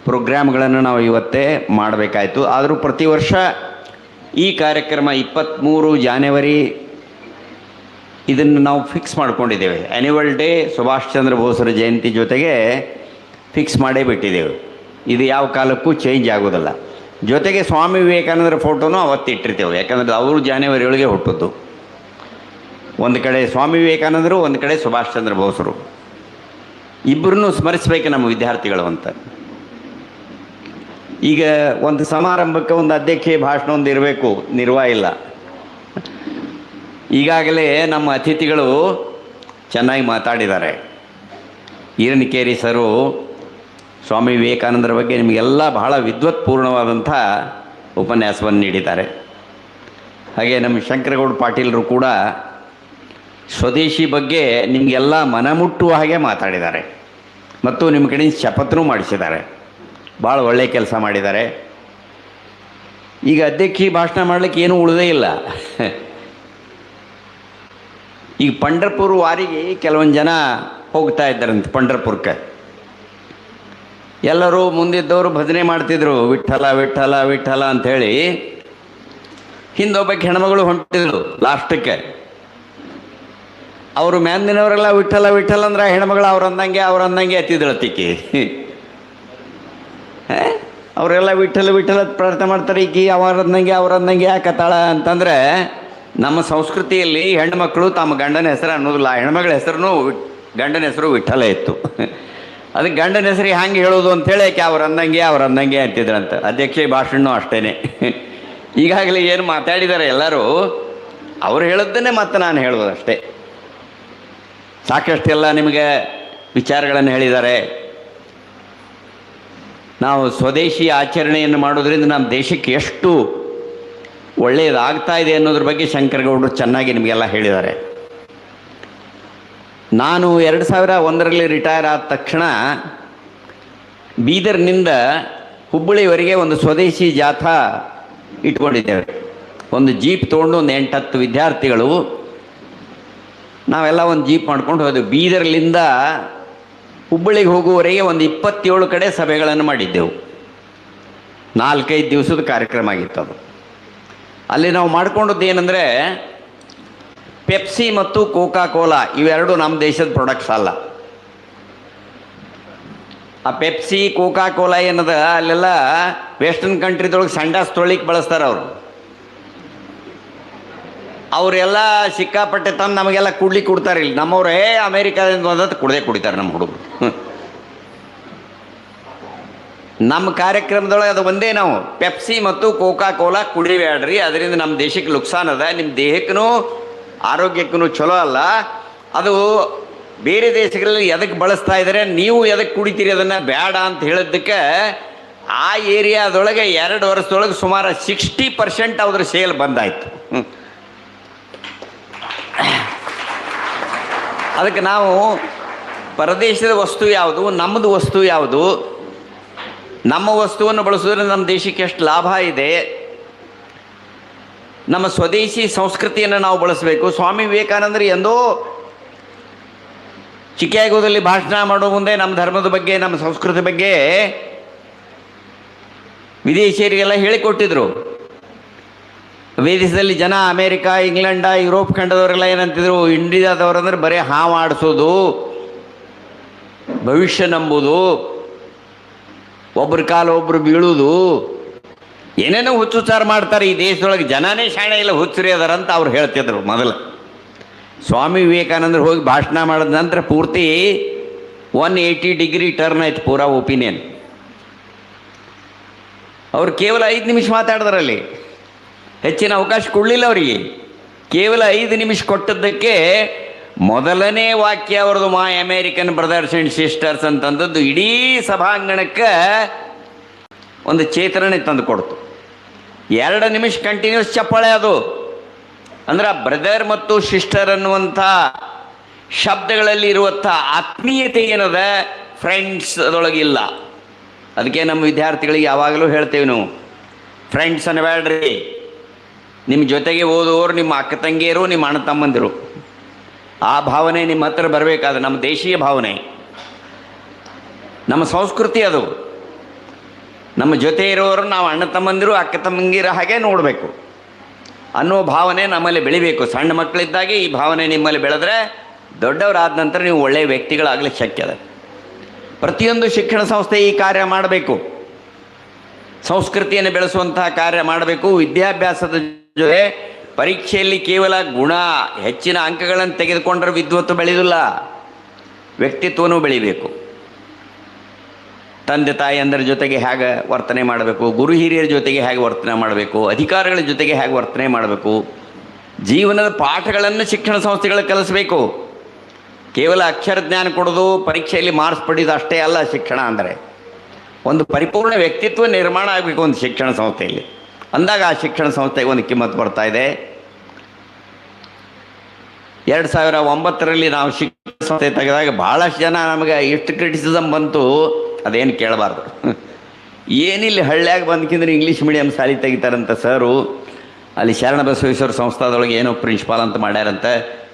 ಪ್ರೋಗ್ರಾಮ್ಗಳನ್ನು ನಾವು ಇವತ್ತೇ ಮಾಡಬೇಕಾಯಿತು. ಆದರೂ ಪ್ರತಿ ವರ್ಷ ಈ ಕಾರ್ಯಕ್ರಮ 23 ಜಾನ್ವರಿ ಇದನ್ನು ನಾವು fix ಮಾಡ್ಕೊಂಡಿದ್ದೇವೆ. Annual day Subhash Chandra ಬೋಸರ ಜಯಂತಿ ಜೊತೆಗೆ ಫಿಕ್ಸ್ ಮಾಡೇ ಬಿಟ್ಟಿದ್ದೇವೆ. ಇದು ಯಾವ ಕಾಲಕ್ಕೂ ಚೇಂಜ್ ಆಗೋದಿಲ್ಲ. ಜೊತೆಗೆ ಸ್ವಾಮಿ ವಿವೇಕಾನಂದರ ಫೋಟೋನೂ ಅವತ್ತಿಟ್ಟಿರ್ತೇವೆ, ಯಾಕಂದರೆ ಅವರು ಜಾನ್ವರಿ 7ಗೆ ಹುಟ್ಟಿದ್ದು. ಒಂದು ಕಡೆ ಸ್ವಾಮಿ ವಿವೇಕಾನಂದರು, ಒಂದು ಕಡೆ ಸುಭಾಷ್ ಚಂದ್ರ ಬೋಸರು. ಇಬ್ಬರನ್ನೂ ಸ್ಮರಿಸಬೇಕು ನಮ್ಮ ವಿದ್ಯಾರ್ಥಿಗಳು ಅಂತ. ಈಗ ಒಂದು ಸಮಾರಂಭಕ್ಕೆ ಒಂದು ಅಧ್ಯಕ್ಷ ಭಾಷಣ ಒಂದು ಇರಬೇಕು, ನಿರ್ವಾಹ ಇಲ್ಲ. ಈಗಾಗಲೇ ನಮ್ಮ ಅತಿಥಿಗಳು ಚೆನ್ನಾಗಿ ಮಾತಾಡಿದ್ದಾರೆ. ಈರನಿಕೇರಿ ಸರು ಸ್ವಾಮಿ ವಿವೇಕಾನಂದರ ಬಗ್ಗೆ ನಿಮಗೆಲ್ಲ ಬಹಳ ವಿದ್ವತ್ಪೂರ್ಣವಾದಂಥ ಉಪನ್ಯಾಸವನ್ನು ನೀಡಿದ್ದಾರೆ. ಹಾಗೆ ನಮ್ಮ ಶಂಕರಗೌಡ ಪಾಟೀಲರು ಕೂಡ ಸ್ವದೇಶಿ ಬಗ್ಗೆ ನಿಮಗೆಲ್ಲ ಮನಮುಟ್ಟುವ ಹಾಗೆ ಮಾತಾಡಿದ್ದಾರೆ ಮತ್ತು ನಿಮ್ಮ ಕಡೆಯಿಂದ ಶಪಥನೂ ಮಾಡಿಸಿದ್ದಾರೆ. ಭಾಳ ಒಳ್ಳೆಯ ಕೆಲಸ ಮಾಡಿದ್ದಾರೆ. ಈಗ ಅಧ್ಯಕ್ಷಿ ಭಾಷಣ ಮಾಡಲಿಕ್ಕೆ ಏನೂ ಉಳಿದೇ ಇಲ್ಲ. ಈಗ ಪಂಢರಪುರ ವಾರಿಗೆ ಕೆಲವೊಂದು ಜನ ಹೋಗ್ತಾ ಇದ್ದಾರಂತೆ ಪಂಢರಪುರಕ್ಕೆ. ಎಲ್ಲರೂ ಮುಂದಿದ್ದವರು ಭಜನೆ ಮಾಡ್ತಿದ್ರು, ವಿಠ್ಠಲ ವಿಠ್ಠಲ ವಿಠ್ಠಲ ಅಂಥೇಳಿ. ಹಿಂದೊಬ್ಬಕ್ಕೆ ಹೆಣ್ಮಗಳು ಹೊಂಟಿದ್ರು ಲಾಸ್ಟಕ್ಕೆ. ಅವರು ಮ್ಯಾಂದಿನವರೆಲ್ಲ ವಿಠ್ಠಲ ವಿಠ್ಠಲ ಅಂದ್ರೆ ಹೆಣ್ಮಗಳು ಅವ್ರಂದಂಗೆ ಎತ್ತಿದ್ರು ಅತ್ತಿಕ್ಕಿ. ಅವರೆಲ್ಲ ವಿಠಲ ವಿಠಲ ಪ್ರಾರ್ಥನೆ ಮಾಡ್ತಾರೆ. ಈಕಿ ಅವರನ್ನಂಗೆ ಯಾಕತ್ತಾಳ ಅಂತಂದರೆ, ನಮ್ಮ ಸಂಸ್ಕೃತಿಯಲ್ಲಿ ಹೆಣ್ಮಕ್ಳು ತಮ್ಮ ಗಂಡನ ಹೆಸರು ಅನ್ನೋದಿಲ್ಲ. ಹೆಣ್ಮಗಳ ಹೆಸರು ಗಂಡನ ಹೆಸರು ವಿಠಲ ಇತ್ತು. ಅದಕ್ಕೆ ಗಂಡನ ಹೆಸರು ಹ್ಯಾಂಗೆ ಹೇಳೋದು ಅಂತೇಳಿ ಯಾಕೆ ಅವ್ರನ್ನಂಗೆ ಅಂತಿದ್ರಂತ. ಅಧ್ಯಕ್ಷ ಭಾಷಣ ಅಷ್ಟೇ. ಈಗಾಗಲೇ ಏನು ಮಾತಾಡಿದ್ದಾರೆ ಎಲ್ಲರೂ, ಅವ್ರು ಹೇಳಿದ್ದನ್ನೇ ಮತ್ತೆ ನಾನು ಹೇಳ್ಬೋದು ಅಷ್ಟೇ. ಸಾಕಷ್ಟೆಲ್ಲ ನಿಮಗೆ ವಿಚಾರಗಳನ್ನು ಹೇಳಿದ್ದಾರೆ. ನಾವು ಸ್ವದೇಶಿ ಆಚರಣೆಯನ್ನು ಮಾಡೋದ್ರಿಂದ ನಮ್ಮ ದೇಶಕ್ಕೆ ಎಷ್ಟು ಒಳ್ಳೆಯದಾಗ್ತಾ ಇದೆ ಅನ್ನೋದ್ರ ಬಗ್ಗೆ ಶಂಕರಗೌಡರು ಚೆನ್ನಾಗಿ ನಿಮಗೆಲ್ಲ ಹೇಳಿದ್ದಾರೆ. ನಾನು 2001ರಲ್ಲಿ ರಿಟೈರ್ ಆದ ತಕ್ಷಣ ಬೀದರ್ನಿಂದ ಹುಬ್ಬಳ್ಳಿವರೆಗೆ ಒಂದು ಸ್ವದೇಶಿ ಜಾಥಾ ಇಟ್ಕೊಂಡಿದ್ದೇವೆ. ಒಂದು ಜೀಪ್ ತೊಗೊಂಡು ಒಂದು 8-10 ವಿದ್ಯಾರ್ಥಿಗಳು ನಾವೆಲ್ಲ ಒಂದು ಜೀಪ್ ಮಾಡ್ಕೊಂಡು ಹೋದೆವು. ಬೀದರ್ಲಿಂದ ಹುಬ್ಬಳ್ಳಿಗೆ ಹೋಗುವವರೆಗೆ ಒಂದು 27 ಕಡೆ ಸಭೆಗಳನ್ನು ಮಾಡಿದ್ದೆವು. 4-5 ದಿವಸದ ಕಾರ್ಯಕ್ರಮ ಆಗಿತ್ತು ಅದು. ಅಲ್ಲಿ ನಾವು ಮಾಡ್ಕೊಂಡದ್ದು ಏನಂದರೆ, ಪೆಪ್ಸಿ ಮತ್ತು ಕೋಕಾ ಕೋಲಾ ಇವೆರಡು ನಮ್ಮ ದೇಶದ ಪ್ರಾಡಕ್ಟ್ಸ್ ಅಲ್ಲ. ಆ ಪೆಪ್ಸಿ ಕೋಕಾ ಕೋಲಾ ಏನದ ಅಲ್ಲೆಲ್ಲ ವೆಸ್ಟರ್ನ್ ಕಂಟ್ರಿದೊಳಗೆ ಸಂಡಾಸ್ ತೊಳಿಕ್ಕೆ ಬಳಸ್ತಾರೆ ಅವರು. ಅವರೆಲ್ಲ ಸಿಕ್ಕಾಪಟ್ಟೆ ತಂದು ನಮಗೆಲ್ಲ ಕುಡ್ಲಿಕ್ಕೆ ಕೊಡ್ತಾರೆ. ಇಲ್ಲಿ ನಮ್ಮವ್ರೇ ಅಮೇರಿಕಾದಿಂದ ಬಂದದ್ದು ಕುಡಿತಾರೆ ನಮ್ಮ ಹುಡುಗರು. ನಮ್ಮ ಕಾರ್ಯಕ್ರಮದೊಳಗೆ ಅದು ಒಂದೇ, ನಾವು ಪೆಪ್ಸಿ ಮತ್ತು ಕೋಕಾ ಕೋಲಾ ಕುಡಿಬೇಡ್ರಿ, ಅದರಿಂದ ನಮ್ಮ ದೇಶಕ್ಕೆ ನುಕ್ಸಾನ್ ಅದ, ನಿಮ್ಮ ದೇಹಕ್ಕೂ ಆರೋಗ್ಯಕ್ಕೂ ಚಲೋ ಅಲ್ಲ. ಅದು ಬೇರೆ ದೇಶಗಳಲ್ಲಿ ಎದಕ್ಕೆ ಬಳಸ್ತಾ ಇದ್ದಾರೆ, ನೀವು ಎದಕ್ಕೆ ಕುಡಿತೀರಿ ಅದನ್ನು ಬೇಡ ಅಂತ ಹೇಳಿದ್ದಕ್ಕೆ ಆ ಏರಿಯಾದೊಳಗೆ 2 ವರ್ಷದೊಳಗೆ ಸುಮಾರು 60% ಅದ್ರ ಸೇಲ್ ಬಂದಾಯಿತು. ಅದಕ್ಕೆ ನಾವು ಪರದೇಶದ ವಸ್ತು ಯಾವುದು, ನಮ್ಮದು ವಸ್ತು ಯಾವುದು, ನಮ್ಮ ವಸ್ತುವನ್ನು ಬಳಸೋದ್ರಿಂದ ನಮ್ಮ ದೇಶಕ್ಕೆ ಎಷ್ಟು ಲಾಭ ಇದೆ, ನಮ್ಮ ಸ್ವದೇಶಿ ಸಂಸ್ಕೃತಿಯನ್ನು ನಾವು ಬಳಸಬೇಕು. ಸ್ವಾಮಿ ವಿವೇಕಾನಂದರು ಎಂದೋ ಚಿಕಾಗೋದಲ್ಲಿ ಭಾಷಣ ಮಾಡೋ ಮುಂದೆ ನಮ್ಮ ಧರ್ಮದ ಬಗ್ಗೆ, ನಮ್ಮ ಸಂಸ್ಕೃತಿ ಬಗ್ಗೆ ವಿದೇಶಿಯರಿಗೆಲ್ಲ ಹೇಳಿಕೊಟ್ಟಿದ್ರು. ವಿದೇಶದಲ್ಲಿ ಜನ ಅಮೇರಿಕಾ, ಇಂಗ್ಲೆಂಡ, ಯುರೋಪ್ ಖಂಡದವರೆಲ್ಲ ಏನಂತಿದ್ರು, ಇಂಡಿಯಾದವರಂದ್ರೆ ಬರೀ ಹಾವು ಆಡಿಸೋದು, ಭವಿಷ್ಯ ನಂಬುದು, ಒಬ್ಬರ ಕಾಲು ಒಬ್ಬರು ಬೀಳುವುದು, ಏನೇನೋ ಹುಚ್ಚುಚ್ಚಾರ ಮಾಡ್ತಾರೆ. ಈ ದೇಶದೊಳಗೆ ಜನನೇ ಶಾಣೆ ಇಲ್ಲ, ಹುಚ್ಚರಿ ಅದಾರಂತ ಅವ್ರು ಹೇಳ್ತಿದ್ರು ಮೊದಲು. ಸ್ವಾಮಿ ವಿವೇಕಾನಂದರು ಹೋಗಿ ಭಾಷಣ ಮಾಡಿದ ನಂತರ ಪೂರ್ತಿ 180 ಡಿಗ್ರಿ ಟರ್ನ್ ಆಯ್ತು ಪೂರಾ ಒಪಿನಿಯನ್. ಅವ್ರು ಕೇವಲ 5 ನಿಮಿಷ ಮಾತಾಡಿದ್ರಲ್ಲಿ, ಹೆಚ್ಚಿನ ಅವಕಾಶ ಕೊಡಲಿಲ್ಲ ಅವರಿಗೆ. ಕೇವಲ 5 ನಿಮಿಷ ಕೊಟ್ಟದ್ದಕ್ಕೆ ಮೊದಲನೇ ವಾಕ್ಯ ಅವ್ರದ್ದು ಮೈ ಅಮೇರಿಕನ್ ಬ್ರದರ್ಸ್ ಆ್ಯಂಡ್ ಸಿಸ್ಟರ್ಸ್ ಅಂತಂದದ್ದು ಇಡೀ ಸಭಾಂಗಣಕ್ಕೆ ಒಂದು ಚೇತನನೆ ತಂದು ಕೊಡ್ತು. 2 ನಿಮಿಷ ಕಂಟಿನ್ಯೂಸ್ ಚಪ್ಪಾಳೆ ಅದು. ಅಂದ್ರೆ ಬ್ರದರ್ ಮತ್ತು ಸಿಸ್ಟರ್ ಅನ್ನುವಂಥ ಶಬ್ದಗಳಲ್ಲಿ ಇರುವಂಥ ಆತ್ಮೀಯತೆ ಏನದ ಫ್ರೆಂಡ್ಸ್ ಅದರೊಳಗಿಲ್ಲ. ಅದಕ್ಕೆ ನಮ್ಮ ವಿದ್ಯಾರ್ಥಿಗಳಿಗೆ ಯಾವಾಗಲೂ ಹೇಳ್ತೇವೆ, ನಾವು ಫ್ರೆಂಡ್ಸ್ ಅನ್ನಬೇಡ್ರಿ, ನಿಮ್ಮ ಜೊತೆಗೆ ಓದುವವರು ನಿಮ್ಮ ಅಕ್ಕ ತಂಗಿಯರು, ನಿಮ್ಮ ಅಣ್ಣ ತಮ್ಮಂದಿರು. ಆ ಭಾವನೆ ನಿಮ್ಮ ಹತ್ರ ಬರಬೇಕಾದ್ರೆ ನಮ್ಮ ದೇಶೀಯ ಭಾವನೆ, ನಮ್ಮ ಸಂಸ್ಕೃತಿ ಅದು. ನಮ್ಮ ಜೊತೆ ಇರೋರು ನಾವು ಅಣ್ಣ ತಮ್ಮಂದಿರು, ಅಕ್ಕ ತಮ್ಮಂಗಿರ ಹಾಗೆ ನೋಡಬೇಕು ಅನ್ನೋ ಭಾವನೆ ನಮ್ಮಲ್ಲಿ ಬೆಳಿಬೇಕು. ಸಣ್ಣ ಮಕ್ಕಳಿದ್ದಾಗೆ ಈ ಭಾವನೆ ನಿಮ್ಮಲ್ಲಿ ಬೆಳೆದ್ರೆ ದೊಡ್ಡವರಾದ ನಂತರ ನೀವು ಒಳ್ಳೆಯ ವ್ಯಕ್ತಿಗಳಾಗಲಿಕ್ಕೆ ಶಕ್ಯ ಅದ. ಪ್ರತಿಯೊಂದು ಶಿಕ್ಷಣ ಸಂಸ್ಥೆ ಈ ಕಾರ್ಯ ಮಾಡಬೇಕು, ಸಂಸ್ಕೃತಿಯನ್ನು ಬೆಳೆಸುವಂತಹ ಕಾರ್ಯ ಮಾಡಬೇಕು. ವಿದ್ಯಾಭ್ಯಾಸದ ಜೊತೆ ಪರೀಕ್ಷೆಯಲ್ಲಿ ಕೇವಲ ಗುಣ, ಹೆಚ್ಚಿನ ಅಂಕಗಳನ್ನು ತೆಗೆದುಕೊಂಡ್ರೆ ವಿದ್ವತ್ತು ಬೆಳೆಯೋದಿಲ್ಲ, ವ್ಯಕ್ತಿತ್ವನೂ ಬೆಳಿಬೇಕು. ತಂದೆ ತಾಯಿಯಂದರ ಜೊತೆಗೆ ಹೇಗೆ ವರ್ತನೆ ಮಾಡಬೇಕು, ಗುರು ಹಿರಿಯರ ಜೊತೆಗೆ ಹೇಗೆ ವರ್ತನೆ ಮಾಡಬೇಕು, ಅಧಿಕಾರಿಗಳ ಜೊತೆಗೆ ಹೇಗೆ ವರ್ತನೆ ಮಾಡಬೇಕು, ಜೀವನದ ಪಾಠಗಳನ್ನು ಶಿಕ್ಷಣ ಸಂಸ್ಥೆಗಳು ಕಲಿಸಬೇಕು. ಕೇವಲ ಅಕ್ಷರ ಜ್ಞಾನ ಕೊಡೋದು, ಪರೀಕ್ಷೆಯಲ್ಲಿ ಮಾರ್ಕ್ಸ್ ಪಡೆಯೋದು ಅಷ್ಟೇ ಅಲ್ಲ ಶಿಕ್ಷಣ ಅಂದರೆ. ಒಂದು ಪರಿಪೂರ್ಣ ವ್ಯಕ್ತಿತ್ವ ನಿರ್ಮಾಣ ಆಗಬೇಕು ಒಂದು ಶಿಕ್ಷಣ ಸಂಸ್ಥೆಯಲ್ಲಿ. ಅಂದಾಗ ಆ ಶಿಕ್ಷಣ ಸಂಸ್ಥೆಗೆ ಒಂದು ಕಿಮ್ಮತ್ತು ಬರ್ತಾ ಇದೆ. 2009ರಲ್ಲಿ ನಾವು ಶಿಕ್ಷಣ ಸಂಸ್ಥೆ ತೆಗೆದಾಗ ಭಾಳಷ್ಟು ಜನ ನಮಗೆ ಎಷ್ಟು ಕ್ರಿಟಿಸಿಸಮ್ ಬಂತು ಅದೇನು ಕೇಳಬಾರ್ದು. ಏನಿಲ್ಲ ಹಳ್ಳ್ಯಾಗ ಬಂದ್ಕಿಂದ್ರೆ ಇಂಗ್ಲೀಷ್ ಮೀಡಿಯಮ್ ಶಾಲೆ ತೆಗಿತಾರಂತ ಸರು, ಅಲ್ಲಿ ಶರಣ ಬಸವೇಶ್ವರ ಸಂಸ್ಥಾದೊಳಗೆ ಏನೋ ಪ್ರಿನ್ಸಿಪಾಲ್ ಅಂತ ಮಾಡ್ಯಾರಂತ,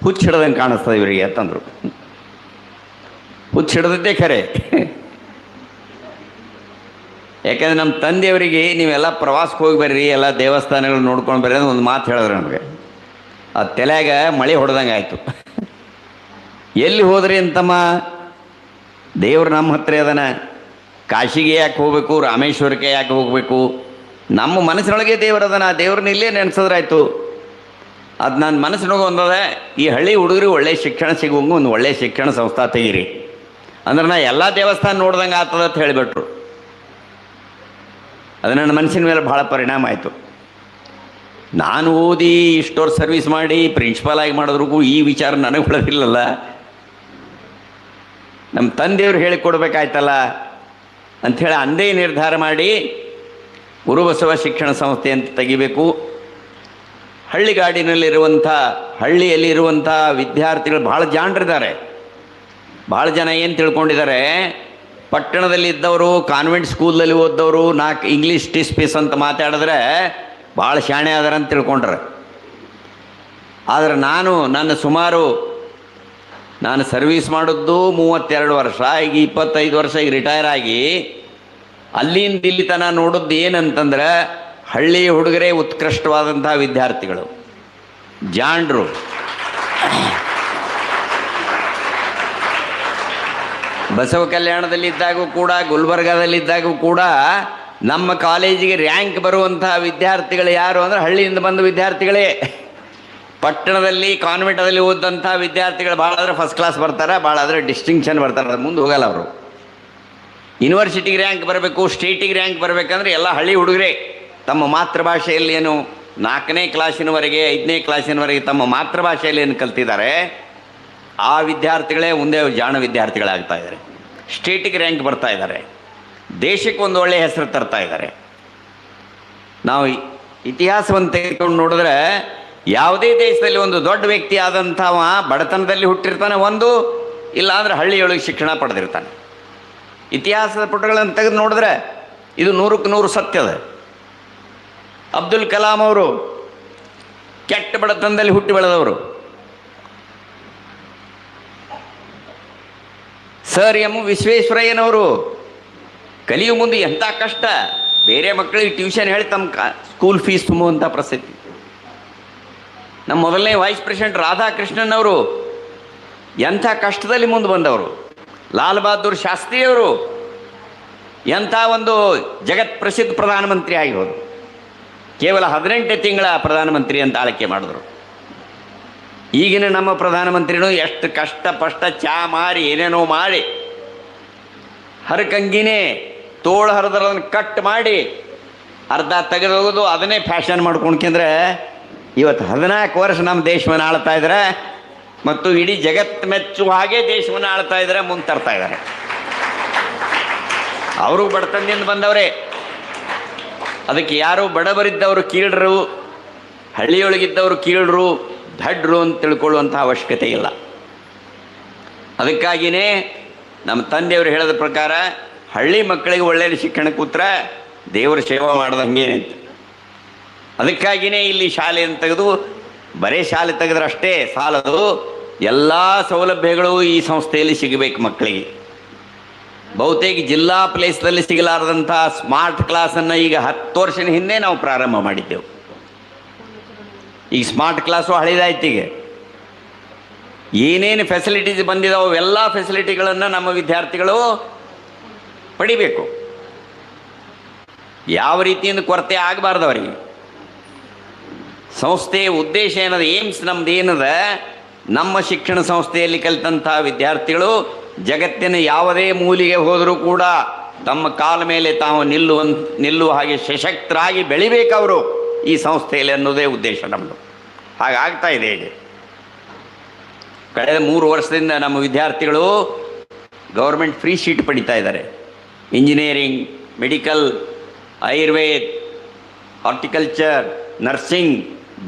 ಹುಚ್ಚು ಹಿಡ್ದಂಗೆ ಕಾಣಿಸ್ತದೆ ಇವರಿಗೆ ಅಂತಂದರು. ಹುಚ್ಚು ಹಿಡ್ದದ್ದೇ ಖರೆ. ಯಾಕಂದರೆ ನಮ್ಮ ತಂದೆಯವರಿಗೆ ನೀವೆಲ್ಲ ಪ್ರವಾಸಕ್ಕೆ ಹೋಗಿ ಬರ್ರಿ, ಎಲ್ಲ ದೇವಸ್ಥಾನಗಳು ನೋಡ್ಕೊಂಡು ಬರ್ರಿ ಅಂತ ಒಂದು ಮಾತು ಹೇಳಿದ್ರು ನಮಗೆ. ಆ ತಲೆಯಾಗ ಮಳೆ ಹೊಡೆದಂಗೆ ಆಯಿತು. ಎಲ್ಲಿ ಹೋದ್ರಿ ಅಂತಮ್ಮ, ದೇವ್ರು ನಮ್ಮ ಹತ್ರ ಅದನ, ಕಾಶಿಗೆ ಯಾಕೆ ಹೋಗಬೇಕು, ರಾಮೇಶ್ವರಕ್ಕೆ ಯಾಕೆ ಹೋಗಬೇಕು? ನಮ್ಮ ಮನಸ್ಸಿನೊಳಗೆ ದೇವರದನ, ದೇವ್ರನ್ನ ಇಲ್ಲೇ ನೆನೆಸಿದ್ರಾಯ್ತು. ಅದು ನನ್ನ ಮನಸ್ಸಿನೊಳಗೆ ಒಂದದೆ, ಈ ಹಳ್ಳಿ ಹುಡುಗರು ಒಳ್ಳೆ ಶಿಕ್ಷಣ ಸಿಗುವಂಗೆ ಒಂದು ಒಳ್ಳೆಯ ಶಿಕ್ಷಣ ಸಂಸ್ಥೆ ತೆಗೀರಿ ಅಂದ್ರೆ ನಾ ಎಲ್ಲ ದೇವಸ್ಥಾನ ನೋಡ್ದಂಗೆ ಆಗ್ತದೆ ಅಂತ ಹೇಳಿಬಿಟ್ರು. ಅದು ನನ್ನ ಮನಸ್ಸಿನ ಮೇಲೆ ಭಾಳ ಪರಿಣಾಮ ಆಯಿತು. ನಾನು ಓದಿ ಇಷ್ಟೋರು ಸರ್ವಿಸ್ ಮಾಡಿ ಪ್ರಿನ್ಸಿಪಾಲ್ ಆಗಿ ಮಾಡೋದ್ರಿಗೂ ಈ ವಿಚಾರ ನನಗೆ ಉಳಿದಿಲ್ಲಲ್ಲ, ನಮ್ಮ ತಂದೆಯವರು ಹೇಳಿಕೊಡ್ಬೇಕಾಯ್ತಲ್ಲ ಅಂಥೇಳಿ ಅಂದೇ ನಿರ್ಧಾರ ಮಾಡಿ ಗುರುಬಸವ ಶಿಕ್ಷಣ ಸಂಸ್ಥೆ ಅಂತ ತೆಗಿಬೇಕು. ಹಳ್ಳಿಯಲ್ಲಿರುವಂಥ ವಿದ್ಯಾರ್ಥಿಗಳು ಭಾಳ ಜಾಣರಿದ್ದಾರೆ. ಭಾಳ ಜನ ಏನು ತಿಳ್ಕೊಂಡಿದ್ದಾರೆ, ಪಟ್ಟಣದಲ್ಲಿದ್ದವರು ಕಾನ್ವೆಂಟ್ ಸ್ಕೂಲಲ್ಲಿ ಓದ್ದವರು 4 ಇಂಗ್ಲೀಷ್ ಟಿಸ್ಪೀಸ್ ಅಂತ ಮಾತಾಡಿದ್ರೆ ಭಾಳ ಶಾಣೆ ಆದಾರ ಅಂತ ತಿಳ್ಕೊಂಡ್ರೆ. ಆದರೆ ನಾನು ಸರ್ವೀಸ್ ಮಾಡಿದ್ದು 32 ವರ್ಷ, ಈಗ 25 ವರ್ಷ ಈಗ ರಿಟೈರ್ ಆಗಿ ಅಲ್ಲಿಂದ ಇಲ್ಲಿ ತನಕ ನೋಡಿದ್ದು ಏನಂತಂದ್ರೆ ಹಳ್ಳಿ ಹುಡುಗರೇ ಉತ್ಕೃಷ್ಟವಾದಂಥ ವಿದ್ಯಾರ್ಥಿಗಳು, ಜಾಣರು. ಬಸವ ಕಲ್ಯಾಣದಲ್ಲಿದ್ದಾಗೂ ಕೂಡ, ಗುಲ್ಬರ್ಗಾದಲ್ಲಿದ್ದಾಗೂ ಕೂಡ ನಮ್ಮ ಕಾಲೇಜಿಗೆ ರ್ಯಾಂಕ್ ಬರುವಂಥ ವಿದ್ಯಾರ್ಥಿಗಳು ಯಾರು ಅಂದರೆ ಹಳ್ಳಿಯಿಂದ ಬಂದ ವಿದ್ಯಾರ್ಥಿಗಳೇ. ಪಟ್ಟಣದಲ್ಲಿ ಕಾನ್ವೆಂಟದಲ್ಲಿ ಓದಂಥ ವಿದ್ಯಾರ್ಥಿಗಳು ಭಾಳ ಆದರೆ ಫಸ್ಟ್ ಕ್ಲಾಸ್ ಬರ್ತಾರೆ, ಭಾಳ ಆದರೆ ಡಿಸ್ಟಿಂಕ್ಷನ್ ಬರ್ತಾರೆ, ಅದು ಮುಂದೆ ಹೋಗಲ್ಲ ಅವರು. ಯೂನಿವರ್ಸಿಟಿಗೆ ರ್ಯಾಂಕ್ ಬರಬೇಕು, ಸ್ಟೇಟಿಗೆ ರ್ಯಾಂಕ್ ಬರಬೇಕಂದ್ರೆ ಎಲ್ಲ ಹಳ್ಳಿ ಹುಡುಗರೇ ತಮ್ಮ ಮಾತೃಭಾಷೆಯಲ್ಲಿ ಏನು 4ನೇ ಕ್ಲಾಸಿನವರೆಗೆ 5ನೇ ಕ್ಲಾಸಿನವರೆಗೆ ತಮ್ಮ ಮಾತೃಭಾಷೆಯಲ್ಲಿ ಏನು ಕಲ್ತಿದ್ದಾರೆ ಆ ವಿದ್ಯಾರ್ಥಿಗಳೇ ಮುಂದೆ ಜಾಣ ವಿದ್ಯಾರ್ಥಿಗಳಾಗ್ತಾ ಇದ್ದಾರೆ. ಸ್ಟೇಟಿಗೆ ರ್ಯಾಂಕ್ ಬರ್ತಾ ಇದ್ದಾರೆ, ದೇಶಕ್ಕೆ ಒಂದು ಒಳ್ಳೆಯ ಹೆಸರು ತರ್ತಾ ಇದ್ದಾರೆ. ನಾವು ಇತಿಹಾಸವನ್ನು ತೆಗೆದುಕೊಂಡು ನೋಡಿದ್ರೆ ಯಾವುದೇ ದೇಶದಲ್ಲಿ ಒಂದು ದೊಡ್ಡ ವ್ಯಕ್ತಿ ಆದಂಥವ ಬಡತನದಲ್ಲಿ ಹುಟ್ಟಿರ್ತಾನೆ, ಒಂದು ಇಲ್ಲ ಅಂದರೆ ಹಳ್ಳಿಯೊಳಗೆ ಶಿಕ್ಷಣ ಪಡೆದಿರ್ತಾನೆ. ಇತಿಹಾಸದ ಪುಟಗಳನ್ನು ತೆಗೆದು ನೋಡಿದ್ರೆ ಇದು 100ಕ್ಕೆ 100 ಸತ್ಯದ. ಅಬ್ದುಲ್ ಕಲಾಂ ಅವರು ಕೆಟ್ಟ ಬಡತನದಲ್ಲಿ ಹುಟ್ಟಿ ಬೆಳೆದವರು. ಸರ್ ಎಂ ವಿಶ್ವೇಶ್ವರಯ್ಯನವರು ಕಲಿಯು ಮುಂದೆ ಎಂಥ ಕಷ್ಟ, ಬೇರೆ ಮಕ್ಕಳಿಗೆ ಟ್ಯೂಷನ್ ಹೇಳಿ ತಮ್ಮ ಸ್ಕೂಲ್ ಫೀಸ್ ತುಂಬುವಂಥ ಪ್ರಸಿದ್ಧಿ. ನಮ್ಮ ಮೊದಲನೇ ವೈಸ್ ಪ್ರೆಸಿಡೆಂಟ್ ರಾಧಾಕೃಷ್ಣನ್ ಅವರು ಎಂಥ ಕಷ್ಟದಲ್ಲಿ ಮುಂದೆ ಬಂದವರು. ಲಾಲ್ ಬಹದ್ದೂರ್ ಶಾಸ್ತ್ರಿಯವರು ಎಂಥ ಒಂದು ಜಗತ್ ಪ್ರಸಿದ್ಧ ಪ್ರಧಾನಮಂತ್ರಿ ಆಗಿ ಹೋದರು. ಕೇವಲ 18 ತಿಂಗಳ ಪ್ರಧಾನಮಂತ್ರಿ ಅಂತ ಆಳ್ಕೆ ಮಾಡಿದ್ರು. ಈಗಿನ ನಮ್ಮ ಪ್ರಧಾನಮಂತ್ರಿನೂ ಎಷ್ಟು ಕಷ್ಟಪಷ್ಟ ಚಾ ಮಾರಿ ಏನೇನೋ ಮಾಡಿ ಹರಕಂಗಿನೇ ತೋಳು ಹರಿದರನ್ನು ಕಟ್ ಮಾಡಿ ಅರ್ಧ ತೆಗೆದೋಗೋದು ಅದನ್ನೇ ಫ್ಯಾಷನ್ ಮಾಡ್ಕೊಂಡ್ಕಂದ್ರೆ ಇವತ್ತು 14 ವರ್ಷ ನಮ್ಮ ದೇಶವನ್ನು ಆಳ್ತಾ ಇದ್ದಾರೆ ಮತ್ತು ಇಡೀ ಜಗತ್ತು ಮೆಚ್ಚುವ ಹಾಗೆ ದೇಶವನ್ನು ಆಳ್ತಾ ಇದ್ದಾರೆ, ಮುಂದೆ ತರ್ತಾ ಇದ್ದಾರೆ. ಅವರು ಬಡತನದಿಂದ ಬಂದವರೇ. ಅದಕ್ಕೆ ಯಾರು ಬಡವರಿದ್ದವರು ಕೀಳ್ರು, ಹಳ್ಳಿಯೊಳಗಿದ್ದವರು ಕೀಳ್ರು, ದಡ್ರು ಅಂತ ತಿಳ್ಕೊಳ್ಳುವಂಥ ಅವಶ್ಯಕತೆ ಇಲ್ಲ. ಅದಕ್ಕಾಗಿಯೇ ನಮ್ಮ ತಂದೆಯವರು ಹೇಳಿದ ಪ್ರಕಾರ ಹಳ್ಳಿ ಮಕ್ಕಳಿಗೆ ಒಳ್ಳೆಯ ಶಿಕ್ಷಣ ಕೂತ್ರೆ ದೇವರ ಸೇವೆ ಮಾಡ್ದಂಗೆ ಅಂತ. ಅದಕ್ಕಾಗಿಯೇ ಇಲ್ಲಿ ಶಾಲೆಯನ್ನು ತೆಗೆದು ಬರೀ ಶಾಲೆ ತೆಗೆದ್ರೆ ಅಷ್ಟೇ ಸಾಲದು, ಎಲ್ಲ ಸೌಲಭ್ಯಗಳು ಈ ಸಂಸ್ಥೆಯಲ್ಲಿ ಸಿಗಬೇಕು ಮಕ್ಕಳಿಗೆ. ಬಹುತೇಕ ಜಿಲ್ಲಾ ಪ್ಲೇಸ್ದಲ್ಲಿ ಸಿಗಲಾರದಂಥ ಸ್ಮಾರ್ಟ್ ಕ್ಲಾಸನ್ನು ಈಗ 10 ವರ್ಷದ ಹಿಂದೆ ನಾವು ಪ್ರಾರಂಭ ಮಾಡಿದ್ದೆವು. ಈಗ ಸ್ಮಾರ್ಟ್ ಕ್ಲಾಸು ಹಳಿದಾಯ್ತು. ಈಗ ಏನೇನು ಫೆಸಿಲಿಟೀಸ್ ಬಂದಿದ್ದಾವೆ ಅವೆಲ್ಲ ಫೆಸಿಲಿಟಿಗಳನ್ನು ನಮ್ಮ ವಿದ್ಯಾರ್ಥಿಗಳು ಪಡಿಬೇಕು. ಯಾವ ರೀತಿಯಿಂದ ಕೊರತೆ ಆಗಬಾರ್ದು ಅವರಿಗೆ. ಸಂಸ್ಥೆಯ ಉದ್ದೇಶ ಏನದ, ಏಮ್ಸ್ ನಮ್ದು ಏನದ, ನಮ್ಮ ಶಿಕ್ಷಣ ಸಂಸ್ಥೆಯಲ್ಲಿ ಕಲಿತಂಥ ವಿದ್ಯಾರ್ಥಿಗಳು ಜಗತ್ತಿನ ಯಾವುದೇ ಮೂಲೆಗೆ ಹೋದರೂ ಕೂಡ ತಮ್ಮ ಕಾಲ ಮೇಲೆ ತಾವು ನಿಲ್ಲುವ ಹಾಗೆ ಸಶಕ್ತರಾಗಿ ಬೆಳಿಬೇಕವರು ಈ ಸಂಸ್ಥೆಯಲ್ಲಿ ಅನ್ನೋದೇ ಉದ್ದೇಶ ನಮ್ಮದು. ಹಾಗಾಗ್ತಾ ಇದೆ. ಈಗ ಕಳೆದ 3 ವರ್ಷದಿಂದ ನಮ್ಮ ವಿದ್ಯಾರ್ಥಿಗಳು ಗೌರ್ಮೆಂಟ್ ಫ್ರೀ ಸೀಟ್ ಪಡಿತಾ ಇದ್ದಾರೆ. Engineering, medical, Ayurved, horticulture, nursing,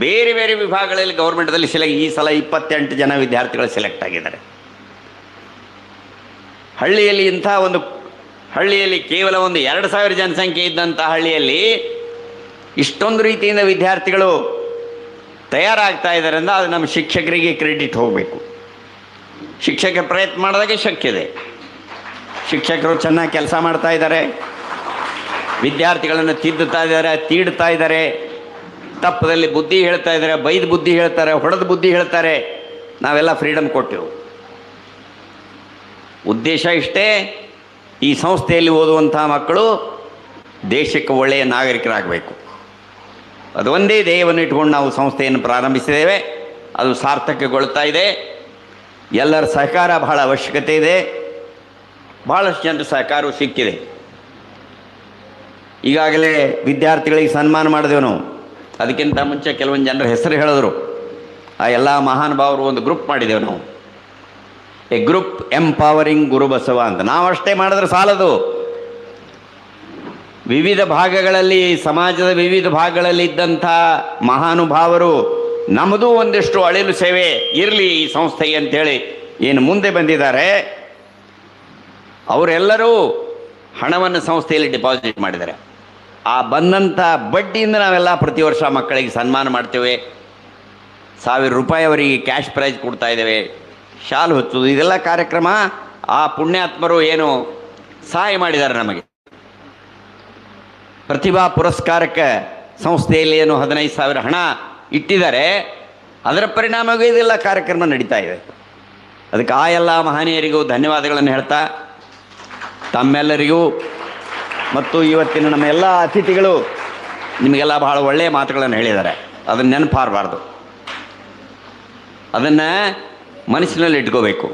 ಬೇರೆ ಬೇರೆ ವಿಭಾಗಗಳಲ್ಲಿ ಗೌರ್ಮೆಂಟದಲ್ಲಿ ಈ ಸಲ 28 ಜನ ವಿದ್ಯಾರ್ಥಿಗಳು ಸೆಲೆಕ್ಟ್ ಆಗಿದ್ದಾರೆ. ಹಳ್ಳಿಯಲ್ಲಿ ಕೇವಲ ಒಂದು 2000 ಜನಸಂಖ್ಯೆ ಇದ್ದಂಥ ಹಳ್ಳಿಯಲ್ಲಿ ಇಷ್ಟೊಂದು ರೀತಿಯಿಂದ ವಿದ್ಯಾರ್ಥಿಗಳು ತಯಾರಾಗ್ತಾ ಇದ್ದಾರೆ ಅಂದರೆ ಅದು ನಮ್ಮ ಶಿಕ್ಷಕರಿಗೆ ಕ್ರೆಡಿಟ್ ಹೋಗಬೇಕು. ಶಿಕ್ಷಕರ ಪ್ರಯತ್ನ ಮಾಡಿದಾಗೆ ಶಕ್ಯ ಇದೆ. ಶಿಕ್ಷಕರು ಚೆನ್ನಾಗಿ ಕೆಲಸ ಮಾಡ್ತಾ ಇದ್ದಾರೆ, ವಿದ್ಯಾರ್ಥಿಗಳನ್ನು ತೀಡ್ತಾ ಇದ್ದಾರೆ, ತಪ್ಪದಲ್ಲಿ ಬುದ್ಧಿ ಹೇಳ್ತಾ ಇದ್ದಾರೆ, ಬೈದು ಬುದ್ಧಿ ಹೇಳ್ತಾರೆ, ಹೊಡೆದು ಬುದ್ಧಿ ಹೇಳ್ತಾರೆ. ನಾವೆಲ್ಲ ಫ್ರೀಡಮ್ ಕೊಟ್ಟೆವು. ಉದ್ದೇಶ ಇಷ್ಟೇ, ಈ ಸಂಸ್ಥೆಯಲ್ಲಿ ಓದುವಂಥ ಮಕ್ಕಳು ದೇಶಕ್ಕೆ ಒಳ್ಳೆಯ ನಾಗರಿಕರಾಗಬೇಕು. ಅದು ಒಂದೇ ಧ್ಯೇಯವನ್ನು ಇಟ್ಕೊಂಡು ನಾವು ಸಂಸ್ಥೆಯನ್ನು ಪ್ರಾರಂಭಿಸಿದ್ದೇವೆ. ಅದು ಸಾರ್ಥಕಗೊಳ್ತಾ ಇದೆ. ಎಲ್ಲರ ಸಹಕಾರ ಬಹಳ ಅವಶ್ಯಕತೆ ಇದೆ. ಭಾಳಷ್ಟು ಜನರ ಸಹಕಾರವು ಸಿಕ್ಕಿದೆ. ಈಗಾಗಲೇ ವಿದ್ಯಾರ್ಥಿಗಳಿಗೆ ಸನ್ಮಾನ ಮಾಡಿದೆವು ನಾವು. ಅದಕ್ಕಿಂತ ಮುಂಚೆ ಕೆಲವೊಂದು ಜನರ ಹೆಸರು ಹೇಳಿದ್ರು. ಆ ಎಲ್ಲ ಮಹಾನುಭಾವರು ಒಂದು ಗ್ರೂಪ್ ಮಾಡಿದೆವು ನಾವು, ಎ ಗ್ರೂಪ್ ಎಂಪವರಿಂಗ್ ಗುರುಬಸವ ಅಂತ. ನಾವು ಅಷ್ಟೇ ಮಾಡಿದ್ರೆ ಸಾಲದು. ವಿವಿಧ ಭಾಗಗಳಲ್ಲಿ, ಸಮಾಜದ ವಿವಿಧ ಭಾಗಗಳಲ್ಲಿ ಇದ್ದಂಥ ಮಹಾನುಭಾವರು ನಮ್ಮದು ಒಂದಿಷ್ಟು ಅಳಿಲು ಸೇವೆ ಇರಲಿ ಈ ಸಂಸ್ಥೆಗೆ ಅಂತೇಳಿ ಏನು ಮುಂದೆ ಬಂದಿದ್ದಾರೆ, ಅವರೆಲ್ಲರೂ ಹಣವನ್ನು ಸಂಸ್ಥೆಯಲ್ಲಿ ಡಿಪಾಸಿಟ್ ಮಾಡಿದ್ದಾರೆ. ಆ ಬಂದಂಥ ಬಡ್ಡಿಯಿಂದ ನಾವೆಲ್ಲ ಪ್ರತಿ ವರ್ಷ ಮಕ್ಕಳಿಗೆ ಸನ್ಮಾನ ಮಾಡ್ತೇವೆ. 1000 ರೂಪಾಯಿ ಅವರಿಗೆ ಕ್ಯಾಶ್ ಪ್ರೈಸ್ ಕೊಡ್ತಾ ಇದ್ದೇವೆ. ಶಾಲು ಹೊಚ್ಚೋದು, ಇದೆಲ್ಲ ಕಾರ್ಯಕ್ರಮ ಆ ಪುಣ್ಯಾತ್ಮರು ಏನು ಸಹಾಯ ಮಾಡಿದ್ದಾರೆ ನಮಗೆ. ಪ್ರತಿಭಾ ಪುರಸ್ಕಾರಕ್ಕೆ ಸಂಸ್ಥೆಯಲ್ಲಿ ಏನು 15,000 ಹಣ ಇಟ್ಟಿದ್ದಾರೆ. ಅದರ ಪರಿಣಾಮವೇ ಇದೆಲ್ಲ ಕಾರ್ಯಕ್ರಮ ನಡೀತಾ ಇದೆ. ಅದಕ್ಕೆ ಆ ಎಲ್ಲ ಮಹನೀಯರಿಗೂ ಧನ್ಯವಾದಗಳನ್ನು ಹೇಳ್ತಾ, ತಮ್ಮೆಲ್ಲರಿಗೂ ಮತ್ತು ಇವತ್ತಿನ ನಮ್ಮ ಎಲ್ಲ ಅತಿಥಿಗಳು ನಿಮಗೆಲ್ಲ ಬಹಳ ಒಳ್ಳೆಯ ಮಾತುಗಳನ್ನು ಹೇಳಿದ್ದಾರೆ. ಅದನ್ನು ನೆನಪಾರಬಾರ್ದು, ಅದನ್ನು ಮನಸ್ಸಿನಲ್ಲಿ ಇಟ್ಕೋಬೇಕು.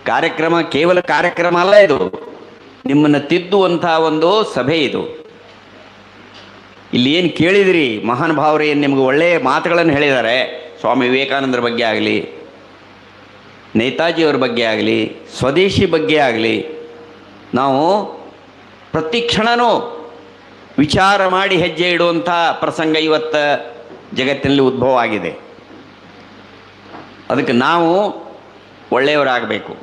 ಕಾರ್ಯಕ್ರಮ ಕೇವಲ ಕಾರ್ಯಕ್ರಮ ಅಲ್ಲ, ಇದು ನಿಮ್ಮನ್ನು ತಿದ್ದುವಂಥ ಒಂದು ಸಭೆ. ಇದು ಇಲ್ಲಿ ಏನು ಕೇಳಿದಿರಿ, ಮಹಾನುಭಾವರು ಏನು ನಿಮಗೆ ಒಳ್ಳೆಯ ಮಾತುಗಳನ್ನು ಹೇಳಿದ್ದಾರೆ. ಸ್ವಾಮಿ ವಿವೇಕಾನಂದರ ಬಗ್ಗೆ ಆಗಲಿ, ನೇತಾಜಿಯವರ ಬಗ್ಗೆ ಆಗಲಿ, ಸ್ವದೇಶಿ ಬಗ್ಗೆ ಆಗಲಿ, ನಾವು ಪ್ರತಿ ಕ್ಷಣವೂ ವಿಚಾರ ಮಾಡಿ ಹೆಜ್ಜೆ ಇಡುವಂಥ ಪ್ರಸಂಗ ಇವತ್ತು ಜಗತ್ತಿನಲ್ಲಿ ಉದ್ಭವ ಆಗಿದೆ. ಅದಕ್ಕೆ ನಾವು ಒಳ್ಳೆಯವರಾಗಬೇಕು.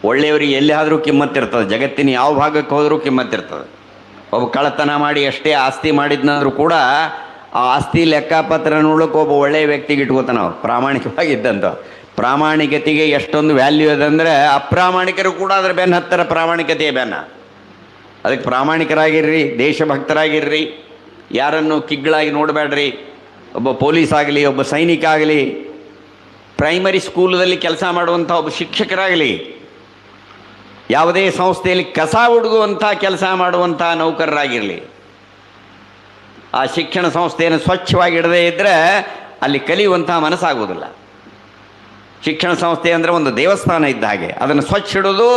ಒಳ್ಳೆಯವರಿಗೆ ಎಲ್ಲಿಯಾದರೂ ಕಿಮ್ಮತ್ತಿರ್ತದೆ. ಜಗತ್ತಿನ ಯಾವ ಭಾಗಕ್ಕೆ ಹೋದರೂ ಕಿಮ್ಮತ್ತಿರ್ತದೆ. ಒಬ್ಬ ಕಳ್ಳತನ ಮಾಡಿ ಎಷ್ಟೇ ಆಸ್ತಿ ಮಾಡಿದ್ನಾದ್ರೂ ಕೂಡ ಆ ಆಸ್ತಿ ಲೆಕ್ಕಪತ್ರ ನೋಡೋಕೆ ಒಬ್ಬ ಒಳ್ಳೆಯ ವ್ಯಕ್ತಿಗೆ ಇಟ್ಕೋತಾನೆ. ನಾವು ಪ್ರಾಮಾಣಿಕವಾಗಿದ್ದಂಥ ಪ್ರಾಮಾಣಿಕತೆಗೆ ಎಷ್ಟೊಂದು ವ್ಯಾಲ್ಯೂ ಅದಂದರೆ ಅಪ್ರಾಮಾಣಿಕರು ಕೂಡ ಅದರ ಬೆನ್ನ ಹತ್ತರ ಪ್ರಾಮಾಣಿಕತೆಯ ಬೆನ್ನ. ಅದಕ್ಕೆ ಪ್ರಾಮಾಣಿಕರಾಗಿರ್ರಿ, ದೇಶಭಕ್ತರಾಗಿರ್ರಿ, ಯಾರನ್ನು ಕಿಗ್ಗಳಾಗಿ ನೋಡಬೇಡ್ರಿ. ಒಬ್ಬ ಪೊಲೀಸ್ ಆಗಲಿ, ಒಬ್ಬ ಸೈನಿಕ ಆಗಲಿ, ಪ್ರೈಮರಿ ಸ್ಕೂಲದಲ್ಲಿ ಕೆಲಸ ಮಾಡುವಂಥ ಒಬ್ಬ ಶಿಕ್ಷಕರಾಗಲಿ, ಯಾವುದೇ ಸಂಸ್ಥೆಯಲ್ಲಿ ಕಸ ಹುಡುಗುವಂಥ ಕೆಲಸ ಮಾಡುವಂಥ ನೌಕರರಾಗಿರಲಿ, ಆ ಶಿಕ್ಷಣ ಸಂಸ್ಥೆಯನ್ನು ಸ್ವಚ್ಛವಾಗಿ ಇಡದೇ ಇದ್ದರೆ ಅಲ್ಲಿ ಕಲಿಯುವಂಥ ಮನಸ್ಸಾಗುವುದಿಲ್ಲ. ಶಿಕ್ಷಣ ಸಂಸ್ಥೆ ಅಂದರೆ ಒಂದು ದೇವಸ್ಥಾನ ಇದ್ದ ಹಾಗೆ. ಅದನ್ನು ಸ್ವಚ್ಛ ಇಡೋದು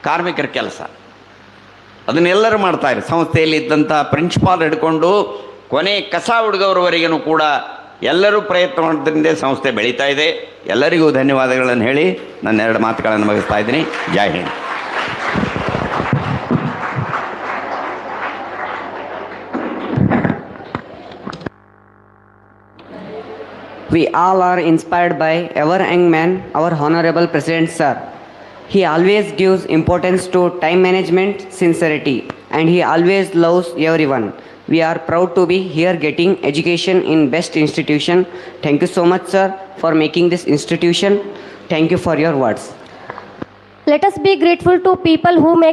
ಕಾರ್ಮಿಕರ ಕೆಲಸ. ಅದನ್ನೆಲ್ಲರೂ ಮಾಡ್ತಾರೆ. ಸಂಸ್ಥೆಯಲ್ಲಿ ಇದ್ದಂಥ ಪ್ರಿನ್ಸಿಪಾಲ್ ಹಿಡ್ಕೊಂಡು ಕೊನೆ ಕಸ ಹುಡುಗವರವರೆಗೂ ಕೂಡ ಎಲ್ಲರೂ ಪ್ರಯತ್ನ ಮಾಡೋದ್ರಿಂದ ಸಂಸ್ಥೆ ಬೆಳೀತಾ ಇದೆ. ಎಲ್ಲರಿಗೂ ಧನ್ಯವಾದಗಳನ್ನು ಹೇಳಿ ನನ್ನ 2 ಮಾತುಗಳನ್ನು ಮುಗಿಸ್ತಾ ಇದ್ದೀನಿ. ಜೈ Hind. We all are inspired by our young man, our Honorable President Sir. He always gives importance to time management, sincerity, and he always loves everyone. We are proud to be here getting education in best institution. Thank you so much, sir, for making this institution. Thank you for your words. Let us be grateful to people who make